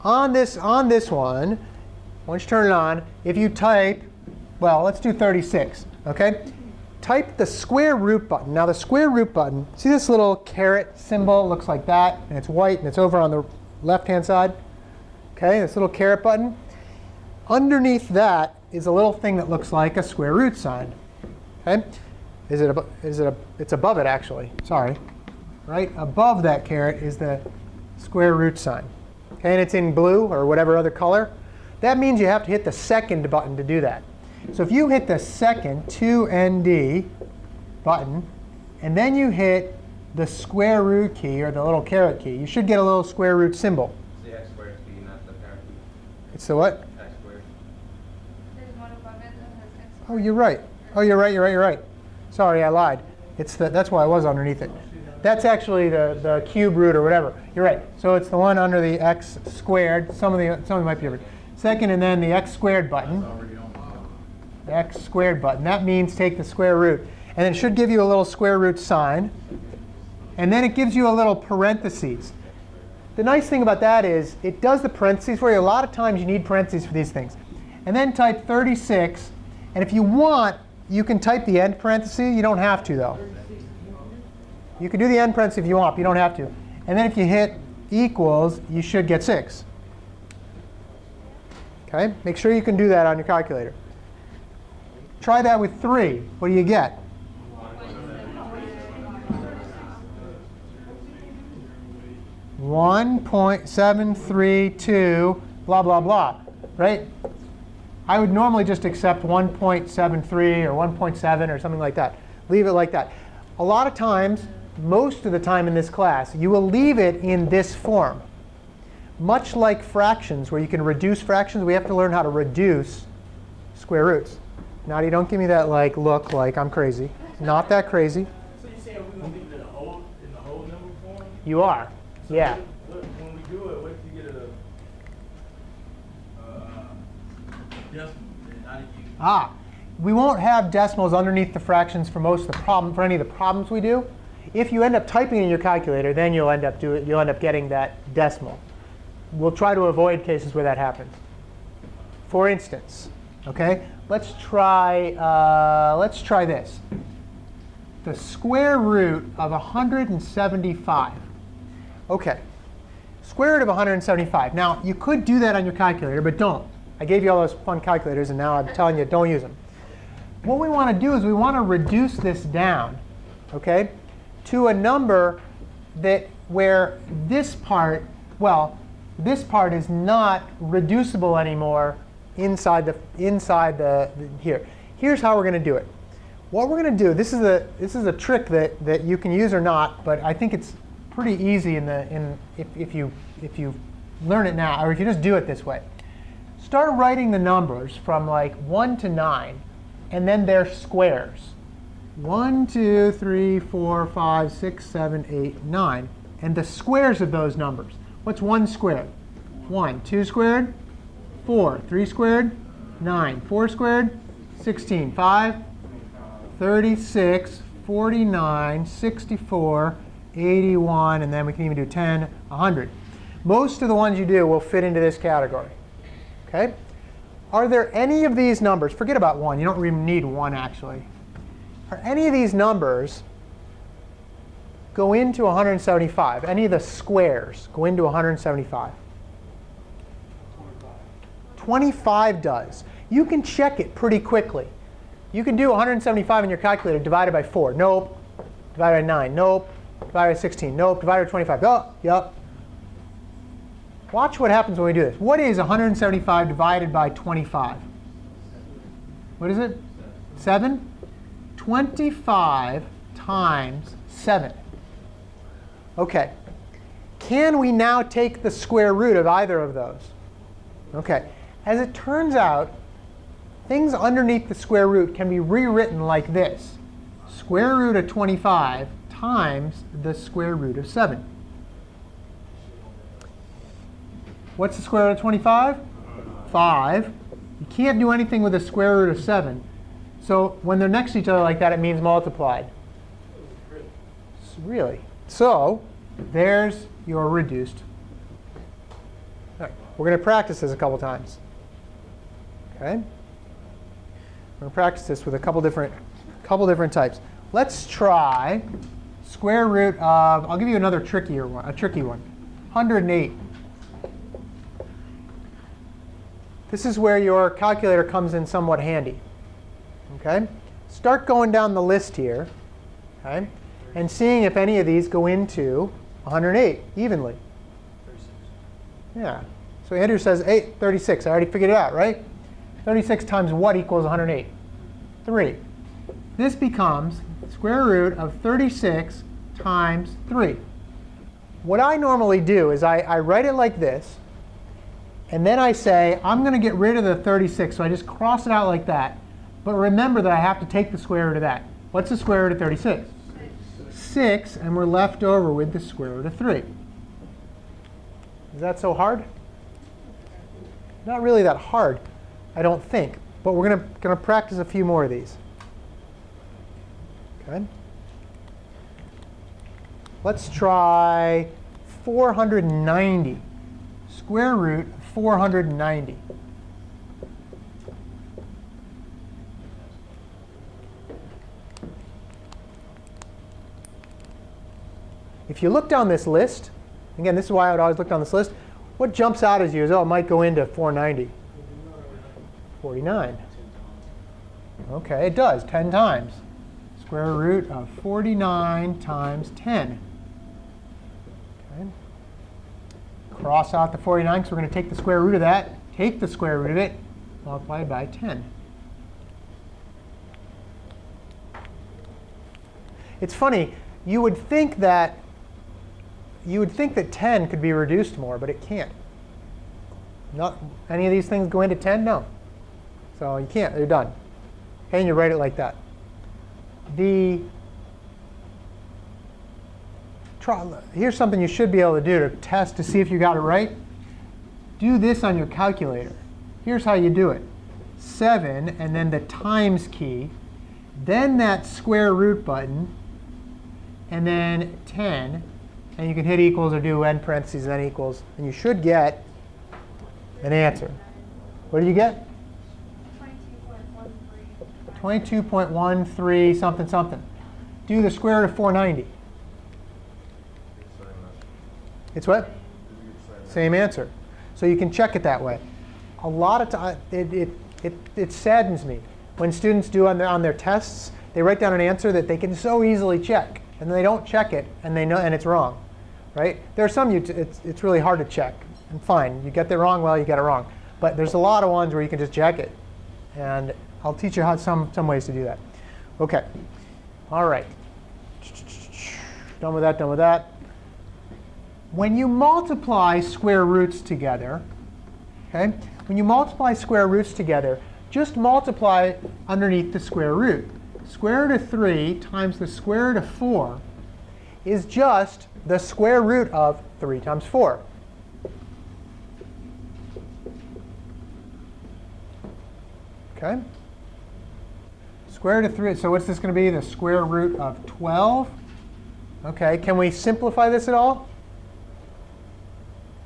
On this one, once you turn it on, if you type, well, let's do 36, okay? Type the square root button. Now the square root button, see this little caret symbol? Looks like that, and it's white, and it's over on the left-hand side. Okay, this little caret button. Underneath that is a little thing that looks like a square root sign. Okay, it's above it actually. Sorry, right above that caret is the square root sign. Okay, and it's in blue or whatever other color. That means you have to hit the second button to do that. So if you hit the second 2ND button, and then you hit the square root key or the little caret key, you should get a little square root symbol. It's the x squared key, not the parent key. It's the what? X squared. There's one above it that has X. Oh, you're right. Oh, you're right. Sorry, I lied. That's why it was underneath it. That's actually the cube root or whatever. You're right. So it's the one under the x squared. Some of them might be different. Second, and then the x squared button. The x squared button. That means take the square root. And then it should give you a little square root sign. And then it gives you a little parentheses. The nice thing about that is it does the parentheses for you. A lot of times you need parentheses for these things. And then type 36. And if you want, you can type the end parenthesis. You don't have to, though. You can do the end parenthesis if you want, but you don't have to. And then if you hit equals, you should get 6. Okay? Make sure you can do that on your calculator. Try that with 3. What do you get? 1.732, blah, blah, blah. Right? I would normally just accept 1.73 or 1.7 or something like that. Leave it like that. A lot of times, most of the time in this class, you will leave it in this form. Much like fractions, where you can reduce fractions, we have to learn how to reduce square roots. Now, you don't give me that look like I'm crazy. Not that crazy. So you're saying we're going to leave it in the whole number form? You are. So Yeah. when we do it, what if you get a decimal? How do you? We won't have decimals underneath the fractions for most of the problem, for any of the problems we do. If you end up typing in your calculator, then you'll end up getting that decimal. We'll try to avoid cases where that happens. For instance, okay, let's try this. The square root of 175. Okay, square root of 175. Now, you could do that on your calculator, but don't. I gave you all those fun calculators, and now I'm telling you, don't use them. What we want to do is we want to reduce this down, okay, to a number where this part is not reducible anymore inside the here. Here's how we're going to do it. What we're going to do, this is a trick that you can use or not, but I think it's pretty easy if you learn it now, or if you just do it this way. Start writing the numbers from like 1 to 9, and then their squares. 1, 2, 3, 4, 5, 6, 7, 8, 9. And the squares of those numbers. What's 1 squared? 1. 2 squared? 4. 3 squared? 9. 4 squared? 16. 5? 36, 49, 64, 81, and then we can even do 10, 100. Most of the ones you do will fit into this category. Okay? Are there any of these numbers, forget about 1, you don't even need 1 actually. Are any of these numbers go into 175? Any of the squares go into 175? 25 does. You can check it pretty quickly. You can do 175 in your calculator divided by 4. Nope. Divided by 9. Nope. Divided by 16. Nope. Divided by 25. Oh, yep. Watch what happens when we do this. What is 175 divided by 25? What is it? 7? 25 times 7. OK. Can we now take the square root of either of those? OK. As it turns out, things underneath the square root can be rewritten like this. Square root of 25 times the square root of 7. What's the square root of 25? 5. You can't do anything with the square root of 7. So when they're next to each other like that, it means multiplied. Really? So there's your reduced. All right. We're going to practice this a couple times. Okay? We're going to practice this with a couple different types. Let's try square root of, I'll give you another tricky one, 108. This is where your calculator comes in somewhat handy. Okay? Start going down the list here, okay, and seeing if any of these go into 108 evenly. 36. Yeah. So Andrew says 36. I already figured it out, right? 36 times what equals 108? 3. This becomes square root of 36 times 3. What I normally do is I write it like this. And then I say, I'm going to get rid of the 36. So I just cross it out like that. But remember that I have to take the square root of that. What's the square root of 36? 6. And we're left over with the square root of 3. Is that so hard? Not really that hard, I don't think. But we're going to practice a few more of these. Okay. Let's try 490. Square root of 490. If you look down this list, again, this is why I would always look down this list, what jumps out as you is, oh, it might go into 490. 49. OK, it does, 10 times. Square root of 49 times 10. Okay. Cross out the 49, because we're going to take the square root of that, take the square root of it, multiply by 10. It's funny, you would think that 10 could be reduced more, but it can't. Not any of these things go into 10? No. So you can't, they're done. And you write it like that. Here's something you should be able to do to test to see if you got it right. Do this on your calculator. Here's how you do it. 7, and then the times key, then that square root button, and then 10. And you can hit equals or do n parentheses and then equals. And you should get an answer. What do you get? 22.13 something something. Do the square root of 490. It's what? Same answer. So you can check it that way. A lot of times, it saddens me when students do on their tests, they write down an answer that they can so easily check, and they don't check it, and they know, and it's wrong, right? There are some it's really hard to check, and fine, you get it wrong, well, you get it wrong. But there's a lot of ones where you can just check it, and I'll teach you how some ways to do that. OK. All right. Done with that. Done with that. When you multiply square roots together, okay? When you multiply square roots together, just multiply underneath the square root. Square root of 3 times the square root of 4 is just the square root of 3 times 4. Okay? Square root of 3, so what's this going to be? The square root of 12. Okay, can we simplify this at all?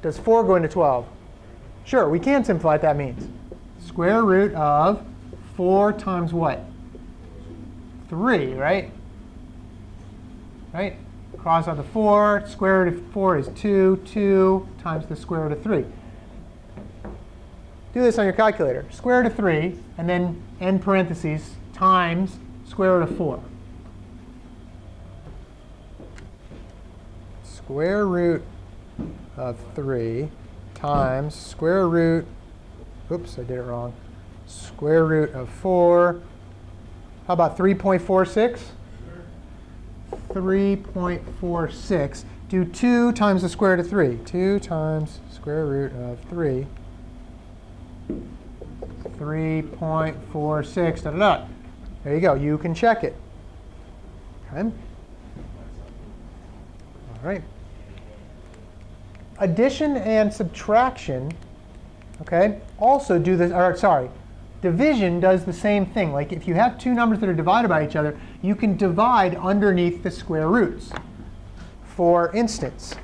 Does 4 go into 12? Sure, we can simplify what that means. Square root of 4 times what? 3, right? Right? Cross out the 4. Square root of 4 is 2. 2 times the square root of 3. Do this on your calculator. Square root of 3, and then end parentheses, times square root of 4. Square root of 3 times square root, oops, I did it wrong, square root of 4. How about 3.46? 3.46. Do 2 times the square root of 3. 2 times square root of 3. 3.46. Da, da, da. There you go. You can check it. Okay. All right. Addition and subtraction, okay, also do this, or sorry, division does the same thing. Like if you have two numbers that are divided by each other, you can divide underneath the square roots. For instance,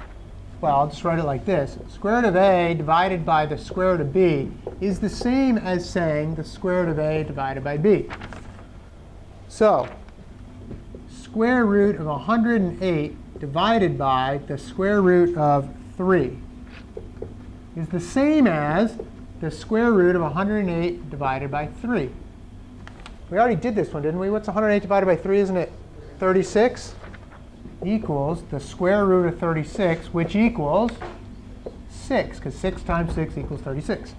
well, I'll just write it like this. Square root of a divided by the square root of b is the same as saying the square root of a divided by b. So, square root of 108 divided by the square root of 3 is the same as the square root of 108 divided by 3. We already did this one, didn't we? What's 108 divided by 3? Isn't it 36? Equals the square root of 36, which equals 6, because 6 times 6 equals 36.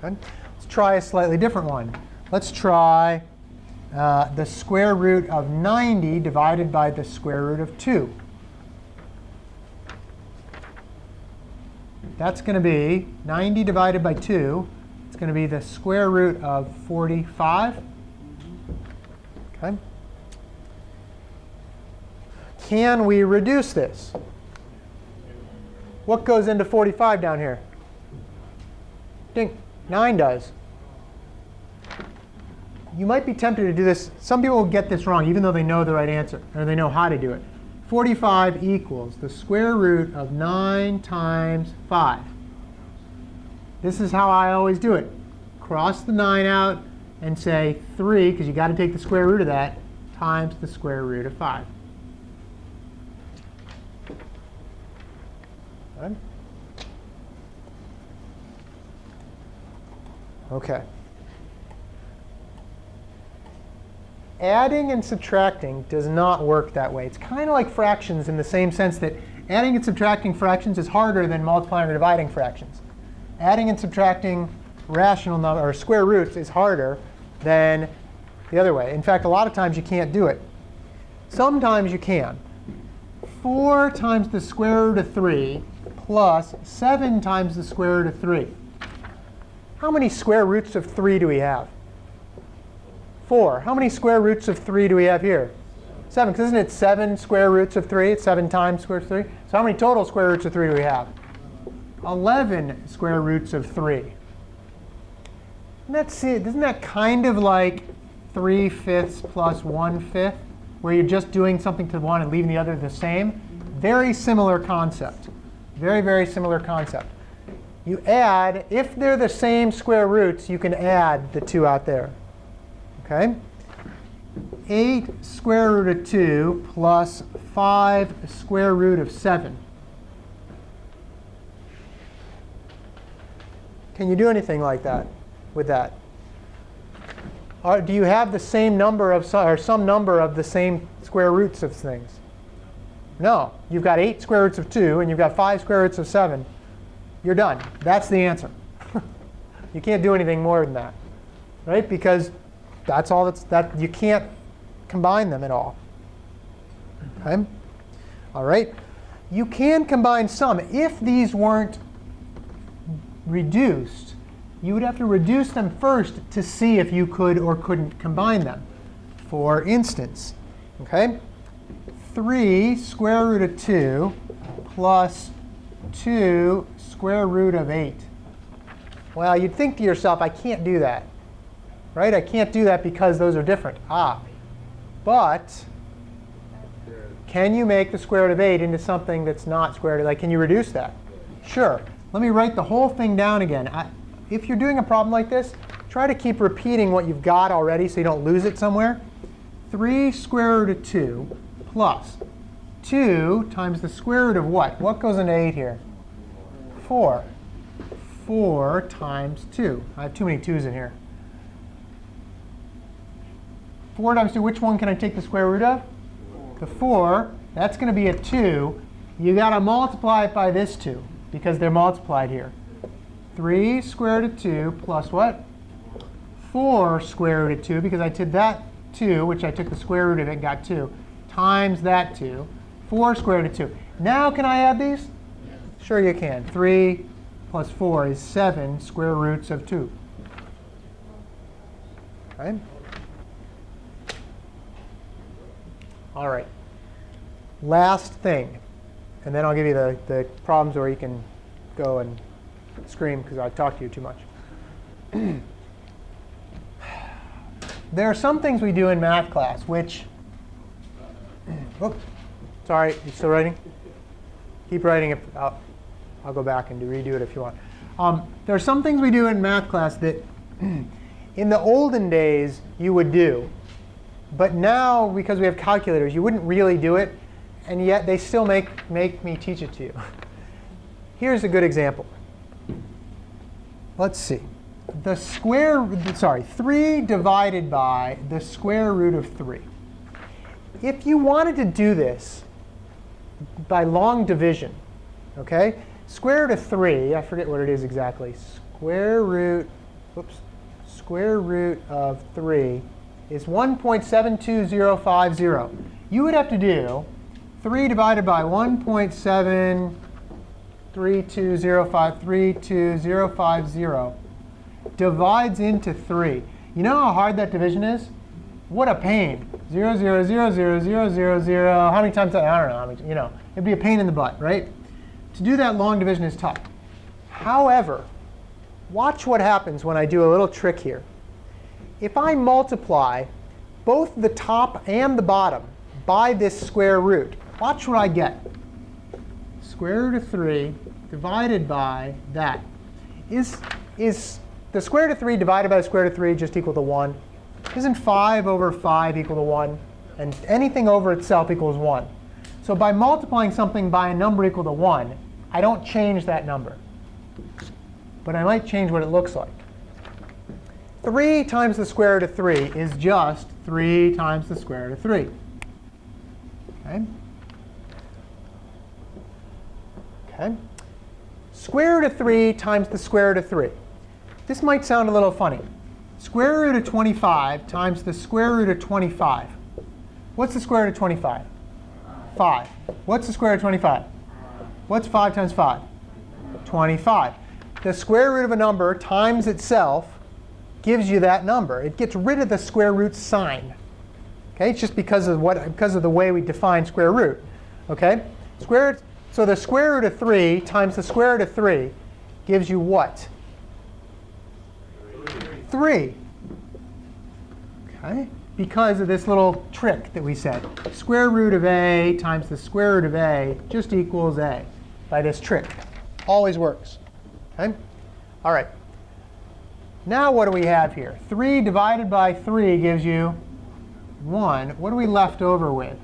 Okay. Let's try a slightly different one. Let's try the square root of 90 divided by the square root of 2. That's going to be 90 divided by 2. It's going to be the square root of 45. Okay. Can we reduce this? What goes into 45 down here? Ding. 9 does. You might be tempted to do this. Some people will get this wrong, even though they know the right answer, or they know how to do it. 45 equals the square root of 9 times 5. This is how I always do it. Cross the 9 out and say 3, because you got to take the square root of that, times the square root of 5. Okay. Okay. Adding and subtracting does not work that way. It's kind of like fractions in the same sense that adding and subtracting fractions is harder than multiplying or dividing fractions. Adding and subtracting rational number or square roots is harder than the other way. In fact, a lot of times you can't do it. Sometimes you can. 4 times the square root of 3 plus 7 times the square root of 3. How many square roots of 3 do we have? 4. How many square roots of 3 do we have here? 7, because isn't it 7 square roots of 3? It's 7 times square root of 3. So how many total square roots of 3 do we have? 11 square roots of 3. Isn't that kind of like 3/5 plus 1/5, where you're just doing something to one and leaving the other the same? Very similar concept. Very, very similar concept. You add, if they're the same square roots, you can add the 2 out there. Okay? 8 square root of 2 plus 5 square root of 7. Can you do anything like that with that? Or do you have the same number of, or some number of the same square roots of things? No. You've got 8 square roots of 2, and you've got 5 square roots of 7. You're done. That's the answer. You can't do anything more than that, right? Because that's all that you can't combine them at all. Okay? All right? You can combine some. If these weren't reduced, you would have to reduce them first to see if you could or couldn't combine them. For instance, okay? 3 square root of 2 plus 2 square root of 8. Well, you'd think to yourself, I can't do that. Right? I can't do that because those are different. But Can you make the square root of 8 into something that's not square root? Like, can you reduce that? Sure. Let me write the whole thing down again. If you're doing a problem like this, try to keep repeating what you've got already so you don't lose it somewhere. 3 square root of 2 plus 2 times the square root of what? What goes into 8 here? 4. 4 times 2. I have too many 2's in here. 4 times 2, which one can I take the square root of? The 4. That's going to be a 2. You got to multiply it by this 2 because they're multiplied here. 3 square root of 2 plus what? 4 square root of 2, because I did that 2, which I took the square root of it and got 2, times that 2. 4 square root of 2. Now can I add these? Sure you can. 3 plus 4 is 7 square roots of 2. Okay? All right. Last thing. And then I'll give you the problems where you can go and scream because I talk to you too much. There are some things we do in math class which, oops, sorry, you still writing? Keep writing. I'll go back and redo it if you want. There are some things we do in math class that in the olden days you would do. But now, because we have calculators, you wouldn't really do it. And yet they still make me teach it to you. Here's a good example. Let's see. 3 divided by the square root of 3. If you wanted to do this by long division, okay, square root of 3, I forget what it is exactly. Square root of 3 is 1.72050. You would have to do 3 divided by 1.732053250 divides into 3. You know how hard that division is? What a pain. 0, 0, 0, 0, 0, 0, 0. How many times? I don't know. How many, you know, it'd be a pain in the butt, right? To do that long division is tough. However, watch what happens when I do a little trick here. If I multiply both the top and the bottom by this square root, watch what I get. Square root of 3 divided by that. Is the square root of 3 divided by the square root of 3 just equal to 1? Isn't 5 over 5 equal to 1? And anything over itself equals 1. So by multiplying something by a number equal to 1, I don't change that number. But I might change what it looks like. 3 times the square root of 3 is just 3 times the square root of 3. Okay? Okay. Square root of 3 times the square root of 3. This might sound a little funny. Square root of 25 times the square root of 25. What's the square root of 25? 5. What's the square root of 25? What's 5 times 5? 25. The square root of a number times itself gives you that number. It gets rid of the square root sign. Okay, it's just because of the way we define square root. Okay, so the square root of 3 times the square root of 3 gives you what? 3. Okay, because of this little trick that we said. Square root of a times the square root of a just equals a by this trick. Always works. Okay, all right. Now what do we have here? 3 divided by 3 gives you 1. What are we left over with?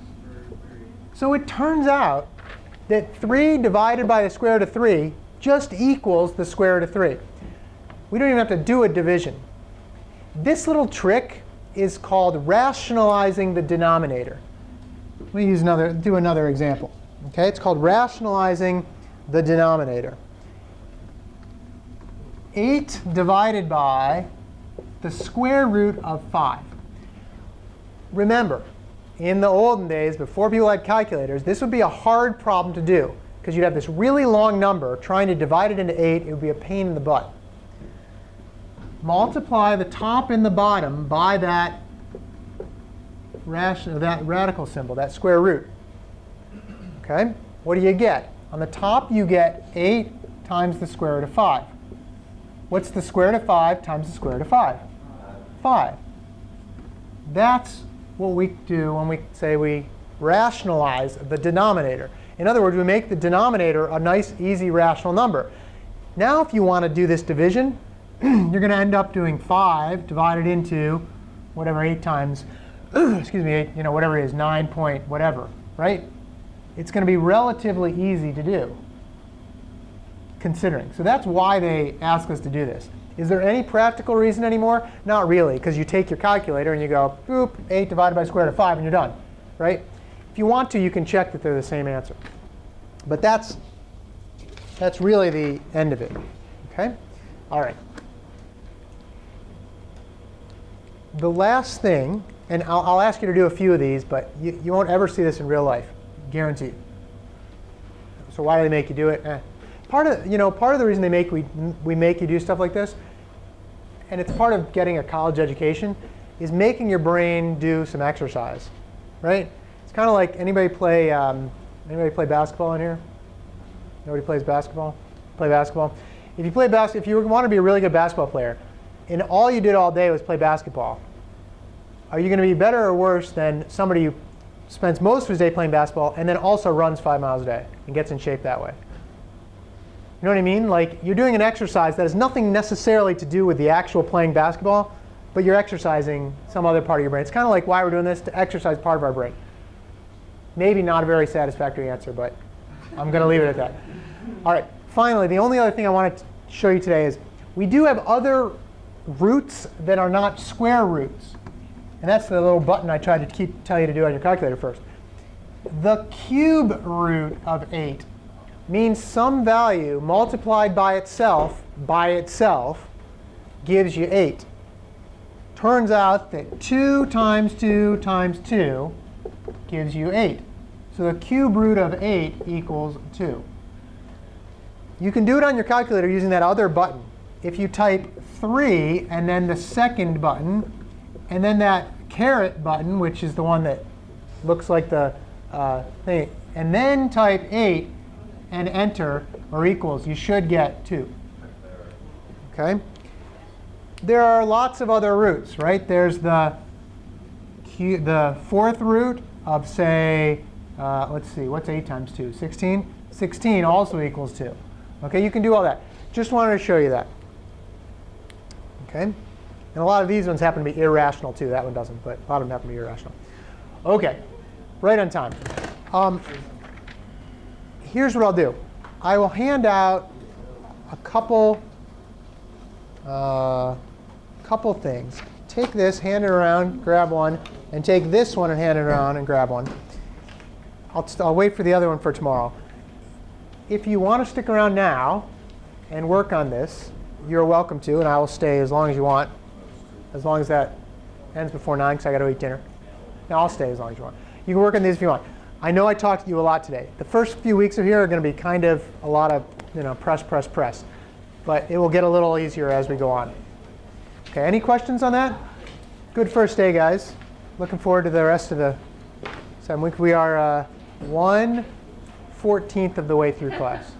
So it turns out that 3 divided by the square root of 3 just equals the square root of 3. We don't even have to do a division. This little trick is called rationalizing the denominator. Let me do another example. Okay, it's called rationalizing the denominator. 8 divided by the square root of 5. Remember, in the olden days, before people had calculators, this would be a hard problem to do because you'd have this really long number trying to divide it into 8. It would be a pain in the butt. Multiply the top and the bottom by that radical symbol, that square root. Okay? What do you get? On the top, you get 8 times the square root of 5. What's the square root of 5 times the square root of 5? 5. That's what we do when we say we rationalize the denominator. In other words, we make the denominator a nice, easy, rational number. Now if you want to do this division, you're going to end up doing 5 divided into whatever 8 times, excuse me, 8, whatever it is, 9 point whatever, right? It's going to be relatively easy to do, considering. So that's why they ask us to do this. Is there any practical reason anymore? Not really, because you take your calculator and you go, boop, 8 divided by square root of 5, and you're done, right? If you want to, you can check that they're the same answer. But that's really the end of it, okay? All right. The last thing, and I'll ask you to do a few of these, but you won't ever see this in real life, guaranteed. So why do they make you do it? Part of the reason we make you do stuff like this, and it's part of getting a college education, is making your brain do some exercise, right? It's kind of like anybody play basketball in here? Nobody plays basketball? Play basketball? If you play if you want to be a really good basketball player, and all you did all day was play basketball, are you going to be better or worse than somebody who spends most of his day playing basketball and then also runs 5 miles a day and gets in shape that way? You know what I mean? Like, you're doing an exercise that has nothing necessarily to do with the actual playing basketball, but you're exercising some other part of your brain. It's kind of like why we're doing this, to exercise part of our brain. Maybe not a very satisfactory answer, but I'm going to leave it at that. All right. Finally, the only other thing I wanted to show you today is we do have other roots that are not square roots. And that's the little button I tried to tell you to do on your calculator first. The cube root of 8 means some value multiplied by itself gives you 8. Turns out that 2 times 2 times 2 gives you 8. So the cube root of 8 equals 2. You can do it on your calculator using that other button. If you type 3 and then the second button, and then that caret button, which is the one that looks like the thing, and then type 8 and enter or equals, you should get 2. Okay? There are lots of other roots, right? There's the fourth root of, say, let's see, what's 8 times 2? 16? 16 also equals 2. Okay, you can do all that. Just wanted to show you that. Okay? And a lot of these ones happen to be irrational too. That one doesn't, but a lot of them happen to be irrational. Okay, right on time. Here's what I'll do. I will hand out a couple things. Take this, hand it around, grab one, and take this one and hand it around and grab one. I'll wait for the other one for tomorrow. If you want to stick around now and work on this, you're welcome to, and I will stay as long as you want, as long as that ends before 9, because I got to eat dinner. Now I'll stay as long as you want. You can work on these if you want. I know I talked to you a lot today. The first few weeks of here are going to be kind of a lot of press. But it will get a little easier as we go on. Okay, any questions on that? Good first day, guys. Looking forward to the rest of the 7 weeks. We are 1/14 of the way through class.